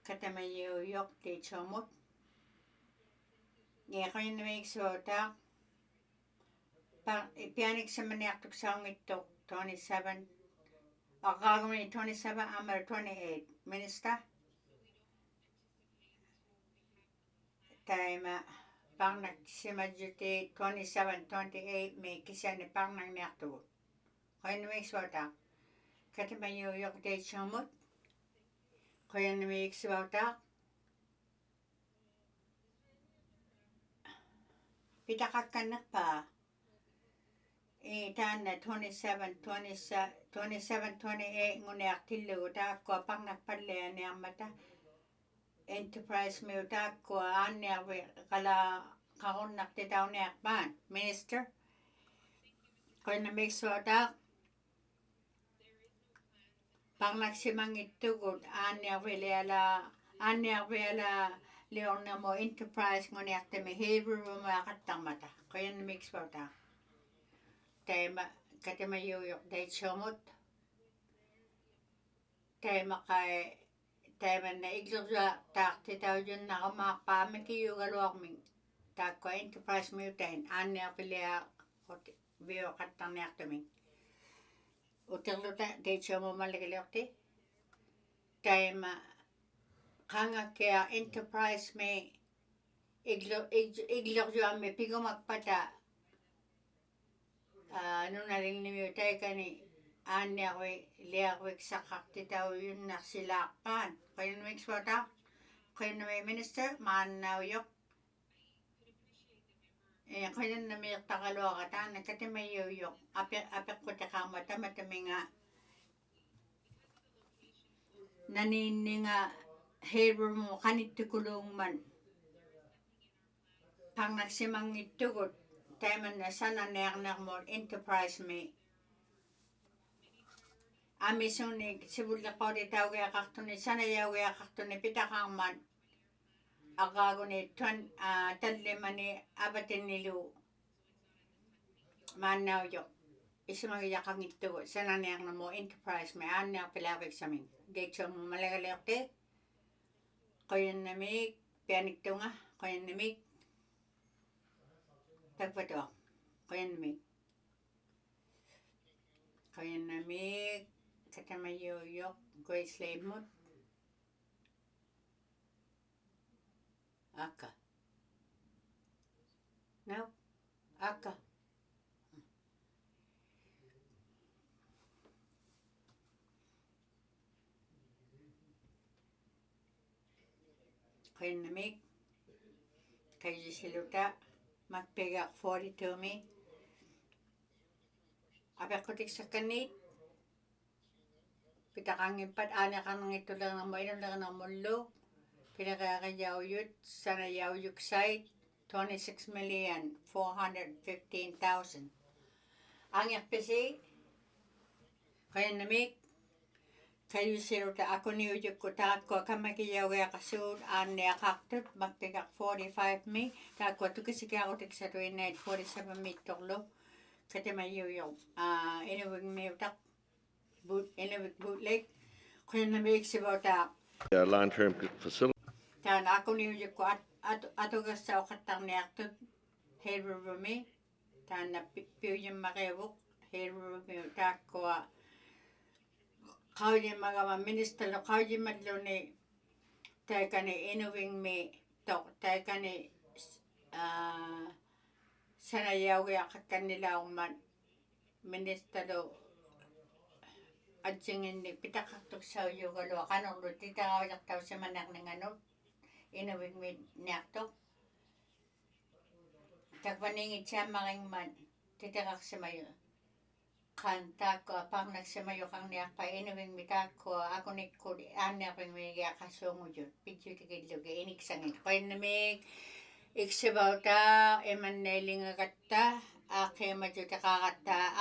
katamayuuyoq tiitsuumut qoyannamiiksvautaq pianiksamaniartuksaungittuq 27 aqraagumi 27 amalu 28 minister taima parnaksimadjuti 27 28 mi kisani parnagniartugut qoyannamiiksvautaq katamayuuyoq tiitsuumut qoyannamiiksvautaq pitaqakkannerpaa taanna 27 28 nguniartillugu taakkua parnakpallianiarmata enterprise miu taakkua aanniarvi qarunnartitauniarpaan minister qoyannamiiksvautaq parnaksimangittugut aanniarviala liornermu enterprise nguniartami hiirurumaaqattarmata qoyannamiiksvautaq taima katamayuuyoq taitsuumut taimanna iglorluartaartitaujunnarumaarpaamikiyugaluarming taakkua enterprise miutain aanniarpiliaqut vioqattarniartuming uterluta taitsuumumalligaliorti taima qangakkia enterprise mi iglorjuammi pigumakpata nunalinnimiu taikani aanniarvi liarviksaqartitaujunnersilaaqpaan qoyannamiiksvautaq qoyannami minister maannauyoq qoyannamiiqtaqaluaqa taanna katamayuuyoq apeqqutiqaarma tamataminga naniinninga hiirumu qanittukuluungman parnaksimangittugut Taiman na sana ner mo enterprise me. Amisunig sibulla ko di tawag kaktuni sana yaw kaktuni pitakang man. Agago ni tadlimani abatin nilu. Manaw yo. Isimang yakang ito sana ner mo enterprise me ana pilawig sa min. Dito mo malagalerte. Kayan namig pianik to nga kayan namig. Tagpato. Kayan namig. Kayan namig. Katamayo yok Grace slave mo. Aka. No. Aka. Kayan namig. Kayo siluta. Magpigak 42 me. Abek ko tik sa kanit. Pitakang impat, anak ka nang ito lang ng mainon lang ng mulo. Pinakakayawyot, sana yawyuk site, 26,415,000. Ang yakpisi, kaya namik, kayo siruta ako niyuyuk ko tako kamakiyawi kasud, ane akaktut, magtigak 45 me, tako tukisika ako tik sa 29, 47 me toklo, kati mayuyok, inuwag me utak, Inuktitut bootleg. Kaya namig si Bota. Long-term facility. Tan ako niyuyuk ko atugas sa okatang niyaktut. Hero me. Tan na piyong makewok. Hero me utak ko. Kaya mga minister lo kaya madlo ni tayo ka ni inuwing me tok tayo ka ni sanayawi akat kanila uman minister lo at singin ni pitakaktok sa yugalo kanong lo titawag taw sa manak ng ano inuwing me niyaktok tagpaningit siya making man titakak sa mayo kanta ko pang nagsamayo kang niyak pa inuwing mita ko ako ni ko anak pang may kasungo yun picture tigil lugi inik sangit ko namig iksibauta eman nailing agata ake majuta kakata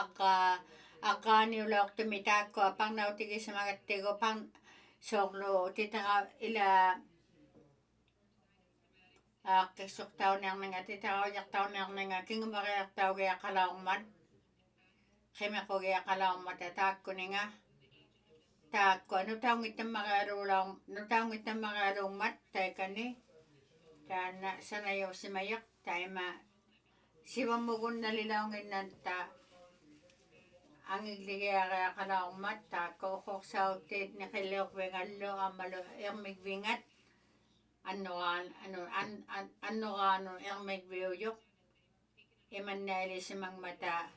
aka niulok tumita ko pang nautigis sa mga tigo pang soklo titaka ila kisok tao niyang nga titaka yak tao niyang nga kingumakiyak tao kaya kalaong man kaya ko kaya kalaong matatak ko nga tako ano taong itang makarulong no taong itang makarulong mat tayo ka ni kana sanayaw si mayak tayo ma siwang mugun nalilawangin nanta ang igligaya kaya kalaong mat tako kok sa utit na kilok wengalo amalo yung migwingat ano yung migwiyok iman nali si mang mata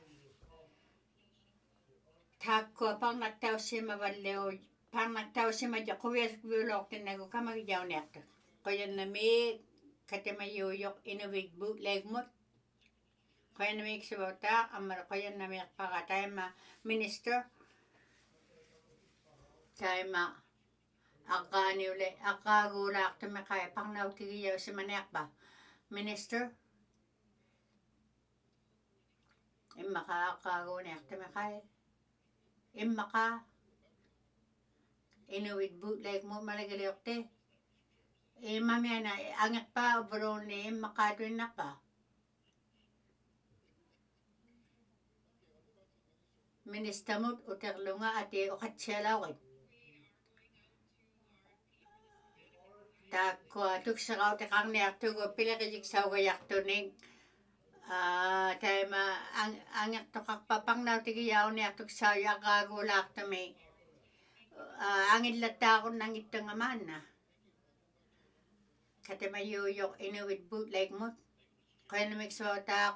tako pang nagtaw si mabaliw pang nagtaw si madya kuwes kwilok tinago ka magyaw nekto kaya nami katimayuyok inuwig bootleg mo kaya nami iksibota amaro kaya nami pakatay ma minister kaya ma akaniuli akagulak tumakay pang nautigiyaw si manek ba minister imaka akagunek tumakay imaka inuwig bootleg mo malagaliyok te mamaya na angak pa bro ni imaka doon na pa minister mo uterlo nga ati ukatsiyalawin tako tuksakaw tekang niyak tugo pila kajik sa ugayak tuning tayo ma angak tokak papang na tigiyaw niyak tuksaw yakagulak tumi angin lata ko nang itong aman na kati mayuyok inuwid bootleg mo kaya namig sotak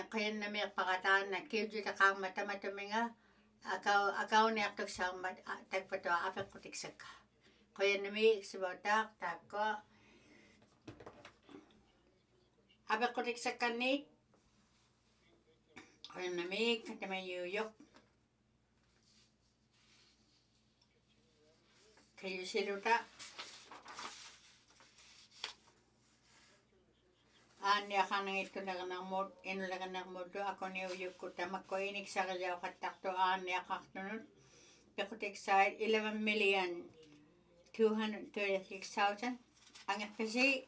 kaya namig pakatan na kiyudyo takang matamatumi nga akaw niyak tuksaw tagpato apek ko tiksak ka kaya namig sotak tako apek ko tiksak ka ni kaya namig kati mayuyok kayo siluta Ania kanang ito naganang mod, inulaganang modo ako ni uyukko tamakko inik sa kayaw katakto ania kaktunod. Pekutik side 11,236,000. Ang kasi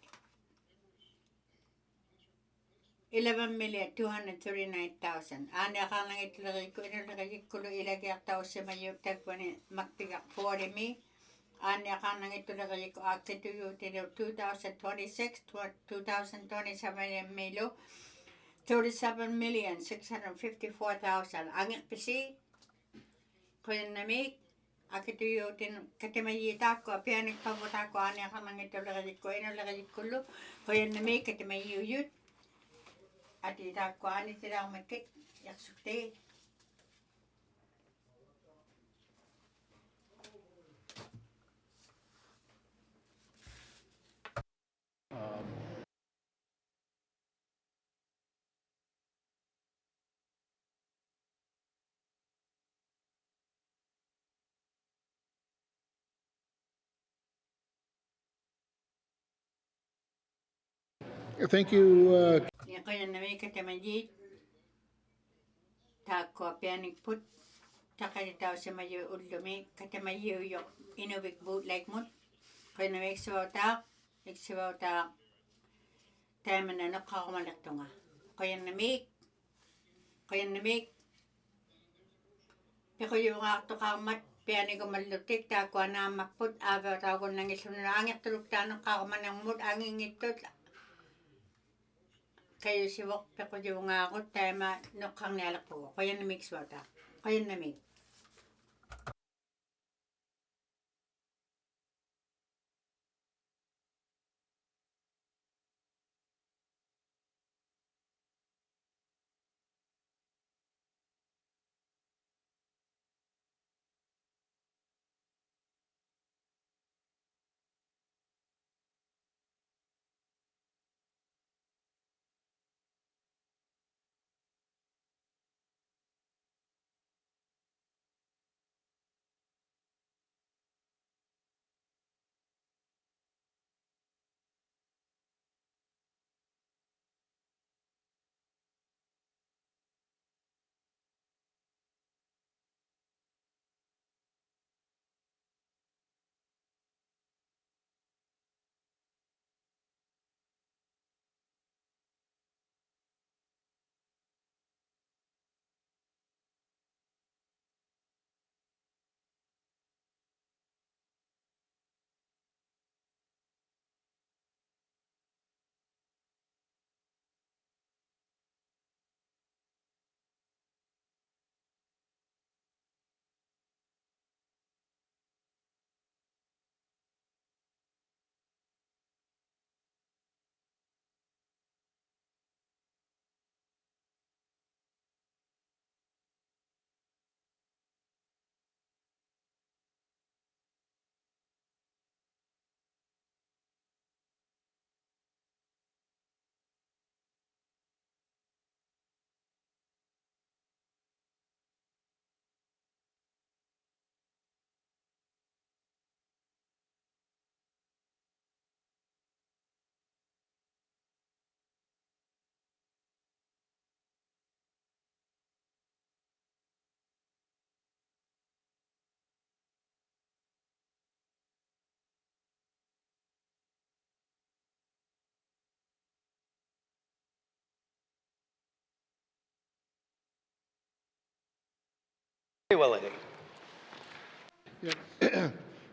11,239,000. Ania kanang ito lagi ko inulagay ko ilagay tao sa mayutag ko ni magpigak 40 mi. Ania kanang ito lagay ko Inuktitut 2026 2027 milo 37,654,000. Ang pisi ko yung namik Inuktitut katimayita ko pianik pabuta ko ania kanang ito lagay ko inulagay ko lo ko yung namik katimayuyut at ita ko ani tira makik yaksukte. Thank you. Ni ko yung namik katimayit ta ko pianik put takalitaw sa mayo ulumi katamayo yok inubik boot like mo ko yung namik sabawta tayo na nakakumalakto nga ko yung namik Peko yung akto kamat piani ko malutik ta ko na maput ava ta ko nang isunod angit tulog ta nang kakuman ng mood angin ito kayo si wak peko yung ako tayo nukang nalak po ko yung namik sabawta ko yung namik.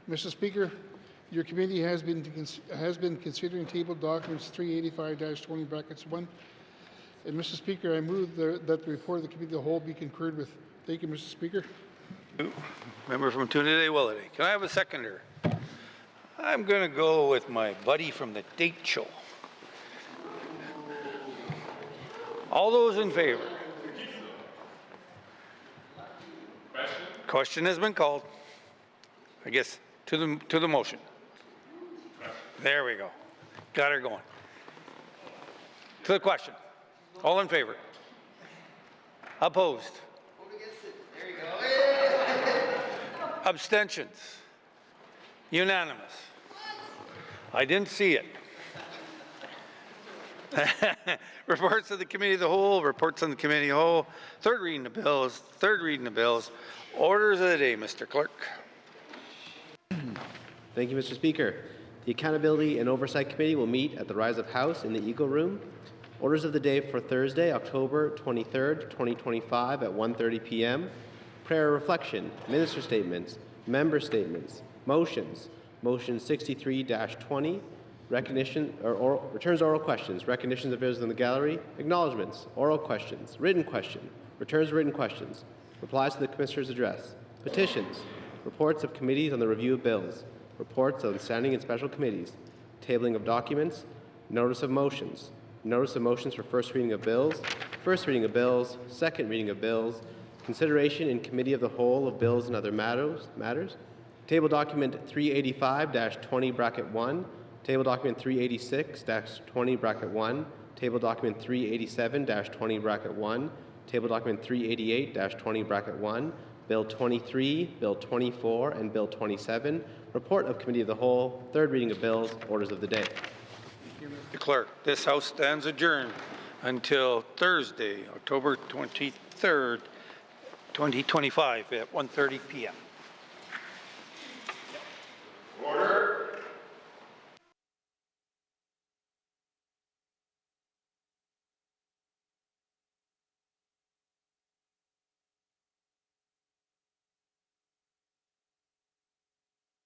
Mr. Speaker, your committee has been considering table documents 385-20(1). And Mr. Speaker, I move that the report of the committee of the whole be concurred with. Thank you, Mr. Speaker. Member from Trinidad-Willity. Can I have a seconder? I'm going to go with my buddy from the date show. All those in favor? Question has been called. I guess to the motion. There we go. Got her going. To the question. All in favor? Opposed? There you go. Abstentions? Unanimous? I didn't see it. Reports of the Committee of the Whole, reports on the Committee of the Whole, third reading of bills, Orders of the day, Mr. Clerk. Thank you, Mr. Speaker. The Accountability and Oversight Committee will meet at the Rise of House in the Eagle Room. Orders of the day for Thursday, October 23rd, 2025 at 1:30 p.m. Prayer reflection, minister statements, member statements, motions, motion 63-20, returns oral questions, recognitions of visitors in the gallery, acknowledgements, oral questions, written question, returns written questions, replies to the Commissioner's address, petitions, reports of committees on the review of bills, reports on standing and special committees, tabling of documents, notice of motions for first reading of bills, second reading of bills, consideration in committee of the whole of bills and other matters, table document 385-20(1), table document 386-20(1), table document 387-20(1), table document 388-20(1), Bill 23, Bill 24, and Bill 27, report of Committee of the Whole, third reading of bills, orders of the day. Mr. Clerk, this House stands adjourned until Thursday, October 23rd, 2025 at 1:30 p.m.